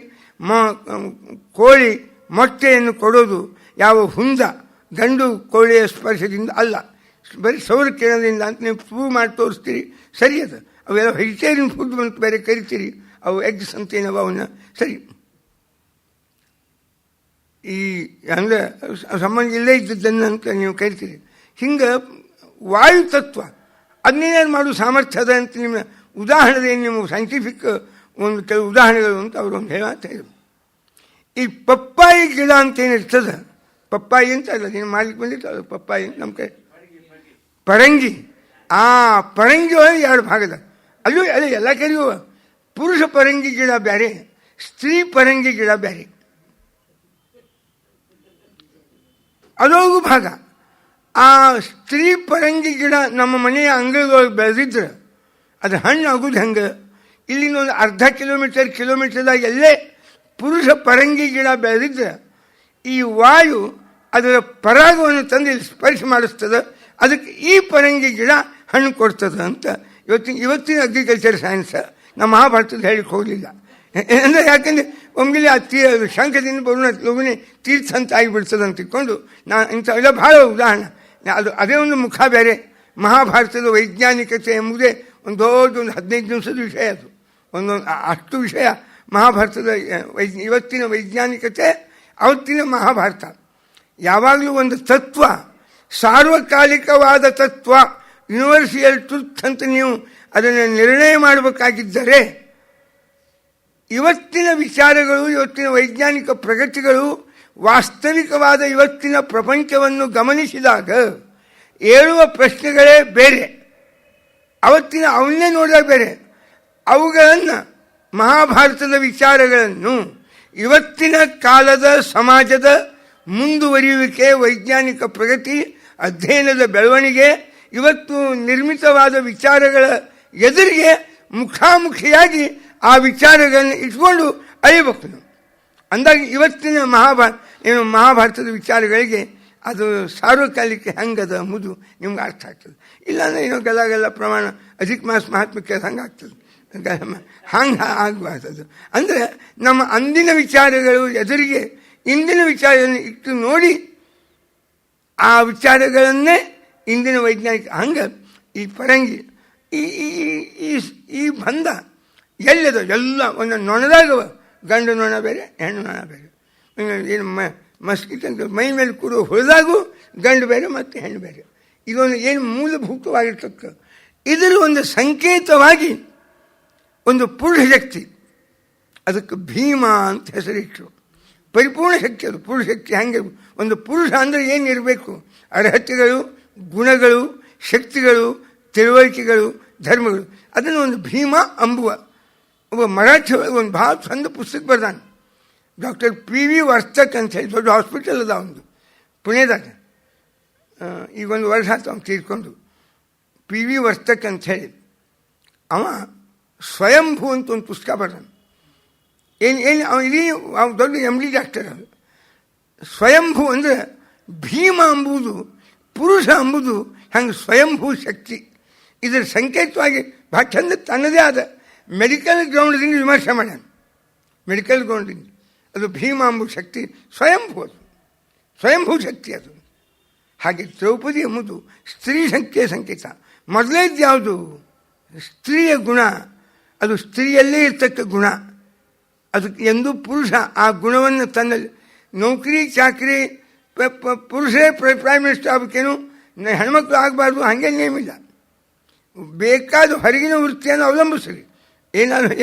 ಕೋಳಿ ಮೊಟ್ಟೆಯನ್ನು ಕೊಡೋದು ಯಾವ ಹುಂದ ಗಂಡು ಕೋಳಿಯ ಸ್ಪರ್ಶದಿಂದ ಅಲ್ಲ, ಬರೀ ಸೌರ ಕಿರಣದಿಂದ ಅಂತ ನೀವು ಪ್ರೂವ್ ಮಾಡಿ ತೋರಿಸ್ತೀರಿ. ಸರಿ, ಅದು ಅವೆಲ್ಲ ವೆಜಿಟೇರಿಯನ್ ಫುಡ್ ಅಂತ ಬೇರೆ ಕರಿತೀರಿ, ಅವು ಎಗ್ಸ್ ಅಂತೇನವ ಅವನ್ನ. ಸರಿ, ಈ ಅಂದರೆ ಸಂಬಂಧ ಇಲ್ಲೇ ಇದ್ದದ್ದನ್ನು ಅಂತ ನೀವು ಕರಿತೀರಿ. ಹಿಂಗೆ ವಾಯು ತತ್ವ ಅದನ್ನೇನು ಮಾಡುವ ಸಾಮರ್ಥ್ಯ ಅದ ಅಂತ ನಿಮ್ಮ ಉದಾಹರಣೆ, ನಿಮ್ಮ ಸೈಂಟಿಫಿಕ್ ಒಂದು ಕೆಲವು ಉದಾಹರಣೆಗಳು ಅಂತ ಅವರು ಒಂದು ಹೇಳ್ತಾ ಇದ್ರು. ಈ ಪಪ್ಪಾಯಿ ಗಿಡ ಅಂತೇನಿರ್ತದೆ, ಪಪ್ಪಾಯಿ ಅಂತ ಅಲ್ಲ, ನೀನು ಮಾಡ್ಲಿಕ್ಕೆ ಬಂದಿತ್ತು ಪಪ್ಪಾಯಿ ಅಂತ ನಮ್ಮ ಕೈ ಪರಂಗಿ. ಆ ಪರಂಗಿ ಒಳಗೆ 2 ಭಾಗದ, ಅಲ್ಲೂ ಅಲ್ಲ ಎಲ್ಲ ಕಡೆಯೂ ಪುರುಷ ಪರಂಗಿ ಗಿಡ ಬೇರೆ, ಸ್ತ್ರೀ ಪರಂಗಿ ಗಿಡ ಬೇರೆ. ಅದೊಳಗೂ ಭಾಗ. ಆ ಸ್ತ್ರೀ ಪರಂಗಿ ಗಿಡ ನಮ್ಮ ಮನೆಯ ಅಂಗಳದೊಳಗೆ ಬೆಳೆದಿದ್ರೆ ಅದು ಹಣ್ಣು ಆಗೋದು ಹೆಂಗೆ? ಇಲ್ಲಿಂದ ಒಂದು ಅರ್ಧ ಕಿಲೋಮೀಟರ್ದಾಗ ಎಲ್ಲೇ ಪುರುಷ ಪರಂಗಿ ಗಿಡ ಬೆಳೆದಿದ್ರೆ ಈ ವಾಯು ಅದರ ಪರಾಗವನ್ನು ತಂದು ಇಲ್ಲಿ ಸ್ಪರ್ಶ ಮಾಡಿಸ್ತದೆ, ಅದಕ್ಕೆ ಈ ಪರಂಗಿ ಗಿಡ ಹಣ್ಣು ಕೊಡ್ತದೆ ಅಂತ ಇವತ್ತಿನ ಅಗ್ರಿಕಲ್ಚರ್ ಸೈನ್ಸ್ ನಮ್ಮ ಮಹಾಭಾರತದ ಹೇಳಿಕ್ಕೆ ಹೋಗಲಿಲ್ಲ. ಅಂದರೆ ಯಾಕೆಂದರೆ ಒಮ್ಮೆಲೆ ಆ ಶಂಖದಿಂದ ಬರೋಣ ಲಗುನೆ ತೀರ್ಥ ಅಂತ ಆಗಿಬಿಡ್ತದೆ ಅಂತ ತಿಳ್ಕೊಂಡು ಇಂಥವೆಲ್ಲ ಭಾಳ ಉದಾಹರಣೆ. ಅದೇ ಒಂದು ಮುಖ ಬೇರೆ. ಮಹಾಭಾರತದ ವೈಜ್ಞಾನಿಕತೆ ಎಂಬುದೇ ಒಂದು ದೊಡ್ಡ ಒಂದು 15 ನಿಮಿಷದ ವಿಷಯ. ಅದು ಒಂದೊಂದು ಅಷ್ಟು ವಿಷಯ ಮಹಾಭಾರತದ ಇವತ್ತಿನ ವೈಜ್ಞಾನಿಕತೆ, ಅವತ್ತಿನ ಮಹಾಭಾರತ. ಯಾವಾಗಲೂ ಒಂದು ತತ್ವ, ಸಾರ್ವಕಾಲಿಕವಾದ ತತ್ವ, ಯೂನಿವರ್ಸಿಯಲ್ ಟ್ರುತ್ ಅಂತ ನೀವು ಅದನ್ನು ನಿರ್ಣಯ ಮಾಡಬೇಕಾಗಿದ್ದರೆ ಇವತ್ತಿನ ವಿಚಾರಗಳು, ಇವತ್ತಿನ ವೈಜ್ಞಾನಿಕ ಪ್ರಗತಿಗಳು ವಾಸ್ತವಿಕವಾದ ಇವತ್ತಿನ ಪ್ರಪಂಚವನ್ನು ಗಮನಿಸಿದಾಗ ಏಳುವ ಪ್ರಶ್ನೆಗಳೇ ಬೇರೆ. ಅವತ್ತಿನ ಅವನ್ನೇ ನೋಡಿದಾಗ ಬೇರೆ. ಅವುಗಳನ್ನು, ಮಹಾಭಾರತದ ವಿಚಾರಗಳನ್ನು ಇವತ್ತಿನ ಕಾಲದ ಸಮಾಜದ ಮುಂದುವರಿಯುವಿಕೆ, ವೈಜ್ಞಾನಿಕ ಪ್ರಗತಿ, ಅಧ್ಯಯನದ ಬೆಳವಣಿಗೆ, ಇವತ್ತು ನಿರ್ಮಿತವಾದ ವಿಚಾರಗಳ ಎದುರಿಗೆ ಮುಖಾಮುಖಿಯಾಗಿ ಆ ವಿಚಾರಗಳನ್ನು ಇಟ್ಕೊಂಡು ಅಳಿಬೇಕು ನಾವು. ಅಂದಾಗ ಇವತ್ತಿನ ಮಹಾಭಾರತದ ವಿಚಾರಗಳಿಗೆ ಅದು ಸಾರ್ವಕಾಲಿಕ ಹೆಂಗದ ಎಂಬುದು ನಿಮ್ಗೆ ಅರ್ಥ ಆಗ್ತದೆ. ಇಲ್ಲಾಂದರೆ ಏನೋ ಗಲ್ಲ ಪ್ರಮಾಣ ಅಧಿಕ ಮಾಸ ಮಹಾತ್ಮಕ್ಕೆ ಹಂಗೆ ಆಗ್ತದೆ, ಹಂಗೆ ಆಗಬಾರ್ದು. ಅಂದರೆ ನಮ್ಮ ಅಂದಿನ ವಿಚಾರಗಳು ಎದುರಿಗೆ ಇಂದಿನ ವಿಚಾರಗಳನ್ನು ಇಟ್ಟು ನೋಡಿ ಆ ವಿಚಾರಗಳನ್ನೇ ಇಂದಿನ ವೈಜ್ಞಾನಿಕ ಹಂಗೆ ಈ ಪರಂಗಿ ಈ ಬಂಧ ಎಲ್ಲದ ಎಲ್ಲ ಒಂದು ನೊಣದಾಗವ. ಗಂಡು ನೊಣ ಬೇರೆ, ಹೆಣ್ಣು ನೊಣ ಬೇರೆ. ಏನು ಮಸ್ಕಿಟ್ ಅಂತ ಮೈ ಮೇಲೆ ಕೂಡುವ ಹುಳಿದಾಗೂ ಗಂಡು ಬೇರೆ ಮತ್ತು ಹೆಣ್ಣು ಬೇರೆ. ಇದೊಂದು ಏನು ಮೂಲಭೂತವಾಗಿರ್ತಕ್ಕ ಇದರ ಒಂದು ಸಂಕೇತವಾಗಿ ಒಂದು ಪುರುಷ ಶಕ್ತಿ, ಅದಕ್ಕೆ ಭೀಮ ಅಂತ ಹೆಸರಿಟ್ಟರು. ಪರಿಪೂರ್ಣ ಶಕ್ತಿ. ಅದು ಪುರುಷ ಶಕ್ತಿ ಹಂಗೆ. ಒಂದು ಪುರುಷ ಅಂದರೆ ಏನಿರಬೇಕು? ಅರ್ಹತೆಗಳು, ಗುಣಗಳು, ಶಕ್ತಿಗಳು, ತಿಳುವಳಿಕೆಗಳು, ಧರ್ಮಗಳು. ಅದನ್ನು ಒಂದು ಭೀಮ ಅಂಬುವ ಒಬ್ಬ ಮರಾಠಿ ಒಂದು ಭಾಳ ಚಂದ ಪುಸ್ತಕ ಬರ್ದಾನೆ. ಡಾಕ್ಟರ್ PV ವರ್ತಕ್ ಅಂತ ಹೇಳಿ ದೊಡ್ಡ ಹಾಸ್ಪಿಟಲ್ ಅದ ಒಂದು ಪುಣೆದಾಗ. ಈಗ ಒಂದು ವರ್ಷ ಆಯ್ತು ಅವ್ನು ತೀರ್ಕೊಂಡು. PV ವರ್ತಕ್ ಅಂತ ಹೇಳಿ ಅವ ಸ್ವಯಂಭೂ ಅಂತ ಒಂದು ಪುಸ್ತಕ ಬರ್ದಾನೆ. ಅವ್ನು ದೊಡ್ಡ MD ಡಾಕ್ಟರ್. ಅದು ಸ್ವಯಂಭೂ ಅಂದರೆ ಭೀಮ ಅಂಬುದು, ಪುರುಷ ಅಂಬುದು ಹಂಗೆ ಸ್ವಯಂಭೂ ಶಕ್ತಿ. ಇದರ ಸಂಕೇತವಾಗಿ ಭಾಳ ಚಂದ ತನ್ನದೇ ಆದ ಮೆಡಿಕಲ್ ಗ್ರೌಂಡ್ದಿಂದ ವಿಮರ್ಶೆ ಮಾಡ್ಯಾನ. ಮೆಡಿಕಲ್ ಗ್ರೌಂಡಿಂದ ಅದು ಭೀಮ ಅಂಬು ಶಕ್ತಿ ಸ್ವಯಂಭೂ, ಅದು ಸ್ವಯಂಭೂ ಶಕ್ತಿ. ಅದು ಹಾಗೆ ದ್ರೌಪದಿ ಎಂಬುದು ಸ್ತ್ರೀ ಶಕ್ತಿಯ ಸಂಕೇತ. ಮೊದಲೇದು ಯಾವುದು? ಸ್ತ್ರೀಯ ಗುಣ. ಅದು ಸ್ತ್ರೀಯಲ್ಲೇ ಇರ್ತಕ್ಕ ಗುಣ. ಅದಕ್ಕೆ ಎಂದೂ ಪುರುಷ ಆ ಗುಣವನ್ನು ತನ್ನಲ್ಲಿ, ನೌಕರಿ ಚಾಕರಿ ಪುರುಷರೇ ಪ್ರೈಮ್ ಮಿನಿಸ್ಟರ್ ಆಗಬೇಕೇನು, ಹೆಣ್ಮಕ್ಳು ಆಗಬಾರ್ದು ಹಾಗೆ ನೇಮಿಲ್ಲ. ಬೇಕಾದ ಹೊರಗಿನ ವೃತ್ತಿಯನ್ನು ಅವಲಂಬಿಸಲಿ.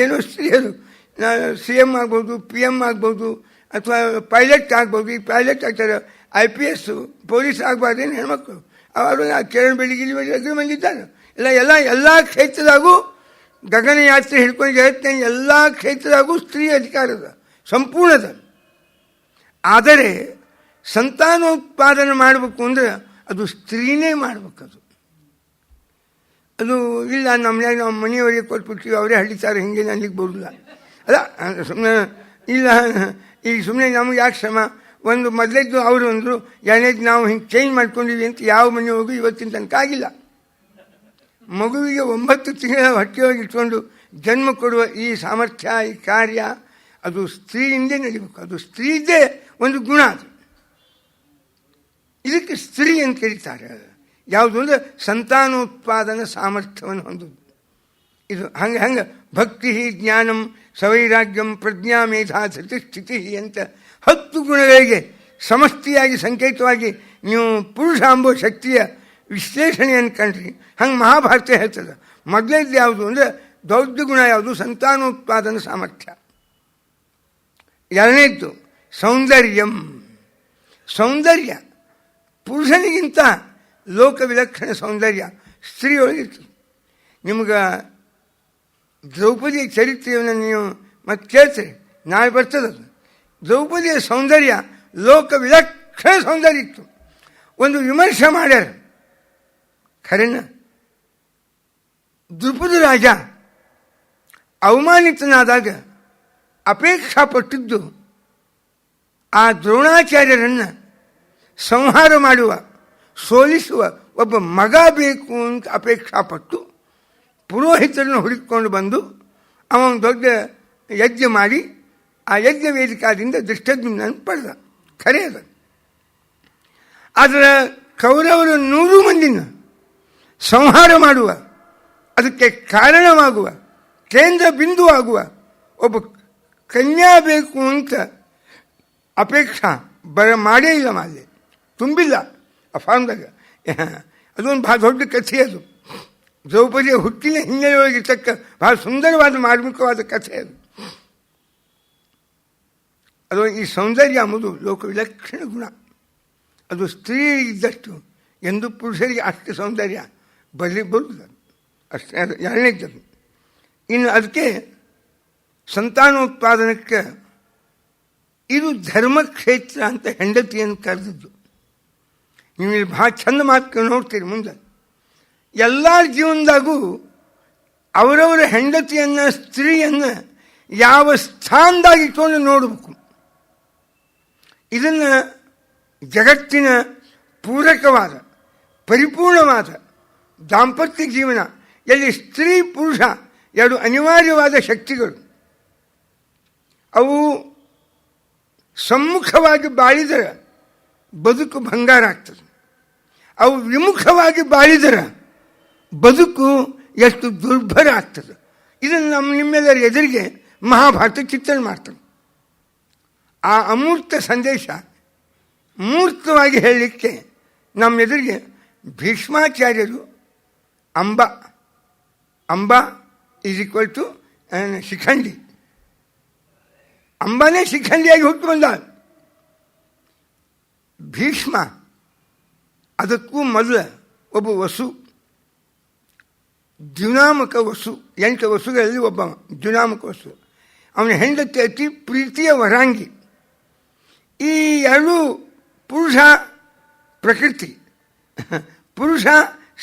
ಏನೋ ಸ್ತ್ರೀಯರು CM ಆಗ್ಬೋದು, PM ಆಗ್ಬೋದು, ಅಥವಾ ಪೈಲಟ್ ಆಗ್ಬೋದು. ಈ ಪೈಲಟ್ ಆಗ್ತಾರೆ, IPS, ಪೊಲೀಸ್ ಆಗಬಾರ್ದೇನು ಹೆಣ್ಮಕ್ಳು? ಅವರು ಕಿರಣ್ ಬೆಳಿಗ್ಗೆ ಅಗ್ರಿ ಬಂದಿದ್ದಾರೆ. ಎಲ್ಲ ಕ್ಷೇತ್ರದಾಗೂ ಗಗನಯಾತ್ರೆ ಹಿಡ್ಕೊಂಡು ಜಗತ್ತಿನ ಎಲ್ಲ ಕ್ಷೇತ್ರದಾಗೂ ಸ್ತ್ರೀ ಅಧಿಕಾರದ ಸಂಪೂರ್ಣದ. ಆದರೆ ಸಂತಾನೋತ್ಪಾದನೆ ಮಾಡಬೇಕು ಅಂದರೆ ಅದು ಸ್ತ್ರೀನೇ ಮಾಡಬೇಕದು. ಅದು ಇಲ್ಲ ನಮ್ಮನ್ಯಾಗ ನಾವು ಮನೆಯವರಿಗೆ ಕೊಟ್ಬಿಡ್ತೀವಿ, ಅವರೇ ಹಳಿತಾರೆ, ಹಿಂಗೆ ಅಲ್ಲಿಗೆ ಬರೋದಿಲ್ಲ. ಅಲ್ಲ ಸುಮ್ಮನೆ ಇಲ್ಲ, ಈಗ ಸುಮ್ಮನೆ ನಮಗೆ ಯಾಕೆ ಶ್ರಮ? ಒಂದು ಮೊದಲೇದ್ದು ಅವರು ಅಂದರು, ಎರಡನೇದು ನಾವು ಹಿಂಗೆ ಚೇಂಜ್ ಮಾಡ್ಕೊಂಡಿವಿ ಅಂತ ಯಾವ ಮನೆ ಹೋಗಿ ಇವತ್ತಿನ ತನಕ ಆಗಿಲ್ಲ. ಮಗುವಿಗೆ 9 ತಿಂಗಳ ಹೊಟ್ಟೆಯೊಳಗೆ ಇಟ್ಕೊಂಡು ಜನ್ಮ ಕೊಡುವ ಈ ಸಾಮರ್ಥ್ಯ, ಈ ಕಾರ್ಯ ಅದು ಸ್ತ್ರೀಯಿಂದೇ ನಡಿಬೇಕು. ಅದು ಸ್ತ್ರೀದೇ ಒಂದು ಗುಣ. ಅದು ಇದಕ್ಕೆ ಸ್ತ್ರೀ ಅಂತ ಕರೀತಾರೆ. ಯಾವುದು ಅಂದರೆ ಸಂತಾನೋತ್ಪಾದನ ಸಾಮರ್ಥ್ಯವನ್ನು ಹೊಂದೋದು. ಇದು ಹಂಗೆ ಭಕ್ತಿ, ಜ್ಞಾನಂ, ಸವೈರಾಗ್ಯಂ, ಪ್ರಜ್ಞಾ, ಮೇಧಾ, ಧೃತಿ, ಸ್ಥಿತಿ ಅಂತ 10 ಗುಣಗಳಿಗೆ ಸಮಷ್ಟಿಯಾಗಿ ಸಂಕೇತವಾಗಿ ನೀವು ಪುರುಷ ಎಂಬ ಶಕ್ತಿಯ ವಿಶ್ಲೇಷಣೆಯನ್ನು ಕಂಡ್ರಿ. ಹಂಗೆ ಮಹಾಭಾರತ ಹೇಳ್ತದೆ. ಮೊದಲೇದು ಯಾವುದು ಅಂದರೆ ದೊಡ್ಡ ಗುಣ ಯಾವುದು? ಸಂತಾನೋತ್ಪಾದನ ಸಾಮರ್ಥ್ಯ. ಎರಡನೇದ್ದು ಸೌಂದರ್ಯಂ. ಸೌಂದರ್ಯ ಪುರುಷನಿಗಿಂತ ಲೋಕವಿಲಕ್ಷಣ ಸೌಂದರ್ಯ ಸ್ತ್ರೀಯೊಳಗಿರ್ತದೆ. ನಿಮ್ಗೆ ದ್ರೌಪದಿಯ ಚರಿತ್ರೆಯನ್ನು ನೀವು ಮತ್ತೆ ಕೇಳ್ತೀರಿ, ನಾಳೆ ಬರ್ತದದು. ದ್ರೌಪದಿಯ ಸೌಂದರ್ಯ ಲೋಕವಿಲಕ್ಷಣ ಸೌಂದರ್ಯ ಇತ್ತು. ಒಂದು ವಿಮರ್ಶೆ ಮಾಡ್ಯಾರ, ಖರೇನ ದ್ರುಪದ ರಾಜ ಅವಮಾನಿತನಾದಾಗ ಅಪೇಕ್ಷಾ ಪಟ್ಟಿದ್ದು ಆ ದ್ರೋಣಾಚಾರ್ಯರನ್ನು ಸಂಹಾರ ಮಾಡುವ, ಸೋಲಿಸುವ ಒಬ್ಬ ಮಗ ಬೇಕು ಅಂತ ಅಪೇಕ್ಷಾ ಪಟ್ಟು ಪುರೋಹಿತರನ್ನು ಹುಡುಕಿಕೊಂಡು ಬಂದು ಅವನು ದೊಡ್ಡ ಯಜ್ಞ ಮಾಡಿ ಆ ಯಜ್ಞ ವೇದಿಕಾದಿಂದ ದೃಷ್ಟದ್ಯುಮ್ನನ್ನು ಪಡೆದ. ಖರೆ ಅದ. ಅದರ ಕೌರವರ 100 ಮಂದಿನ ಸಂಹಾರ ಮಾಡುವ, ಅದಕ್ಕೆ ಕಾರಣವಾಗುವ, ಕೇಂದ್ರ ಬಿಂದು ಆಗುವ ಒಬ್ಬ ಕನ್ಯಾ ಬೇಕು ಅಂತ ಅಪೇಕ್ಷಾ ಮಾಡೇ ಇಲ್ಲ, ಮಾಲೆ ತುಂಬಿಲ್ಲ ಆ ಫಾರ್ಮ್ದಾಗ. ಅದೊಂದು ಭಾಳ ದೊಡ್ಡ ಕಥೆ. ಅದು ದ್ರೌಪದಿಯ ಹುಟ್ಟಿನ ಹಿನ್ನೆಲೆಯೊಳಗಿರ್ತಕ್ಕ ಬಹಳ ಸುಂದರವಾದ ಮಾರ್ಮಿಕವಾದ ಕಥೆ ಅದು. ಅದು ಈ ಸೌಂದರ್ಯ ಎಂಬುದು ಲೋಕವಿಲಕ್ಷಣ ಗುಣ. ಅದು ಸ್ತ್ರೀಯರಿಗಿದ್ದಷ್ಟು ಎಂದು ಪುರುಷರಿಗೆ ಅಷ್ಟು ಸೌಂದರ್ಯ ಬರುವುದಿಲ್ಲ. ಅಷ್ಟೇ. ಅದು ಎರಡನೇದ್ದು. ಇನ್ನು ಅದಕ್ಕೆ ಸಂತಾನೋತ್ಪಾದನಕ್ಕೆ ಇದು ಧರ್ಮಕ್ಷೇತ್ರ ಅಂತ ಹೆಂಡತಿಯನ್ನು ಕರೆದದ್ದು. ನೀವು ಇಲ್ಲಿ ಭಾಳ ಚಂದ ಮಾತು ನೋಡ್ತೀರಿ ಮುಂದೆ. ಎಲ್ಲರ ಜೀವನದಾಗೂ ಅವರವರ ಹೆಂಡತಿಯನ್ನು, ಸ್ತ್ರೀಯನ್ನು ಯಾವ ಸ್ಥಾನದಾಗ ಇಟ್ಕೊಂಡು ನೋಡಬೇಕು. ಇದನ್ನು ಜಗತ್ತಿನ ಪೂರಕವಾದ ಪರಿಪೂರ್ಣವಾದ ದಾಂಪತ್ಯ ಜೀವನ, ಎಲ್ಲಿ ಸ್ತ್ರೀ ಪುರುಷ ಎರಡು ಅನಿವಾರ್ಯವಾದ ಶಕ್ತಿಗಳು, ಅವು ಸಮ್ಮುಖವಾಗಿ ಬಾಳಿದರೆ ಬದುಕು ಬಂಗಾರ ಆಗ್ತದೆ. ಅವು ವಿಮುಖವಾಗಿ ಬಾಳಿದರೆ ಬದುಕು ಎಷ್ಟು ದುರ್ಭರ ಆಗ್ತದೆ. ಇದನ್ನು ನಿಮ್ಮೆಲ್ಲರ ಎದುರಿಗೆ ಮಹಾಭಾರತ ಚಿತ್ರಣ ಮಾಡ್ತಾರೆ. ಆ ಅಮೂರ್ತ ಸಂದೇಶ ಮೂರ್ತವಾಗಿ ಹೇಳಲಿಕ್ಕೆ ನಮ್ಮ ಎದುರಿಗೆ ಭೀಷ್ಮಾಚಾರ್ಯರು ಅಂಬಾ ಈಸ್ ಈಕ್ವಲ್ ಟು ಶಿಖಂಡಿ. ಅಂಬಾನೇ ಶಿಖಂಡಿಯಾಗಿ ಹುಟ್ಟು ಬಂದ. ಭೀಷ್ಮ ಅದಕ್ಕೂ ಮೊದಲ ಒಬ್ಬ ವಸು, ದ್ಯುನಾಮಕ ವಸು, 8 ವಸುಗಳಲ್ಲಿ ಒಬ್ಬ ದ್ಯುನಾಮಕ ವಸು. ಅವನ ಹೆಂಡತಿ ಅತಿ ಪ್ರೀತಿಯ ವರಾಂಗಿ. ಈ 2 ಪುರುಷ ಪ್ರಕೃತಿ, ಪುರುಷ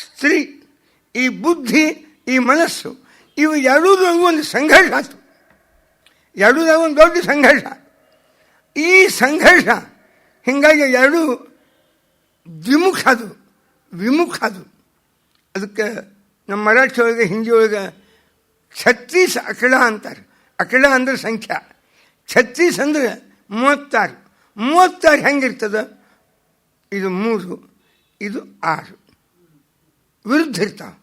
ಸ್ತ್ರೀ, ಈ ಬುದ್ಧಿ, ಈ ಮನಸ್ಸು, ಇವು ಎರಡೂದ್ರಾಗೂ ಒಂದು ಸಂಘರ್ಷ ಆಯಿತು. ಎರಡೂದ್ರಾಗೂ ಒಂದು ದೊಡ್ಡ ಸಂಘರ್ಷ. ಈ ಸಂಘರ್ಷ ಹೀಗಾಗಿ 2 ದ್ವಿಮುಖ ವಿಮುಖ ಅದು. ಅದಕ್ಕೆ ನಮ್ಮ ಮರಾಠಿ ಒಳಗೆ, ಹಿಂದಿ ಒಳಗೆ 36 ಅಕಡ ಅಂತಾರೆ. ಅಕಡ ಅಂದ್ರೆ ಸಂಖ್ಯಾ, 36 ಅಂದರೆ 36. 36 ಹೆಂಗಿರ್ತದೆ? ಇದು 3, ಇದು 6 ವಿರುದ್ಧ ಇರ್ತಾವೆ.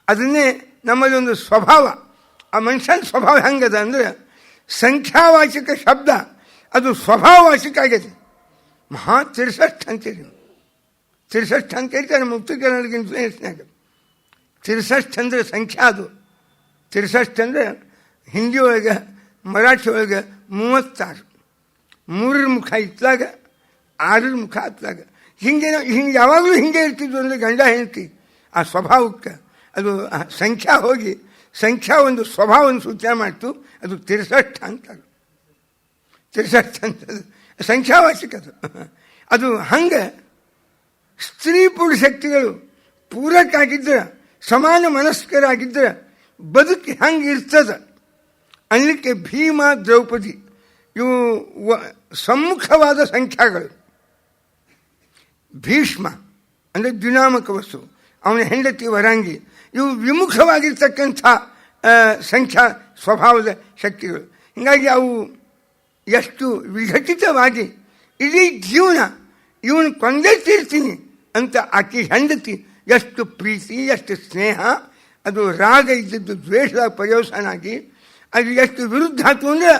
ಅದನ್ನೇ ನಮ್ಮಲ್ಲಿ ಒಂದು ಸ್ವಭಾವ, ಆ ಮನುಷ್ಯನ ಸ್ವಭಾವ ಹೆಂಗದ ಅಂದರೆ ಸಂಖ್ಯಾವಾಚಕ ಶಬ್ದ ಅದು ಸ್ವಭಾವವಾಚಕ ಆಗಿದೆ. ಮಹಾ 63 ಅಂತೀರಿ, 63 ಅಂತ ಹೇಳ್ತಾರೆ ಮುಕ್ತ ಕನ್ನಡದ ಇನ್ಫ್ಲೂಯೆನ್ಸ್ನಾಗ. 63 ಅಂದರೆ ಸಂಖ್ಯಾ, ಅದು 63 ಅಂದರೆ ಹಿಂದಿ ಒಳಗೆ, ಮರಾಠಿ ಒಳಗೆ 36. 3 ಮುಖ ಇತ್ತಲಾಗ, 6 ಮುಖ ಹತ್ತಲಾಗ. ಹಿಂಗೆ ಯಾವಾಗಲೂ ಹಿಂಗೆ ಇರ್ತಿದ್ವು ಅಂದರೆ ಗಂಡ ಹೆಂಡತಿ ಆ ಸ್ವಭಾವಕ್ಕೆ ಅದು ಸಂಖ್ಯಾ ಹೋಗಿ ಸಂಖ್ಯಾ ಒಂದು ಸ್ವಭಾವವನ್ನು ಸೂಚನೆ ಮಾಡ್ತು. ಅದು 63 ಅಂತಾರೆ. 63 ಅಂತ ಸಂಖ್ಯಾವಾಚಕ ಅದು. ಅದು ಹಂಗೆ ಸ್ತ್ರೀ ಪುರುಷ ಶಕ್ತಿಗಳು ಪೂರಕ ಆಗಿದ್ರೆ, ಸಮಾನ ಮನಸ್ಕರಾಗಿದ್ದರೆ ಬದುಕಿ ಹಂಗೆ ಇರ್ತದೆ ಅನ್ನಲಿಕ್ಕೆ ಭೀಮ, ದ್ರೌಪದಿ ಇವು ಸಮ್ಮುಖವಾದ ಸಂಖ್ಯಾಗಳು. ಭೀಷ್ಮ ಅಂದರೆ ದ್ವಿನಾಮಕ ವಸ್ತು, ಅವನ ಹೆಂಡತಿ ವರಾಂಗಿ, ಇವು ವಿಮುಖವಾಗಿರ್ತಕ್ಕಂಥ ಸಂಖ್ಯಾ ಸ್ವಭಾವದ ಶಕ್ತಿಗಳು. ಹೀಗಾಗಿ ಅವು ಎಷ್ಟು ವಿಘಟಿತವಾಗಿ ಇಡೀ ಜೀವನ ಇವನು ಕೊಂದೇ ತೀರ್ತೀನಿ ಅಂತ ಆಕೆ ಹೆಂಡತಿ ಎಷ್ಟು ಪ್ರೀತಿ, ಎಷ್ಟು ಸ್ನೇಹ, ಅದು ರಾಗ ಇದ್ದದ್ದು ದ್ವೇಷದ ಪರ್ಯವಸಾನ ಆಗಿ ಅದು ಎಷ್ಟು ವಿರುದ್ಧ ಆಯ್ತು ಅಂದರೆ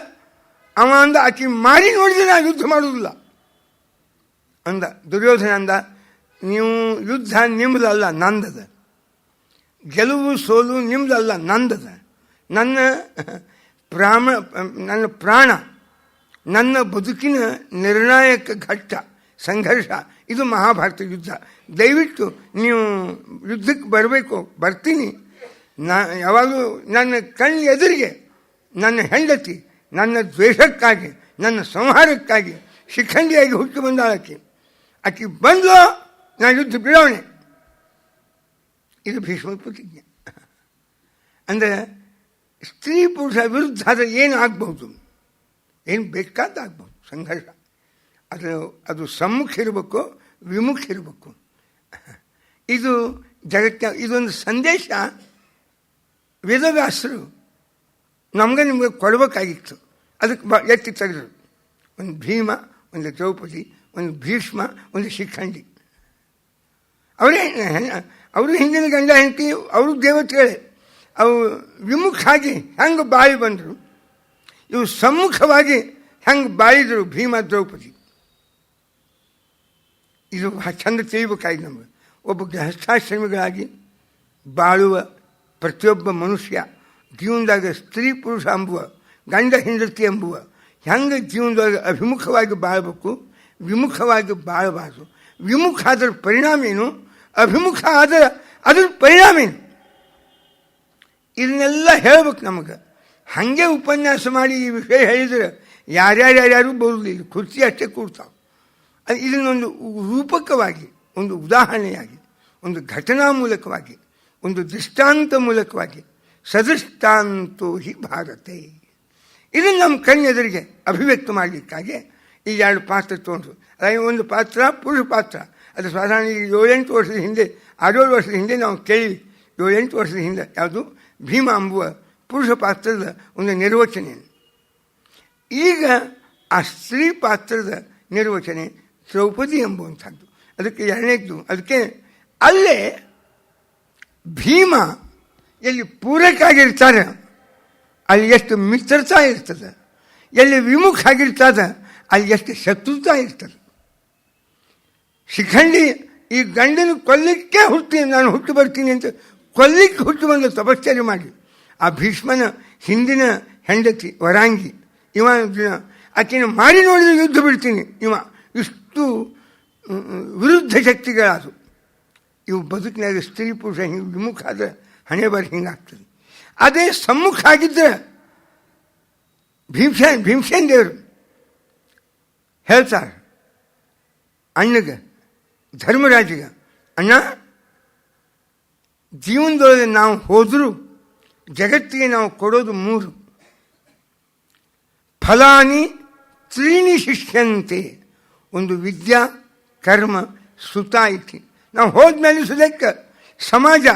ಅವ ಅಂದ ಆಕೆ ಮಾರಿ ನೋಡಿದ್ರೆ ನಾ ಯುದ್ಧ ಮಾಡುವುದಿಲ್ಲ ಅಂದ. ದುರ್ಯೋಧನ ಅಂದ, ನೀವು ಯುದ್ಧ ನಿಮ್ಮದಲ್ಲ ನಂದದ, ಗೆಲುವು ಸೋಲು ನಿಮ್ಮದಲ್ಲ ನಂದದ, ನನ್ನ ಪ್ರಾಣ ನನ್ನ ಬದುಕಿನ ನಿರ್ಣಾಯಕ ಘಟ್ಟ ಸಂಘರ್ಷ ಇದು ಮಹಾಭಾರತ ಯುದ್ಧ. ದಯವಿಟ್ಟು ನೀವು ಯುದ್ಧಕ್ಕೆ ಬರಬೇಕು, ಬರ್ತೀನಿ. ಯಾವಾಗಲೂ ನನ್ನ ಕಣ್ಣು ಎದುರಿಗೆ ನನ್ನ ಹೆಂಡತಿ ನನ್ನ ದ್ವೇಷಕ್ಕಾಗಿ, ನನ್ನ ಸಂಹಾರಕ್ಕಾಗಿ ಶಿಖಂಡಿಯಾಗಿ ಹುಟ್ಟು ಬಂದಾಳಕ್ಕೆ. ಆಕೆ ಬಂದ್ಲೋ ನಾ ಯುದ್ಧ ಬಿಡೋಣೆ. ಇದು ಭೀಷ್ಮ ಪ್ರತಿಜ್ಞೆ. ಅಂದರೆ ಸ್ತ್ರೀ ಪುರುಷ ವಿರುದ್ಧ ಆದರೆ ಏನು ಆಗ್ಬಹುದು, ಏನು ಬೇಕಾದ ಆಗ್ಬೋದು ಸಂಘರ್ಷ. ಅದು ಸಮ್ಮುಖ ಇರಬೇಕು, ವಿಮುಖ ಇರಬೇಕು. ಇದು ಜಗತ್ತಿನ ಇದೊಂದು ಸಂದೇಶ ವೇದವ್ಯಾಸರು ನಿಮಗೆ ಕೊಡಬೇಕಾಗಿತ್ತು. ಅದಕ್ಕೆ ಎತ್ತಿ ತೆಗೆದರು. ಒಂದು ಭೀಮ, ಒಂದು ದ್ರೌಪದಿ, ಒಂದು ಭೀಷ್ಮ, ಒಂದು ಶಿಖಂಡಿ. ಅವರು ಹಿಂದಿನ ಗಂಡ ಹೆಂಡತಿ, ಅವರು ದೇವತೆಗಳೇ. ಅವು ವಿಮುಖವಾಗಿ ಹೆಂಗೆ ಬಾಳಿ ಬಂದರು, ಇವು ಸಮ್ಮುಖವಾಗಿ ಹೆಂಗೆ ಬಾಳಿದರು ಭೀಮ ದ್ರೌಪದಿ. ಇದು ಚಂದ ತಿಳಿಬೇಕಾಗಿ ನಮಗೆ. ಒಬ್ಬ ಗೃಹಸ್ಥಾಶ್ರಮಿಗಳಾಗಿ ಬಾಳುವ ಪ್ರತಿಯೊಬ್ಬ ಮನುಷ್ಯ ಜೀವನದಾಗ ಸ್ತ್ರೀ ಪುರುಷ ಎಂಬುವ, ಗಂಡ ಹೆಂಡತಿ ಎಂಬುವ ಹೆಂಗೆ ಜೀವನದಾಗ ಅಭಿಮುಖವಾಗಿ ಬಾಳಬೇಕು, ವಿಮುಖವಾಗಿ ಬಾಳಬಾರದು. ವಿಮುಖ ಅದರ ಪರಿಣಾಮ ಏನು, ಅಭಿಮುಖ ಆದರೆ ಅದ್ರ ಪರಿಣಾಮ ಏನು, ಇದನ್ನೆಲ್ಲ ಹೇಳ್ಬೇಕು ನಮಗೆ. ಹಾಗೆ ಉಪನ್ಯಾಸ ಮಾಡಿ ಈ ವಿಷಯ ಹೇಳಿದರೆ ಯಾರ್ಯಾರು ಬರುವುದಿಲ್ಲ, ಕುರ್ಚಿ ಅಷ್ಟೇ ಕೂಡ್ತಾವೆ. ಇದನ್ನೊಂದು ರೂಪಕವಾಗಿ, ಒಂದು ಉದಾಹರಣೆಯಾಗಿ, ಒಂದು ಘಟನಾ ಮೂಲಕವಾಗಿ, ಒಂದು ದೃಷ್ಟಾಂತ ಮೂಲಕವಾಗಿ, ಸದೃಷ್ಟಾಂತೋ ಹಿ ಭಾರತೆ, ಇದನ್ನು ನಮ್ಮ ಕಣ್ಣೆದುರಿಗೆ ಅಭಿವ್ಯಕ್ತ ಮಾಡಲಿಕ್ಕಾಗಿ ಈ 2 ಪಾತ್ರ ತೊಗೊಂಡ್ರು. ಅದಾಗಿ ಒಂದು ಪಾತ್ರ ಪುರುಷ ಪಾತ್ರ. ಅದು ಸಾಧಾರಣ 7-8 ವರ್ಷದ ಹಿಂದೆ, 6-7 ವರ್ಷದ ಹಿಂದೆ ನಾವು ಕೇಳಿ, 7-8 ವರ್ಷದ ಹಿಂದೆ ಯಾವುದು ಭೀಮ ಎಂಬುವ ಪುರುಷ ಪಾತ್ರದ ಒಂದು ನಿರ್ವಚನೆ. ಈಗ ಆ ಸ್ತ್ರೀ ಪಾತ್ರದ ನಿರ್ವಚನೆ ದ್ರೌಪದಿ ಎಂಬುವಂಥದ್ದು. ಅದಕ್ಕೆ 2ನೇದ್ದು, ಅದಕ್ಕೆ ಅಲ್ಲೇ ಭೀಮ ಎಲ್ಲಿ ಪೂರಕ ಆಗಿರ್ತಾರೆ ಅಲ್ಲಿ ಎಷ್ಟು ಮಿತ್ರತಾ ಇರ್ತದೆ, ಎಲ್ಲಿ ವಿಮುಖ ಆಗಿರ್ತದೆ ಅಲ್ಲಿ ಎಷ್ಟು ಶತ್ರುತಾ ಇರ್ತದೆ. ಶಿಖಂಡಿ ಈ ಗಂಡನ ಕೊಲ್ಲಿಕ್ಕೆ ನಾನು ಹುಟ್ಟು ಬರ್ತೀನಿ ಅಂತ ಕೊಲ್ಲಿಕ್ಕೆ ಹುಟ್ಟು ಬಂದು ತಪಶ್ಚರ್ಯ ಮಾಡಿ, ಆ ಭೀಷ್ಮನ ಹಿಂದಿನ ಹೆಂಡತಿ ವರಾಂಗಿ, ಆಕೆನ ಮಾರಿ ನೋಡಿದ್ರೆ ಯುದ್ಧ ಬಿಡ್ತೀನಿ, ಇಷ್ಟು ಅಷ್ಟು ವಿರುದ್ಧ ಶಕ್ತಿಗಳದು. ಇವು ಬದುಕಿನಾಗ ಸ್ತ್ರೀ ಪುರುಷ ಹಿಂಗೆ ವಿಮುಖ ಆದರೆ ಹಣೆ ಬಾರಿ ಹಿಂಗಾಗ್ತದೆ. ಅದೇ ಸಮ್ಮುಖ ಆಗಿದ್ದರೆ ಭೀಮಸೇನ್ ದೇವರು ಹೇಳ್ತಾರೆ ಅಣ್ಣಗೆ, ಧರ್ಮರಾಜಿಗೆ, ಅಣ್ಣ, ಜೀವನದೊಳಗೆ ನಾವು ಹೋದರೂ ಜಗತ್ತಿಗೆ ನಾವು ಕೊಡೋದು 3 ಫಲಾನಿ ತ್ರೀಣಿ ಶಿಷ್ಯಂತೆ. ಒಂದು ವಿದ್ಯಾ, ಕರ್ಮ, ಸುತ ಐತಿ. ನಾವು ಹೋದ್ಮೇಲೆ ಸುದಕ್ಕೆ ಸಮಾಜ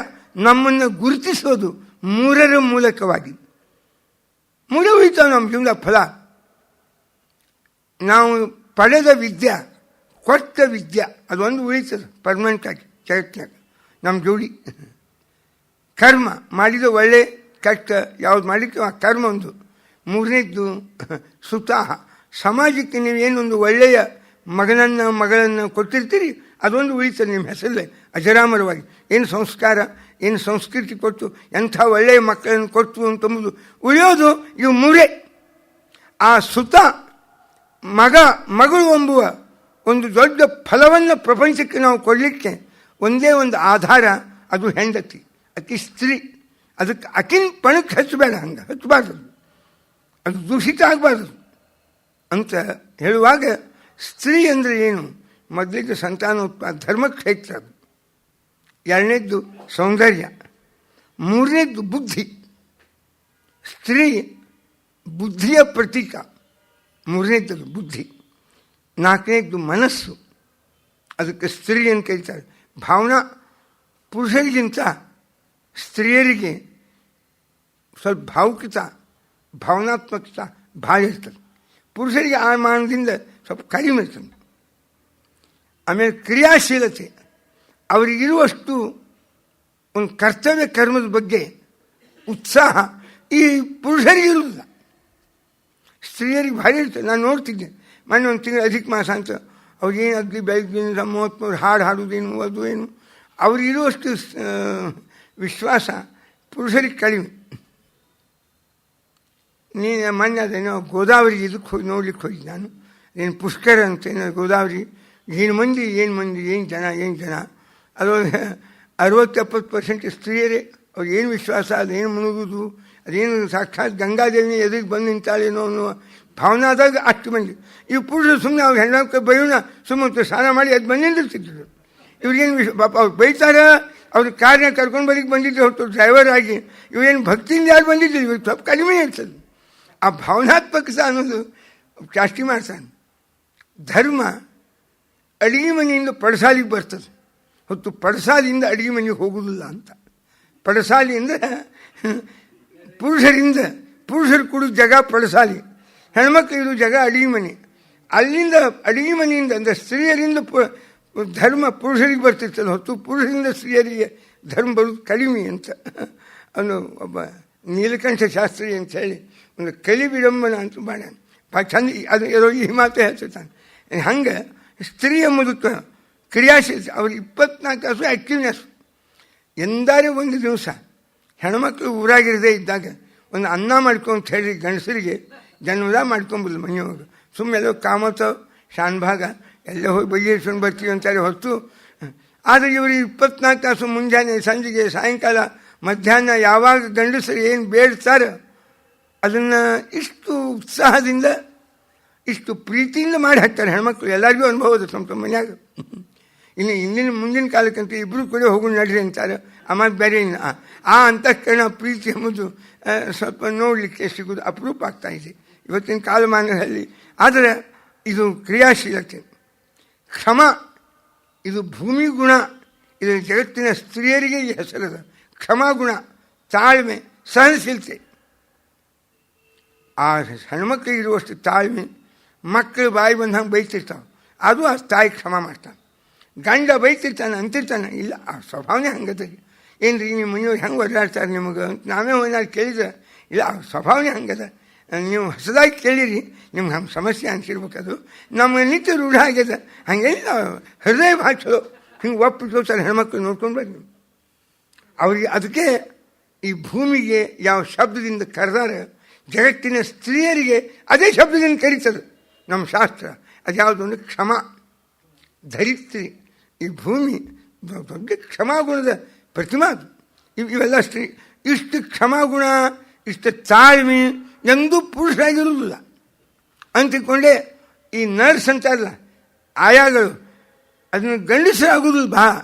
ನಮ್ಮನ್ನು ಗುರುತಿಸೋದು 3ರ ಮೂಲಕವಾಗಿ. 3 ಉಳಿತಾವೆ ನಮ್ಮ ಜೀವನ ಫಲ. ನಾವು ಪಡೆದ ವಿದ್ಯೆ, ಕೊಟ್ಟ ವಿದ್ಯೆ, ಅದೊಂದು ಉಳಿತದೆ ಪರ್ಮನೆಂಟಾಗಿ ಜಗತ್ತಿನಾಗ ನಮ್ಮ ಜೋಡಿ. ಕರ್ಮ, ಮಾಡಿದ ಒಳ್ಳೆ ಕೆಟ್ಟ ಯಾವ್ದು ಮಾಡಿತ್ತು ಆ ಕರ್ಮ ಒಂದು. 3ನೇದ್ದು ಸುತಾಹ, ಸಮಾಜಕ್ಕೆ ನೀವೇನೊಂದು ಒಳ್ಳೆಯ ಮಗಳನ್ನು ಕೊಟ್ಟಿರ್ತೀರಿ ಅದೊಂದು ಉಳಿತದೆ ನಿಮ್ಮ ಹೆಸರಲ್ಲೇ ಅಜರಾಮರವಾಗಿ. ಏನು ಸಂಸ್ಕಾರ, ಏನು ಸಂಸ್ಕೃತಿ ಕೊಟ್ಟು, ಎಂಥ ಒಳ್ಳೆಯ ಮಕ್ಕಳನ್ನು ಕೊಟ್ಟು ಅಂತಂಬುದು ಉಳಿಯೋದು ಇವು 3. ಆ ಸುತ, ಮಗಳು ಎಂಬುವ ಒಂದು ದೊಡ್ಡ ಫಲವನ್ನು ಪ್ರಪಂಚಕ್ಕೆ ನಾವು ಕೊಡಲಿಕ್ಕೆ ಒಂದೇ ಒಂದು ಆಧಾರ, ಅದು ಹೆಂಡತಿ, ಅಕ್ಕಿ ಸ್ತ್ರೀ. ಅದಕ್ಕೆ ಅಕ್ಕಿನ ಪಣಕ್ಕೆ ಹಚ್ಚಬೇಡ, ಹಂಗೆ ಹಚ್ಚಬಾರ್ದು, ಅದು ದೂಷಿತ ಆಗಬಾರ್ದು ಅಂತ ಹೇಳುವಾಗ ಸ್ತ್ರೀ ಅಂದರೆ ಏನು? ಮೊದಲಿಗೆ ಸಂತಾನೋತ್ಪಾದ, ಧರ್ಮಕ್ಷೇತ್ರ ಅದು. 2ನೇದ್ದು ಸೌಂದರ್ಯ, 3ನೇದ್ದು ಬುದ್ಧಿ. ಸ್ತ್ರೀ ಬುದ್ಧಿಯ ಪ್ರತೀಕ, 3ನೇದ್ದು ಬುದ್ಧಿ. 4ನೇದ್ದು ಮನಸ್ಸು, ಅದಕ್ಕೆ ಸ್ತ್ರೀ ಅಂತ ಕರೀತಾರೆ. ಭಾವನಾ, ಪುರುಷರಿಗಿಂತ ಸ್ತ್ರೀಯರಿಗೆ ಸ್ವಲ್ಪ ಭಾವುಕತೆ, ಭಾವನಾತ್ಮಕತೆ ಭಾಳ ಇರ್ತದೆ. ಪುರುಷರಿಗೆ ಆ ಮಾನದಿಂದ ಸ್ವಲ್ಪ ಕಡಿಮೆ ಇರ್ತದೆ. ಆಮೇಲೆ ಕ್ರಿಯಾಶೀಲತೆ, ಅವರಿಗಿರುವಷ್ಟು ಒಂದು ಕರ್ತವ್ಯ ಕರ್ಮದ ಬಗ್ಗೆ ಉತ್ಸಾಹ ಈ ಪುರುಷರಿಗೆ ಇರುವುದಿಲ್ಲ, ಸ್ತ್ರೀಯರಿಗೆ ಭಾರಿ ಇರ್ತದೆ. ನಾನು ನೋಡ್ತಿದ್ದೆ ಮೊನ್ನೆ ಒಂದು ತಿಂಗಳು ಅಧಿಕ ಮಾಸ ಅಂತ, ಅವ್ರಿಗೇನು ಅಗ್ಲಿ ಬೆಳಗ್ಗಿನ 33 ಹಾಡು ಹಾಡುವುದೇನು ಅದು ಏನು, ಅವರಿರುವಷ್ಟು ವಿಶ್ವಾಸ ಪುರುಷರಿಗೆ ಕಡಿಮೆ. ಮೊನ್ನೆ ಅದೇನೋ ಗೋದಾವರಿ ಇದಕ್ಕೆ ಹೋಗಿ ನೋಡ್ಲಿಕ್ಕೆ ಹೋಗಿ ನಾನು, ಏನು ಪುಷ್ಕರ ಅಂತೇನೋ ಗೋದಾವರಿ, ಏನು ಮಂದಿ ಏನು ಜನ ಅದರೊಳಗೆ 60-70% ಸ್ತ್ರೀಯರೇ. ಅವ್ರಿಗೆ ಏನು ವಿಶ್ವಾಸ, ಅದೇನು ಮುಳುಗುದು, ಅದೇನು ಸಾಕ್ಷಾತ್ ಗಂಗಾದೇವಿ ಎದುರಿಗೆ ಬಂದು ನಿಂತಾಳೇನೋ ಅನ್ನುವ ಭಾವನಾದಾಗ ಅಷ್ಟು ಮಂದಿ. ಇವು ಪುರುಷರು ಸುಮ್ಮನೆ ಅವ್ರು ಹೆಣ್ಮಕ್ಳು ಬೈಯೋಣ, ಸುಮ್ಮನೆ ಸ್ನಾನ ಮಾಡಿ ಅದು ಬಂದಿರ್ತಿದ್ರು. ಇವ್ರಿಗೇನು ಪಾಪ ಅವ್ರು ಬೈತಾರೆ, ಅವ್ರ ಕಾರ್ಯ ಕರ್ಕೊಂಡು ಬರೀಕ್ ಬಂದಿದ್ದು ಹೊರತು ಡ್ರೈವರ್ ಆಗಿ. ಇವೇನು ಭಕ್ತಿಯಿಂದ ಯಾರು ಬಂದಿದ್ರು, ಇವ್ರಿಗೆ ಸ್ವಲ್ಪ ಕಡಿಮೆ ಇರ್ತದೆ. ಆ ಭಾವನಾತ್ಮಕತೆ ಅನ್ನೋದು ಜಾಸ್ತಿ ಮಾಡ್ತಾನೆ. ಧರ್ಮ ಅಡಿಗೆ ಮನೆಯಿಂದ ಪಡಸಾಲಿಗೆ ಬರ್ತದೆ ಹೊತ್ತು ಪಡಸಾಲಿಯಿಂದ ಅಡಿಗೆ ಮನೆಗೆ ಹೋಗುವುದಿಲ್ಲ ಅಂತ. ಪಡಸಾಲಿ ಅಂದರೆ ಪುರುಷರು ಕೊಡೋ ಜಾಗ ಪಡಸಾಲಿ, ಹೆಣ್ಮಕ್ಳು ಇರೋ ಜಾಗ ಅಡಿಗೆ ಮನೆ. ಅಲ್ಲಿಂದ ಅಡಿಗೆ ಮನೆಯಿಂದ ಅಂದರೆ ಸ್ತ್ರೀಯರಿಂದ ಧರ್ಮ ಪುರುಷರಿಗೆ ಬರ್ತಿರ್ತದೆ ಹೊತ್ತು ಪುರುಷರಿಂದ ಸ್ತ್ರೀಯರಿಗೆ ಧರ್ಮ ಬರೋದು ಕಡಿಮೆ ಅಂತ. ಅವನು ಒಬ್ಬ ನೀಲಕಂಠ ಶಾಸ್ತ್ರಿ ಅಂತ ಹೇಳಿ ಒಂದು ಕಲಿ ವಿಡಂಬನ ಅಂತ ಮಾಡ್ಯಾನ, ಭಾಳ ಚಂದ. ಅದು ಇರೋ ಈ ಮಾತು ಹೇಳ್ತಿರ್ತಾನೆ. ಹಂಗೆ ಸ್ತ್ರೀ ಎಂಬುದು ಕ್ರಿಯಾಶೀಲ, ಅವ್ರು 24 ತಾಸು ಆ್ಯಕ್ಟಿವ್ನೆಸ್. ಎಂದಾರೇ ಒಂದು ದಿವಸ ಹೆಣ್ಮಕ್ಳು ಊರಾಗಿರದೇ ಇದ್ದಾಗ ಒಂದು ಅನ್ನ ಮಾಡ್ಕೊಂತ ಹೇಳಿ ಗಂಡಸರಿಗೆ ಜನ್ಮದ ಮಾಡ್ಕೊಂಬುದು ಮನೆಯವರು. ಸುಮ್ಮೆಲ್ಲೋ ಕಾಮತ ಶಾನ್ಭಾಗ ಎಲ್ಲ ಹೋಗಿ ಬಗೆಹರಿಸ್ಕೊಂಡು ಬರ್ತೀವಿ ಅಂತಾರೆ ಹೊರತು. ಆದರೆ ಇವರು 24 ತಾಸು ಮುಂಜಾನೆ, ಸಂಜೆಗೆ, ಸಾಯಂಕಾಲ, ಮಧ್ಯಾಹ್ನ ಯಾವಾಗ ಗಂಡಸರು ಏನು ಬೇಡ್ತಾರೆ ಅದನ್ನು ಇಷ್ಟು ಉತ್ಸಾಹದಿಂದ, ಇಷ್ಟು ಪ್ರೀತಿಯಿಂದ ಮಾಡಿ ಹಾಕ್ತಾರೆ ಹೆಣ್ಮಕ್ಳು. ಎಲ್ಲರಿಗೂ ಅನುಭವ ಅದು ತಮ್ಮ ತಮ್ಮ ಮನ್ಯಾಗ. ಇನ್ನು ಮುಂದಿನ ಕಾಲಕ್ಕಂತೂ ಇಬ್ಬರು ಕೂಡ ಹೋಗಿ ನಡ್ರಿ ಅಂತಾರೆ. ಆಮೇಲೆ ಬೇರೆ ಅಂತಃಕರಣ ಪ್ರೀತಿ ಎಂಬುದು ಸ್ವಲ್ಪ ನೋಡಲಿಕ್ಕೆ ಸಿಗೋದು ಅಪರೂಪ ಆಗ್ತಾ ಇದೆ ಇವತ್ತಿನ ಕಾಲಮಾನದಲ್ಲಿ. ಆದರೆ ಇದು ಕ್ರಿಯಾಶೀಲತೆ, ಕ್ಷಮ, ಇದು ಭೂಮಿ ಗುಣ. ಇದು ಜಗತ್ತಿನ ಸ್ತ್ರೀಯರಿಗೆ ಈ ಹೆಸರದ ಕ್ಷಮಾಗುಣ, ತಾಳ್ಮೆ, ಸಹನಶೀಲತೆ. ಆ ಹೆಣ್ಮಕ್ಳಿಗೆ ಇರುವಷ್ಟು ತಾಳ್ಮೆ ಮಕ್ಕಳು ಬಾಯಿ ಬಂದಂಗೆ ಬೈತಿರ್ತಾವೆ, ಅದು ಆ ತಾಯಿ ಕ್ಷಮ ಮಾಡ್ತಾನೆ. ಗಂಡ ಬೈತಿರ್ತಾನೆ, ಅಂತಿರ್ತಾನೆ, ಇಲ್ಲ ಆ ಸ್ವಭಾವನೇ ಹಂಗದ. ಏನು ರೀ ನಿಮ್ಮ ಮನೆಯವ್ರು ಹೆಂಗೆ ಒದ್ದಾಡ್ತಾರೆ ನಿಮಗೆ ಅಂತ ನಾವೇ ಒಂದಾರು ಕೇಳಿದ್ರೆ, ಇಲ್ಲ ಆ ಸ್ವಭಾವನೇ ಹಂಗದ, ನೀವು ಹೊಸದಾಗಿ ಕೇಳಿರಿ, ನಿಮ್ಗೆ ಹಂಗೆ ಸಮಸ್ಯೆ ಅನ್ಸಿರ್ಬೇಕದು, ನಮ್ಮ ನಿತ್ಯ ರೂಢ ಆಗ್ಯದ. ಹಂಗೇನಿಲ್ಲ, ಹೃದಯ ಭಾಳ ಚಲೋ, ಹಿಂಗೆ ಒಪ್ಪಿಟ್ಟು ಹೆಣ್ಮಕ್ಳು ನೋಡ್ಕೊಂಡು ಬರ್ರಿ ಅವ್ರಿಗೆ. ಅದಕ್ಕೆ ಈ ಭೂಮಿಗೆ ಯಾವ ಶಬ್ದದಿಂದ ಕರೆದಾರೆ, ಜಗತ್ತಿನ ಸ್ತ್ರೀಯರಿಗೆ ಅದೇ ಶಬ್ದದಿಂದ ಕರೀತದೆ ನಮ್ಮ ಶಾಸ್ತ್ರ. ಅದು ಯಾವುದೊಂದು ಕ್ಷಮ. ಧರಿತ್ರಿ, ಈ ಭೂಮಿ ದೊಡ್ಡ ಕ್ಷಮಾಗುಣದ ಪ್ರತಿಮಾ ಅದು. ಇವೆಲ್ಲ ಸ್ತ್ರೀ. ಇಷ್ಟು ಕ್ಷಮಾಗುಣ, ಇಷ್ಟು ತಾಳ್ಮೆ ಎಂದೂ ಪುರುಷರಾಗಿರುವುದಿಲ್ಲ ಅಂತಿಕೊಂಡೆ ಈ ನರ್ಸ್ ಅಂತಾರಲ್ಲ, ಆಯಾಗಳು, ಅದನ್ನು ಗಂಡಸರಾಗುವುದಿಲ್ಲ.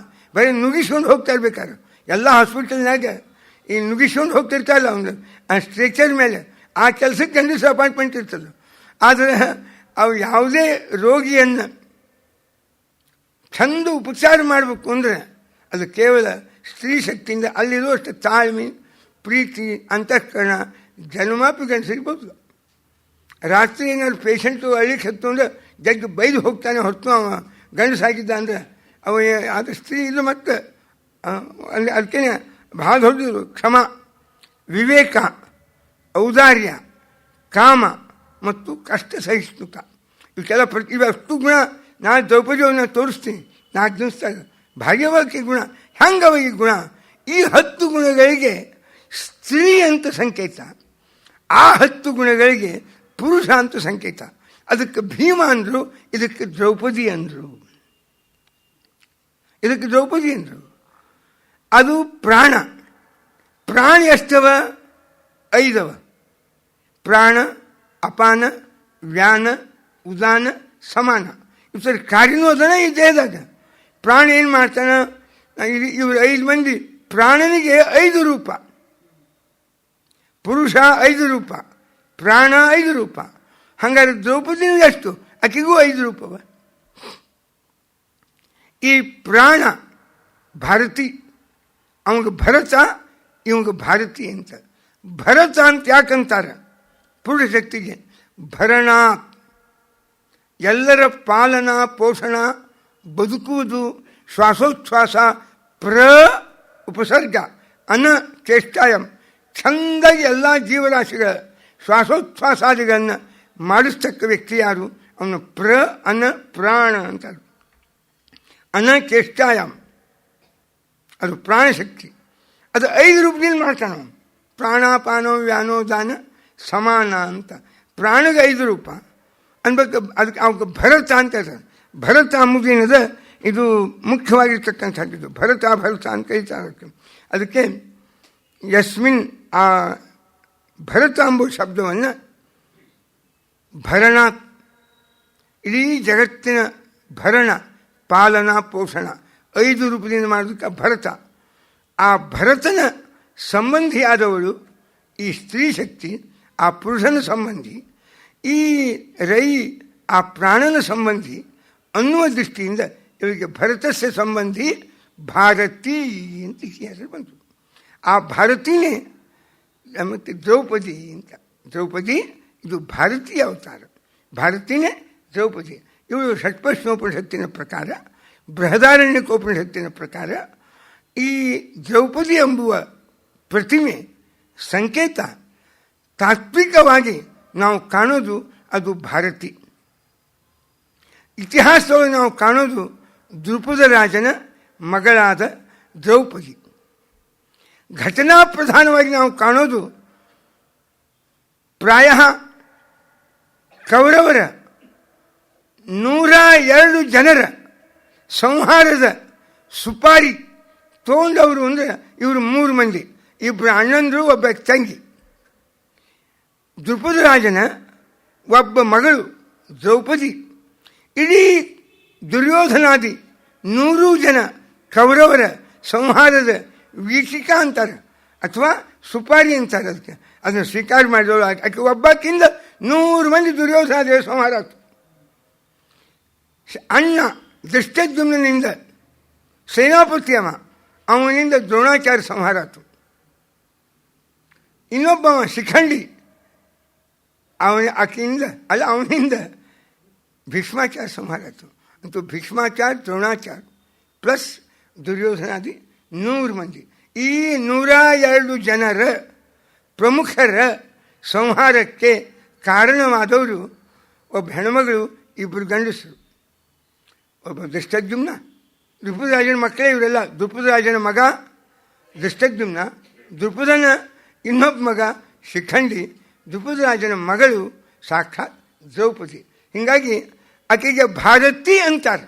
ಬರೀ ನುಗ್ಗಿಸ್ಕೊಂಡು ಹೋಗ್ತಾ ಇರ್ಬೇಕಾದ್ರೆ ಎಲ್ಲ ಹಾಸ್ಪಿಟಲ್ನಾಗ ಈ ನುಗ್ಗಿಸ್ಕೊಂಡು ಹೋಗ್ತಿರ್ತಾರಲ್ಲ ಅವನು ಆ ಸ್ಟ್ರೆಚರ್ ಮೇಲೆ, ಆ ಕೆಲಸಕ್ಕೆ ಗಂಡಸರು ಅಪಾಯಿಂಟ್ಮೆಂಟ್ ಇರ್ತದೆ. ಆದರೆ ಅವು ಯಾವುದೇ ರೋಗಿಯನ್ನು ಚಂದ ಉಪಚಾರ ಮಾಡಬೇಕು ಅಂದರೆ ಅದು ಕೇವಲ ಸ್ತ್ರೀ ಶಕ್ತಿಯಿಂದ. ಅಲ್ಲಿರುವಷ್ಟು ತಾಳ್ಮೆ, ಪ್ರೀತಿ, ಅಂತಃಕರಣ ಜನ್ಮಾಪಿ ಗಂಡಸರಿಗೆ ಬರ್ತದೆ. ರಾತ್ರಿ ಏನಾದ್ರು ಪೇಷಂಟು ಅಳಿಕ್ಕೆ ಹತ್ತು ಅಂದರೆ ಜಗ್ಗಿ ಬೈದು ಹೋಗ್ತಾನೆ ಹೊರತು ಅವ ಗಂಡಸಾಗಿದ್ದ ಅಂದರೆ ಅವ ಅದು ಸ್ತ್ರೀ ಇದು. ಮತ್ತು ಅಲ್ಲಿ ಅದಕ್ಕೆ ಭಾಳ ದೊಡ್ಡದು ಕ್ಷಮ, ವಿವೇಕ, ಔದಾರ್ಯ, ಕಾಮ ಮತ್ತು ಕಷ್ಟ ಸಹಿಷ್ಣುತ. ಇವಕ್ಕೆಲ್ಲ ಇವಷ್ಟು ಗುಣ ನಾನು ದ್ರೌಪದಿಯವನ್ನ ತೋರಿಸ್ತೀನಿ 4 ದಿವಸದಾಗ. ಭಾಗ್ಯವಾಕ್ಯ ಗುಣ ಹೆಂಗವ ಈ ಗುಣ? ಈ 10 ಗುಣಗಳಿಗೆ ಸ್ತ್ರೀ ಅಂತ ಸಂಕೇತ, ಆ 10 ಗುಣಗಳಿಗೆ ಪುರುಷ ಅಂತ ಸಂಕೇತ. ಅದಕ್ಕೆ ಭೀಮ ಅಂದರು, ಇದಕ್ಕೆ ದ್ರೌಪದಿ ಅಂದರು. ಇದಕ್ಕೆ ದ್ರೌಪದಿ ಅಂದರು. ಅದು ಪ್ರಾಣ. ಪ್ರಾಣ ಎಷ್ಟವ? 5 ಅವ. ಪ್ರಾಣ, ಅಪಾನ, ವ್ಯಾನ, ಉದಾನ, ಸಮಾನ. ಇವ್ರ ಕಾರ್ಯನೂ ಅದನ ಈ ದೇಹದಾಗ. ಪ್ರಾಣ ಏನು ಮಾಡ್ತಾನ? ಇವರು 5 ಮಂದಿ. ಪ್ರಾಣನಿಗೆ 5 ರೂಪ, ಪುರುಷ 5 ರೂಪ, ಪ್ರಾಣ 5 ರೂಪ. ಹಂಗಾರೆ ದ್ರೌಪದಿನಿಗೆ ಎಷ್ಟು? ಆಕೆಗೂ 5 ರೂಪವ. ಈ ಪ್ರಾಣ ಭಾರತಿ, ಅವಂಗೆ ಭರತ, ಇವಂಗೆ ಭಾರತಿ ಅಂತ. ಭರತ ಅಂತ ಯಾಕಂತಾರೆ? ಪುರುಷ ಶಕ್ತಿಗೆ ಭರಣ, ಎಲ್ಲರ ಪಾಲನ ಪೋಷಣ, ಬದುಕುವುದು, ಶ್ವಾಸೋಚ್ಛ್ವಾಸ, ಉಪಸರ್ಗ, ಅನ ಚೇಷ್ಟಾಯಂ, ಚಂದಾಗಿ ಎಲ್ಲ ಜೀವರಾಶಿಗಳ ಶ್ವಾಸೋಚ್ಛ್ವಾಸಾದಿಗಳನ್ನು ಮಾಡಿಸ್ತಕ್ಕ ವ್ಯಕ್ತಿ ಯಾರು? ಅವನು ಅನ ಪ್ರಾಣ ಅಂತಾರೆ. ಅನ ಚೇಷ್ಟಾಯಂ ಅದು ಪ್ರಾಣಶಕ್ತಿ. ಅದು 5 ರೂಪದಿಂದ ಮಾಡ್ತಾನೆ. ಪ್ರಾಣಾಪಾನೋ ವ್ಯಾನೋ ದಾನ ಸಮಾನ ಅಂತ. ಪ್ರಾಣಿಗೆ 5 ರೂಪ ಅನ್ಬೇಕು. ಅದಕ್ಕೆ ಅವಕ್ಕೆ ಭರತ ಅಂತ ಹೇಳ್ತಾರೆ. ಭರತ ಅಂಬುದೇನದ ಇದು ಮುಖ್ಯವಾಗಿರ್ತಕ್ಕಂಥದ್ದು. ಭರತ ಅಂತ ಕರೀತಾರೆ. ಅದಕ್ಕೆ ಯಸ್ಮಿನ್ ಆ ಭರತ ಎಂಬ ಶಬ್ದವನ್ನು ಭರಣ, ಇಡೀ ಜಗತ್ತಿನ ಭರಣ, ಪಾಲನ ಪೋಷಣ 5 ರೂಪದಿಂದ ಮಾಡೋದಕ್ಕೆ ಭರತ. ಆ ಭರತನ ಸಂಬಂಧಿಯಾದವಳು ಈ ಸ್ತ್ರೀ ಶಕ್ತಿ, ಆ ಪುರುಷನ ಸಂಬಂಧಿ. ಈ ರೈ ಆ ಪ್ರಾಣನ ಸಂಬಂಧಿ ಅನ್ನುವ ದೃಷ್ಟಿಯಿಂದ ಇವರಿಗೆ ಭರತಸ್ಯ ಸಂಬಂಧಿ ಭಾರತಿ ಅಂತ ಹೆಸರು ಬಂತು. ಆ ಭಾರತೀನೇ ಮತ್ತು ದ್ರೌಪದಿ ಅಂತ. ದ್ರೌಪದಿ ಇದು ಭಾರತೀಯ ಅವತಾರ. ಭಾರತೀನೇ ದ್ರೌಪದಿ. ಇವಳು ಷಟ್ಪಶ್ನೋಪನಿಷತ್ತಿನ ಪ್ರಕಾರ, ಬೃಹದಾರಣ್ಯಕೋಪನಿಷತ್ತಿನ ಪ್ರಕಾರ ಈ ದ್ರೌಪದಿ ಎಂಬುವ ಪ್ರತಿಮೆ ಸಂಕೇತ ತಾತ್ವಿಕವಾಗಿ ನಾವು ಕಾಣೋದು ಅದು ಭಾರತಿ. ಇತಿಹಾಸದೊಳಗೆ ನಾವು ಕಾಣೋದು ದ್ರುಪದ ರಾಜನ ಮಗಳಾದ ದ್ರೌಪದಿ. ಘಟನಾ ಪ್ರಧಾನವಾಗಿ ನಾವು ಕಾಣೋದು ಪ್ರಾಯ ಕೌರವರ 102 ಜನರ ಸಂಹಾರದ ಸುಪಾರಿ ತಗೊಂಡವರು ಅಂದರೆ ಇವರು 3 ಮಂದಿ, 2 ಅಣ್ಣಂದರು, 1 ತಂಗಿ. ದ್ರುಪದ ರಾಜನ 1 ಮಗಳು ದ್ರೌಪದಿ. ಇಡೀ ದುರ್ಯೋಧನಾದಿ 100 ಜನ ಕೌರವರ ಸಂಹಾರದ ವೀಕ್ಷಿಕಾ ಅಂತಾರೆ ಅಥವಾ ಸುಪಾರಿ ಅಂತಾರೆ. ಅದಕ್ಕೆ ಅದನ್ನು ಸ್ವೀಕಾರ ಮಾಡಿದವಳು ಆಕೆ. ಒಬ್ಬಕ್ಕಿಂತ 100 ಮಂದಿ ದುರ್ಯೋಧನಾದಿಗಳ ಸಂಹಾರ ಆಯ್ತು. ಅಣ್ಣ ದೃಷ್ಟದ್ಯುಮ್ನಿಂದ ಸೇನಾಪತಿ ಅವ, ಅವನಿಂದ ದ್ರೋಣಾಚಾರ್ಯ ಸಂಹಾರ ಆಯ್ತು. ಇನ್ನೊಬ್ಬವ ಶಿಖಂಡಿ, ಅವನಿಂದ ಭೀಷ್ಮಾಚಾರ್ಯ ಸಂಹಾರ ಆಯಿತು. ಅಂತೂ ಭೀಷ್ಮಾಚಾರ್ಯ, ದ್ರೋಣಾಚಾರ್ಯ ಪ್ಲಸ್ ದುರ್ಯೋಧನಾದಿ 100 ಮಂದಿ. ಈ 102 ಜನರ ಪ್ರಮುಖರ ಸಂಹಾರಕ್ಕೆ ಕಾರಣವಾದವರು 1 ಹೆಣ್ಮಗಳು, 2 ಗಂಡಸರು. ಒಬ್ಬ ದೃಷ್ಟದ್ಯುಮ್ನ, ದ್ರುಪದರಾಜನ ಮಕ್ಕಳೇ ಇವರೆಲ್ಲ. ದ್ರುಪದರಾಜನ ಮಗ ದೃಷ್ಟದ್ಯುಮ್ನ, ದ್ರುಪದನ ಇನ್ನೊಬ್ಬ ಮಗ ಶಿಖಂಡಿ, ದ್ರುಪದರಾಜನ ಮಗಳು ಸಾಕ್ಷಾತ್ ದ್ರೌಪದಿ. ಹೀಗಾಗಿ ಆಕೆಗೆ ಭಾರತಿ ಅಂತಾರೆ.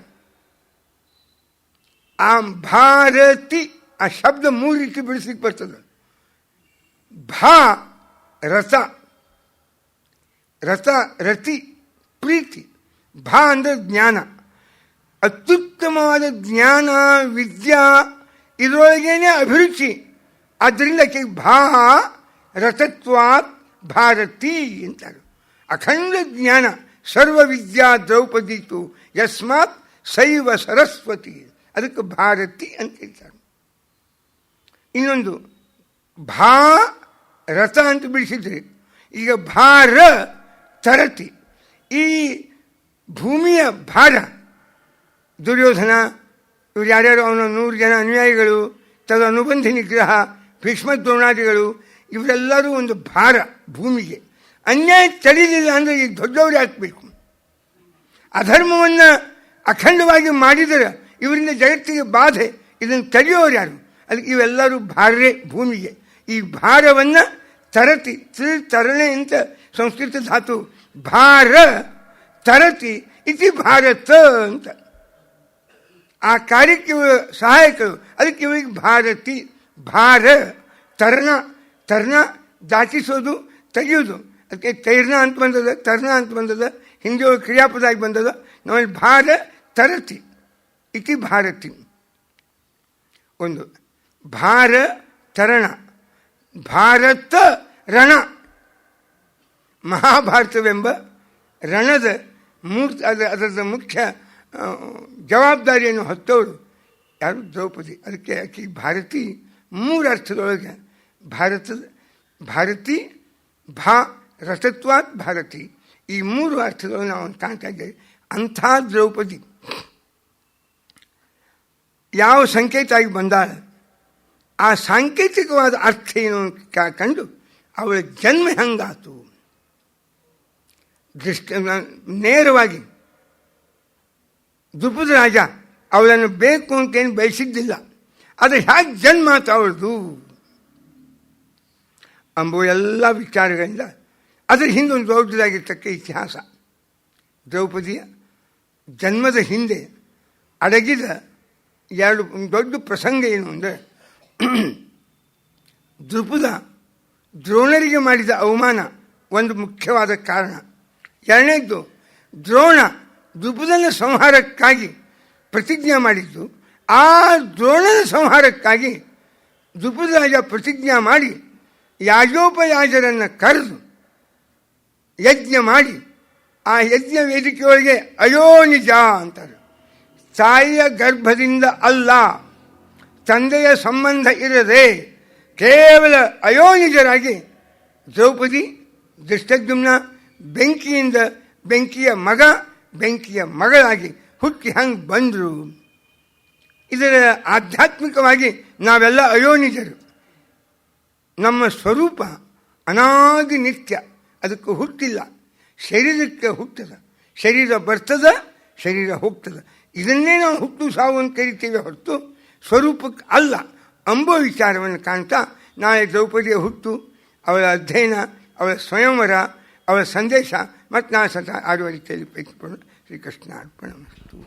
ಆ ಭಾರತಿ ಆ ಶಬ್ದ 3 ರೀತಿ ಬಿಡಿಸ್ಲಿಕ್ಕೆ ಬರ್ತದೆ. ಭಾ ರಸ, ರಸ ರತಿ ಪ್ರೀತಿ. ಭಾ ಅಂದರೆ ಜ್ಞಾನ, ಅತ್ಯುತ್ತಮವಾದ ಜ್ಞಾನ ವಿದ್ಯಾ ಇದರೊಳಗೇನೆ ಅಭಿರುಚಿ. ಆದ್ದರಿಂದ ಭಾ ರಸತ್ವಾತ್ ಭಾರತಿ ಅಂತಾರೆ. ಅಖಂಡ ಜ್ಞಾನ ಸರ್ವ ವಿದ್ಯಾ ದ್ರೌಪದಿತು ಯಸ್ಮಾತ್ ಶೈವ ಸರಸ್ವತಿ, ಅದಕ್ಕೆ ಭಾರತಿ ಅಂತ ಹೇಳ್ತಾರೆ. ಇನ್ನೊಂದು ಭಾ ರಥ ಅಂತ ಬಿಡಿಸಿದ್ರೆ, ಈಗ ಭಾರ ತರತಿ. ಈ ಭೂಮಿಯ ಭಾರ, ದುರ್ಯೋಧನ ಇವರು ಯಾರ್ಯಾರು ಅವನ 100 ಜನ ಅನುಯಾಯಿಗಳು, ತದ ಅನುಬಂಧಿ ನಿಗ್ರಹ, ಭೀಷ್ಮ ದ್ರೋಣಾದಿಗಳು, ಇವರೆಲ್ಲರೂ ಒಂದು ಭಾರ ಭೂಮಿಗೆ. ಅನ್ಯಾಯ ತಡೀಲಿಲ್ಲ ಅಂದರೆ ಈಗ ದೊಡ್ಡವರು ಹಾಕಬೇಕು. ಅಧರ್ಮವನ್ನು ಅಖಂಡವಾಗಿ ಮಾಡಿದರೆ ಇವರಿಂದ ಜಗತ್ತಿಗೆ ಬಾಧೆ, ಇದನ್ನು ತಡೆಯೋರು ಯಾರು? ಅದಕ್ಕೆ ಇವೆಲ್ಲರೂ ಭಾರೇ ಭೂಮಿಗೆ. ಈ ಭಾರವನ್ನು ತರತಿ, ತರಣೆ ಅಂತ ಸಂಸ್ಕೃತ ಧಾತು. ಭಾರ ತರತಿ ಇತಿ ಭಾರತ ಅಂತ. ಆ ಕಾರ್ಯಕ್ಕೆ ಸಹಾಯಕರು, ಅದಕ್ಕೆ ಇವರಿಗೆ ಭಾರತಿ. ಭಾರ ತರ್ಣ, ತರ್ಣ ದಾಟಿಸೋದು, ತೆಗೆಯೋದು. ಅದಕ್ಕೆ ತೈರ್ಣ ಅಂತ ಬಂದದ, ತರ್ಣ ಅಂತ ಬಂದದ, ಹಿಂದಿ ಕ್ರಿಯಾಪದ ಆಗಿ ಬಂದದ. ನಮ್ಮಲ್ಲಿ ಭಾರ ತರತಿ ಇತಿ ಭಾರತಿ. ಒಂದು ಭಾರ ತರಣ, ಭಾರತ ರಣ. ಮಹಾಭಾರತವೆಂಬ ರಣದ ಅದರ ಮುಖ್ಯ ಜವಾಬ್ದಾರಿಯನ್ನು ಹೊತ್ತವಳು ಯಾರು? ದ್ರೌಪದಿ. ಅದಕ್ಕೆ ಆಕೆ ಭಾರತಿ 3 ಅರ್ಥದೊಳಗೆ ಭಾರತಿ, ಭಾ ರಸತ್ವಾತ್ ಭಾರತಿ, ಈ 3 ಅರ್ಥದೊಳಗೆ ನಾವು ಕಾಣ್ತಾ ಇದ್ದೇವೆ. ಅಂಥ ದ್ರೌಪದಿ ಯಾವ ಸಂಕೇತ ಆಗಿ ಬಂದಾಳ, ಆ ಸಾಂಕೇತಿಕವಾದ ಅರ್ಥ ಏನು ಕಂಡು ಅವಳ ಜನ್ಮ ಹೆಂಗಾತು ನೇರವಾಗಿ. ದ್ರುಪದ ರಾಜ ಅವಳನ್ನು ಬೇಕು ಅಂತೇನು ಬಯಸಿದ್ದಿಲ್ಲ, ಆದರೆ ಹೇಗೆ ಜನ್ಮ ಆತು ಅವಳದು ಅಂಬುವ ಎಲ್ಲ ವಿಚಾರಗಳಿಂದ ಅದರ ಹಿಂದೆ ಒಂದು ದೊಡ್ಡದಾಗಿರ್ತಕ್ಕ ಇತಿಹಾಸ. ದ್ರೌಪದಿಯ ಜನ್ಮದ ಹಿಂದೆ ಅಡಗಿದ 2 ದೊಡ್ಡ ಪ್ರಸಂಗ ಏನು ಅಂದರೆ, ದ್ರುಪದ ದ್ರೋಣರಿಗೆ ಮಾಡಿದ ಅವಮಾನ ಒಂದು ಮುಖ್ಯವಾದ ಕಾರಣ. 2ನೇದ್ದು, ದ್ರೋಣ ದ್ರುಪದನ ಸಂಹಾರಕ್ಕಾಗಿ ಪ್ರತಿಜ್ಞೆ ಮಾಡಿದ್ದು. ಆ ದ್ರೋಣನ ಸಂಹಾರಕ್ಕಾಗಿ ದ್ರುಪದ ರಾಜ ಪ್ರತಿಜ್ಞೆ ಮಾಡಿ ಯಾಜೋಪಯಾಜರನ್ನು ಕರೆದು ಯಜ್ಞ ಮಾಡಿ, ಆ ಯಜ್ಞ ವೇದಿಕೆಯೊಳಗೆ ಅಯೋನಿಜ ಅಂತಾರೆ. ತಾಯಿಯ ಗರ್ಭದಿಂದ ಅಲ್ಲ, ತಂದೆಯ ಸಂಬಂಧ ಇರದೆ ಕೇವಲ ಅಯೋನಿಜರಾಗಿ ದ್ರೌಪದಿ ದೃಷ್ಟದ್ಯುಮ್ನ ಬೆಂಕಿಯ ಮಗಳಾಗಿ ಹುಟ್ಟಿ ಹಂಗೆ ಬಂದರು. ಇದರ ಆಧ್ಯಾತ್ಮಿಕವಾಗಿ ನಾವೆಲ್ಲ ಅಯೋನಿಜರು. ನಮ್ಮ ಸ್ವರೂಪ ಅನಾದಿ ನಿತ್ಯ, ಅದಕ್ಕೆ ಹುಟ್ಟಿಲ್ಲ. ಶರೀರಕ್ಕೆ ಹುಟ್ಟದ, ಶರೀರ ಬರ್ತದ, ಶರೀರ ಹೋಗ್ತದ. ಇದನ್ನೇ ನಾವು ಹುಟ್ಟು ಸಾವು ಅಂತ ಕರಿತೀವಿ ಹೊರತು ಸ್ವರೂಪಕ್ಕೆ ಅಲ್ಲ ಅಂಬೋ ವಿಚಾರವನ್ನು ಕಾಣ್ತಾ ನಾಳೆ ದ್ರೌಪದಿಯ ಹುಟ್ಟು, ಅವಳ ಅಧ್ಯಯನ, ಅವಳ ಸ್ವಯಂವರ, ಅವಳ ಸಂದೇಶ ಮತ್ತು ನಾ ಸದಾ ಆಡುವ ರೀತಿಯಲ್ಲಿ ಪ್ರಯತ್ನಪಡೋಣ. ಶ್ರೀಕೃಷ್ಣ ಅರ್ಪಣಮಸ್ತು.